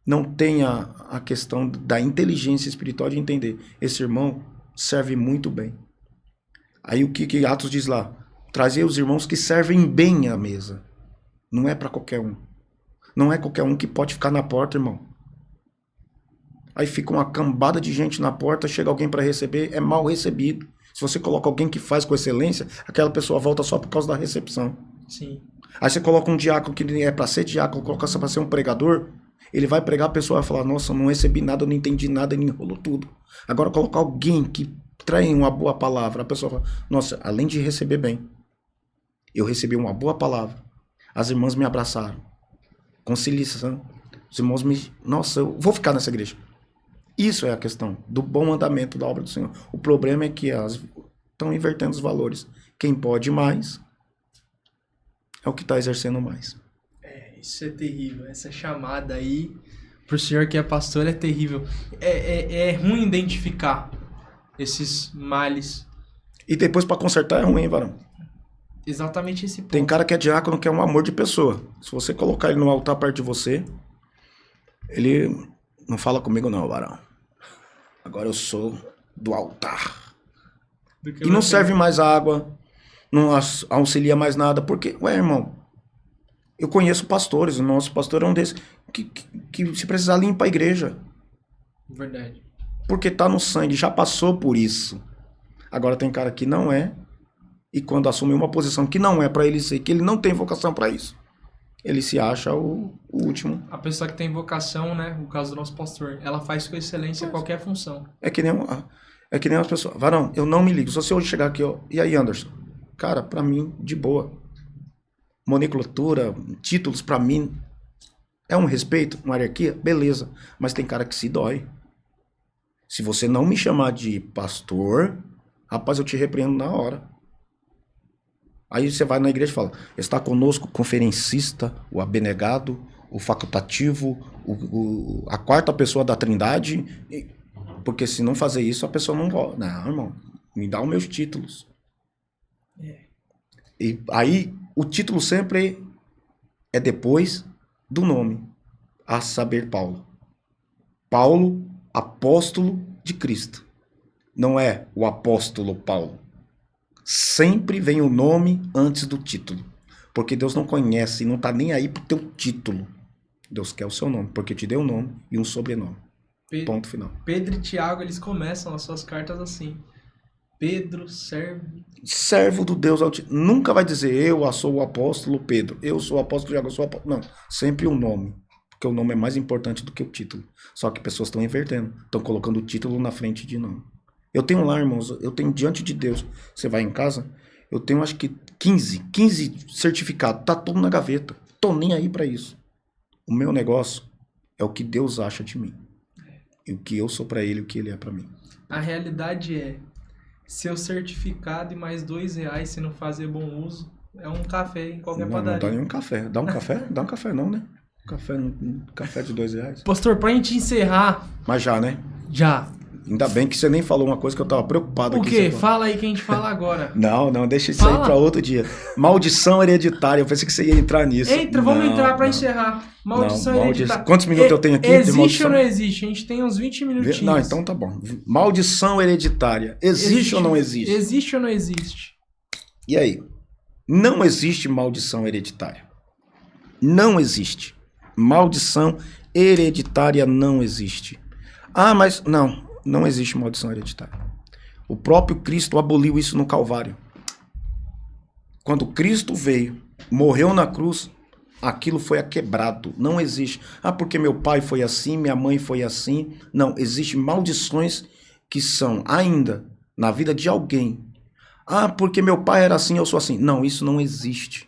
[SPEAKER 2] Não tem a questão da inteligência espiritual de entender. Esse irmão serve muito bem. Aí o que Atos diz lá? Trazer os irmãos que servem bem à mesa. Não é para qualquer um. Não é qualquer um que pode ficar na porta, irmão. Aí fica uma cambada de gente na porta, chega alguém para receber, é mal recebido. Se você coloca alguém que faz com excelência, aquela pessoa volta só por causa da recepção.
[SPEAKER 1] Sim.
[SPEAKER 2] Aí você coloca um diácono que é para ser diácono, coloca para ser um pregador, ele vai pregar, a pessoa vai falar, nossa, não recebi nada, não entendi nada, ele enrolou tudo. Agora colocar alguém que traz uma boa palavra, a pessoa fala, nossa, além de receber bem, eu recebi uma boa palavra. As irmãs me abraçaram. Conciliação. Os irmãos me... Nossa, eu vou ficar nessa igreja. Isso é a questão do bom andamento da obra do Senhor. O problema é que estão invertendo os valores. Quem pode mais é o que está exercendo mais.
[SPEAKER 1] Isso é terrível. Essa chamada aí pro senhor que é pastor é terrível. É ruim identificar esses males.
[SPEAKER 2] E depois para consertar é ruim, hein, varão?
[SPEAKER 1] Exatamente esse ponto.
[SPEAKER 2] Tem cara que é diácono que é um amor de pessoa. Se você colocar ele no altar perto de você, ele não fala comigo não, varão. Agora eu sou do altar. E não serve mais água, não auxilia mais nada. Porque, irmão, eu conheço pastores, o nosso pastor é um desses, que se precisar limpa a igreja.
[SPEAKER 1] Verdade.
[SPEAKER 2] Porque tá no sangue, já passou por isso. Agora tem cara que não é, e quando assume uma posição que não é para ele ser, que ele não tem vocação para isso, ele se acha o último.
[SPEAKER 1] A pessoa que tem vocação, né, no caso do nosso pastor, ela faz com excelência qualquer função.
[SPEAKER 2] É que nem as pessoas, varão, eu não me ligo, só se eu chegar aqui, ó, e aí, Anderson? Cara, para mim, de boa. Nomenclatura, títulos, para mim, é um respeito, uma hierarquia, beleza, mas tem cara que se dói. Se você não me chamar de pastor, rapaz, eu te repreendo na hora. Aí você vai na igreja e fala, está conosco o conferencista, o abnegado, o facultativo, a quarta pessoa da trindade, porque se não fazer isso, a pessoa não gosta. Não, irmão, me dá os meus títulos. E aí, o título sempre é depois do nome, a saber, Paulo. Paulo, apóstolo de Cristo. Não é o apóstolo Paulo. Sempre vem o nome antes do título. Porque Deus não conhece e não está nem aí pro teu título. Deus quer o seu nome, porque te deu um nome e um sobrenome. Ponto final.
[SPEAKER 1] Pedro e Tiago, eles começam as suas cartas assim. Pedro,
[SPEAKER 2] servo do Deus Altíssimo. Nunca vai dizer eu sou o apóstolo Pedro, eu sou o apóstolo Tiago, eu sou o apóstolo. Não, sempre o nome. Porque o nome é mais importante do que o título. Só que pessoas estão invertendo. Estão colocando o título na frente de nome. Eu tenho lá, irmãos, eu tenho diante de Deus. Você vai em casa, eu tenho acho que 15 certificados. Tá tudo na gaveta. Tô nem aí para isso. O meu negócio é o que Deus acha de mim. E o que eu sou para ele e o que ele é para mim.
[SPEAKER 1] A realidade é, seu certificado e mais R$2 se não fazer bom uso, é um café em qualquer padaria.
[SPEAKER 2] Não dá nenhum café. Dá um café? Dá um café não, né? Café de R$2.
[SPEAKER 1] Pastor, pra gente encerrar...
[SPEAKER 2] Mas já, né?
[SPEAKER 1] Já.
[SPEAKER 2] Ainda bem que você nem falou uma coisa que eu tava preocupado aqui.
[SPEAKER 1] O quê? Fala aí que a gente fala agora.
[SPEAKER 2] Não, deixa isso aí pra outro dia. Maldição hereditária. Eu pensei que você ia entrar nisso.
[SPEAKER 1] Vamos entrar pra encerrar. Maldição hereditária.
[SPEAKER 2] Quantos minutos eu tenho aqui?
[SPEAKER 1] Existe ou não existe? A gente tem uns 20 minutinhos.
[SPEAKER 2] Não, então tá bom. Maldição hereditária. Existe ou não existe?
[SPEAKER 1] Existe ou não existe?
[SPEAKER 2] E aí? Não existe maldição hereditária. Não existe. Maldição hereditária não existe. Ah, mas não existe maldição hereditária. O próprio Cristo aboliu isso no Calvário. Quando Cristo veio, morreu na cruz, aquilo foi quebrado. Não existe. Ah, porque meu pai foi assim, minha mãe foi assim. Não, existem maldições que são ainda na vida de alguém. Ah, porque meu pai era assim, eu sou assim. Não, isso não existe.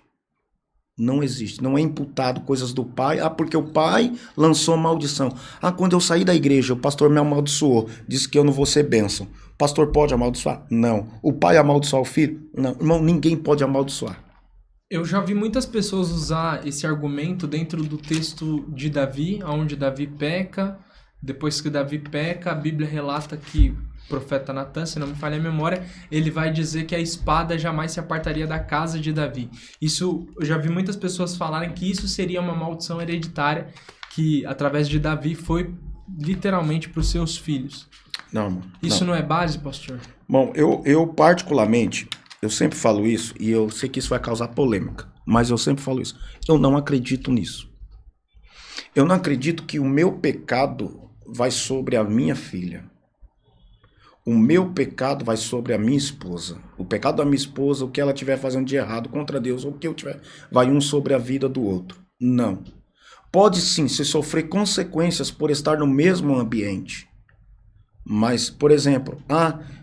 [SPEAKER 2] Não existe. Não é imputado coisas do pai. Ah, porque o pai lançou maldição. Ah, quando eu saí da igreja, o pastor me amaldiçoou. Disse que eu não vou ser bênção. O pastor pode amaldiçoar? Não. O pai amaldiçoar o filho? Não. Irmão, ninguém pode amaldiçoar.
[SPEAKER 1] Eu já vi muitas pessoas usar esse argumento dentro do texto de Davi, onde Davi peca. Depois que Davi peca, a Bíblia relata que o profeta Natan, se não me falha a memória, ele vai dizer que a espada jamais se apartaria da casa de Davi. Isso, eu já vi muitas pessoas falarem que isso seria uma maldição hereditária que, através de Davi, foi literalmente para os seus filhos.
[SPEAKER 2] Não, irmão.
[SPEAKER 1] Isso não é base, pastor?
[SPEAKER 2] Bom, eu particularmente, eu sempre falo isso, e eu sei que isso vai causar polêmica, mas eu sempre falo isso. Eu não acredito nisso. Eu não acredito que o meu pecado vai sobre a minha filha. O meu pecado vai sobre a minha esposa. O pecado da minha esposa, o que ela estiver fazendo de errado contra Deus, ou o que eu tiver, vai um sobre a vida do outro. Não. Pode sim se sofrer consequências por estar no mesmo ambiente. Mas, por exemplo,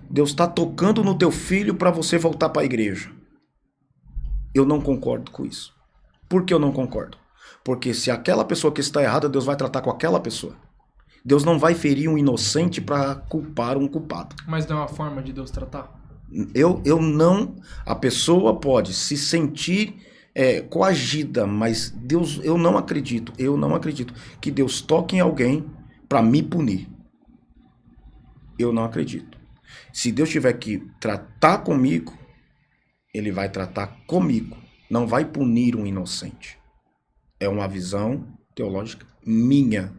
[SPEAKER 2] Deus está tocando no teu filho para você voltar para a igreja. Eu não concordo com isso. Por que eu não concordo? Porque se aquela pessoa que está errada, Deus vai tratar com aquela pessoa. Deus não vai ferir um inocente para culpar um culpado.
[SPEAKER 1] Mas não é uma forma de Deus tratar?
[SPEAKER 2] Eu não... A pessoa pode se sentir coagida, mas Deus, eu não acredito que Deus toque em alguém para me punir. Eu não acredito. Se Deus tiver que tratar comigo, ele vai tratar comigo. Não vai punir um inocente. É uma visão teológica minha.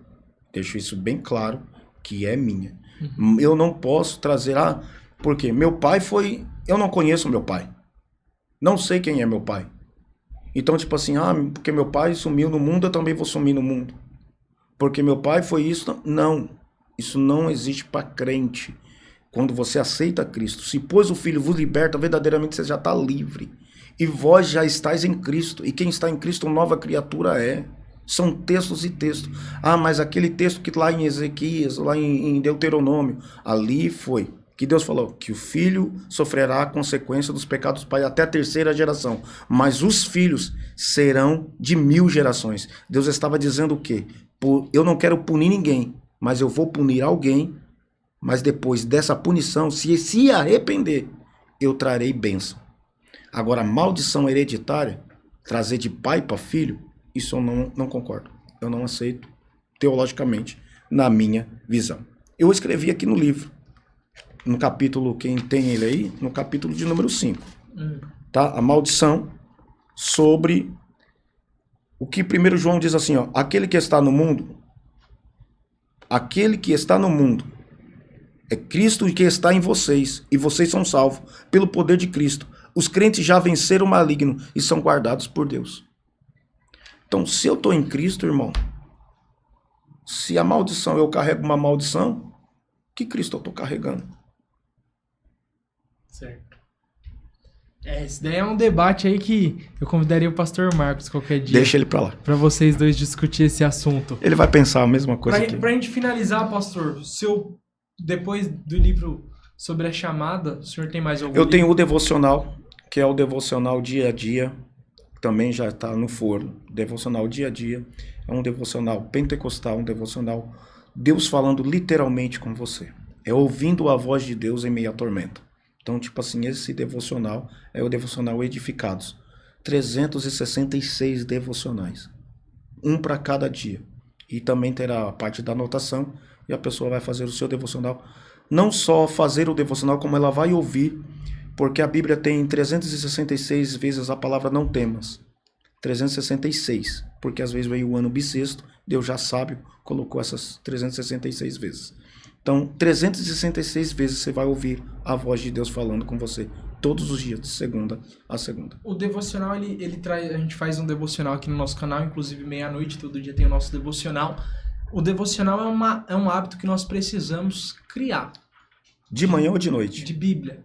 [SPEAKER 2] Deixo isso bem claro, que é minha. Uhum. Eu não posso trazer... porque meu pai foi... Eu não conheço meu pai. Não sei quem é meu pai. Então, tipo assim, porque meu pai sumiu no mundo, eu também vou sumir no mundo. Porque meu pai foi isso... Não. Isso não existe para crente. Quando você aceita Cristo, se pois o Filho vos liberta, verdadeiramente você já está livre. E vós já estáis em Cristo. E quem está em Cristo, nova criatura é. São textos e textos. Mas aquele texto que lá em Ezequias, lá em Deuteronômio, ali foi que Deus falou que o filho sofrerá a consequência dos pecados do pai até a 3ª geração. Mas os filhos serão de 1000 gerações. Deus estava dizendo o quê? Eu não quero punir ninguém, mas eu vou punir alguém, mas depois dessa punição, se arrepender, eu trarei bênção. Agora, maldição hereditária, trazer de pai para filho, isso eu não concordo. Eu não aceito teologicamente, na minha visão. Eu escrevi aqui no livro, no capítulo, quem tem ele aí, no capítulo de número 5. Tá? A maldição sobre o que 1 João diz assim, aquele que está no mundo é Cristo que está em vocês, e vocês são salvos pelo poder de Cristo. Os crentes já venceram o maligno e são guardados por Deus. Então, se eu estou em Cristo, irmão, Se a maldição, eu carrego uma maldição, que Cristo eu estou carregando?
[SPEAKER 1] Certo. Esse daí é um debate aí que eu convidaria o pastor Marcos qualquer dia.
[SPEAKER 2] Deixa ele pra lá.
[SPEAKER 1] Pra vocês dois discutir esse assunto.
[SPEAKER 2] Ele vai pensar a mesma coisa que...
[SPEAKER 1] Pra gente finalizar, pastor, depois do livro sobre a chamada, o senhor tem mais algum
[SPEAKER 2] Eu
[SPEAKER 1] livro?
[SPEAKER 2] tenho o devocional, que é o devocional dia a dia, também já está no forno. Devocional dia a dia, é um devocional pentecostal, um devocional Deus falando literalmente com você. É ouvindo a voz de Deus em meio à tormenta. Então, tipo assim, esse devocional é o devocional Edificados. 366 devocionais. Um para cada dia. E também terá a parte da anotação e a pessoa vai fazer o seu devocional. Não só fazer o devocional, como ela vai ouvir, porque a Bíblia tem 366 vezes a palavra não temas. 366, porque às vezes veio o ano bissexto, Deus já sábio colocou essas 366 vezes. Então, 366 vezes você vai ouvir a voz de Deus falando com você, todos os dias, de segunda a segunda.
[SPEAKER 1] O devocional, ele traz, a gente faz um devocional aqui no nosso canal, inclusive meia-noite, todo dia tem o nosso devocional. O devocional é um hábito que nós precisamos criar.
[SPEAKER 2] De manhã ou de noite?
[SPEAKER 1] De Bíblia.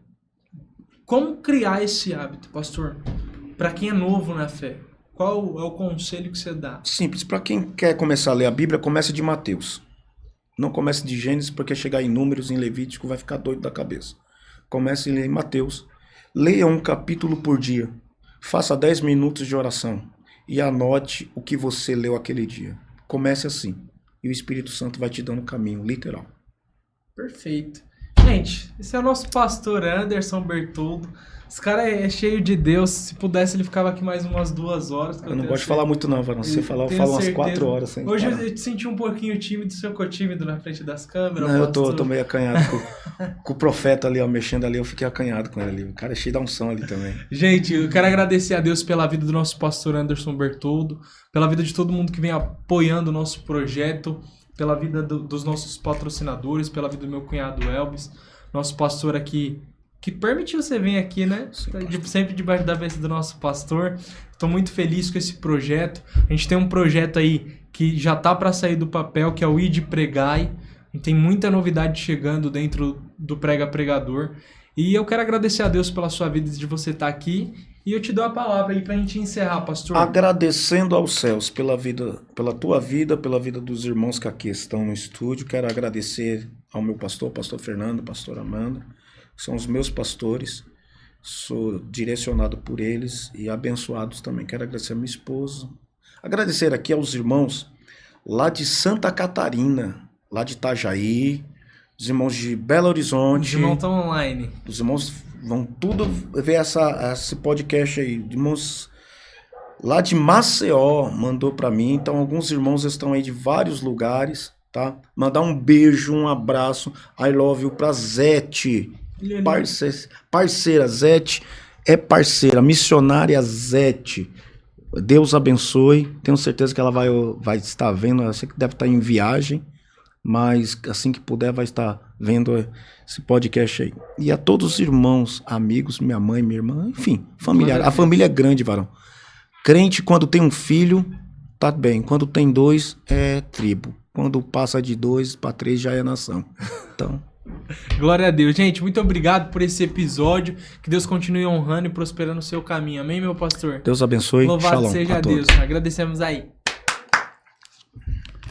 [SPEAKER 1] Como criar esse hábito, pastor? Para quem é novo na fé, qual é o conselho que você dá?
[SPEAKER 2] Simples, para quem quer começar a ler a Bíblia, comece de Mateus. Não comece de Gênesis, porque chegar em Números, em Levítico, vai ficar doido da cabeça. Comece a ler em Mateus. Leia um capítulo por dia. Faça 10 minutos de oração. E anote o que você leu aquele dia. Comece assim. E o Espírito Santo vai te dando um caminho, literal.
[SPEAKER 1] Perfeito. Gente, esse é o nosso pastor Anderson Bertoldo. Esse cara é cheio de Deus. Se pudesse, ele ficava aqui mais umas 2 horas.
[SPEAKER 2] Eu não gosto de falar muito não, Varão. Se você falar, eu falo umas 4 horas sem
[SPEAKER 1] Hoje
[SPEAKER 2] parar.
[SPEAKER 1] eu te senti um pouquinho tímido, você ficou tímido na frente das câmeras.
[SPEAKER 2] Não, eu tô meio acanhado com o profeta ali, ó, mexendo ali. Eu fiquei acanhado com ele ali. O cara é cheio de unção ali também.
[SPEAKER 1] Gente, eu quero agradecer a Deus pela vida do nosso pastor Anderson Bertoldo, pela vida de todo mundo que vem apoiando o nosso projeto, pela vida dos nossos patrocinadores, pela vida do meu cunhado Elvis, nosso pastor aqui, que permitiu você vir aqui, né?
[SPEAKER 2] Sim,
[SPEAKER 1] sempre debaixo da bênção do nosso pastor. Estou muito feliz com esse projeto. A gente tem um projeto aí que já tá para sair do papel, que é o Ide Pregai. A gente tem muita novidade chegando dentro do Prega Pregador. E eu quero agradecer a Deus pela sua vida, de você estar aqui. E eu te dou a palavra aí pra gente encerrar, pastor.
[SPEAKER 2] Agradecendo aos céus pela tua vida, pela vida dos irmãos que aqui estão no estúdio. Quero agradecer ao meu pastor Fernando, pastor Amanda, que são os meus pastores. Sou direcionado por eles e abençoados também. Quero agradecer a minha esposa. Agradecer aqui aos irmãos lá de Santa Catarina, lá de Itajaí, os irmãos de Belo Horizonte.
[SPEAKER 1] Os irmãos estão online.
[SPEAKER 2] Os irmãos vão tudo ver esse podcast aí. Irmãos lá de Maceió mandou para mim. Então, alguns irmãos estão aí de vários lugares, tá? Mandar um beijo, um abraço. I love you pra Zete. Parceira, Zete é parceira. Missionária Zete. Deus abençoe. Tenho certeza que ela vai estar vendo. Eu sei que deve estar em viagem, mas assim que puder vai estar vendo esse podcast aí. E a todos os irmãos, amigos, minha mãe, minha irmã, enfim, familiar. A família é grande, varão. Crente, quando tem um filho, tá bem. Quando tem 2, é tribo. Quando passa de 2 para 3, já é nação. Então...
[SPEAKER 1] Glória a Deus. Gente, muito obrigado por esse episódio. Que Deus continue honrando e prosperando o seu caminho. Amém, meu pastor?
[SPEAKER 2] Deus abençoe.
[SPEAKER 1] Louvado
[SPEAKER 2] Shalom
[SPEAKER 1] seja
[SPEAKER 2] a todos.
[SPEAKER 1] Deus. Agradecemos aí.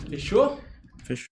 [SPEAKER 1] Fechou?
[SPEAKER 2] Fechou.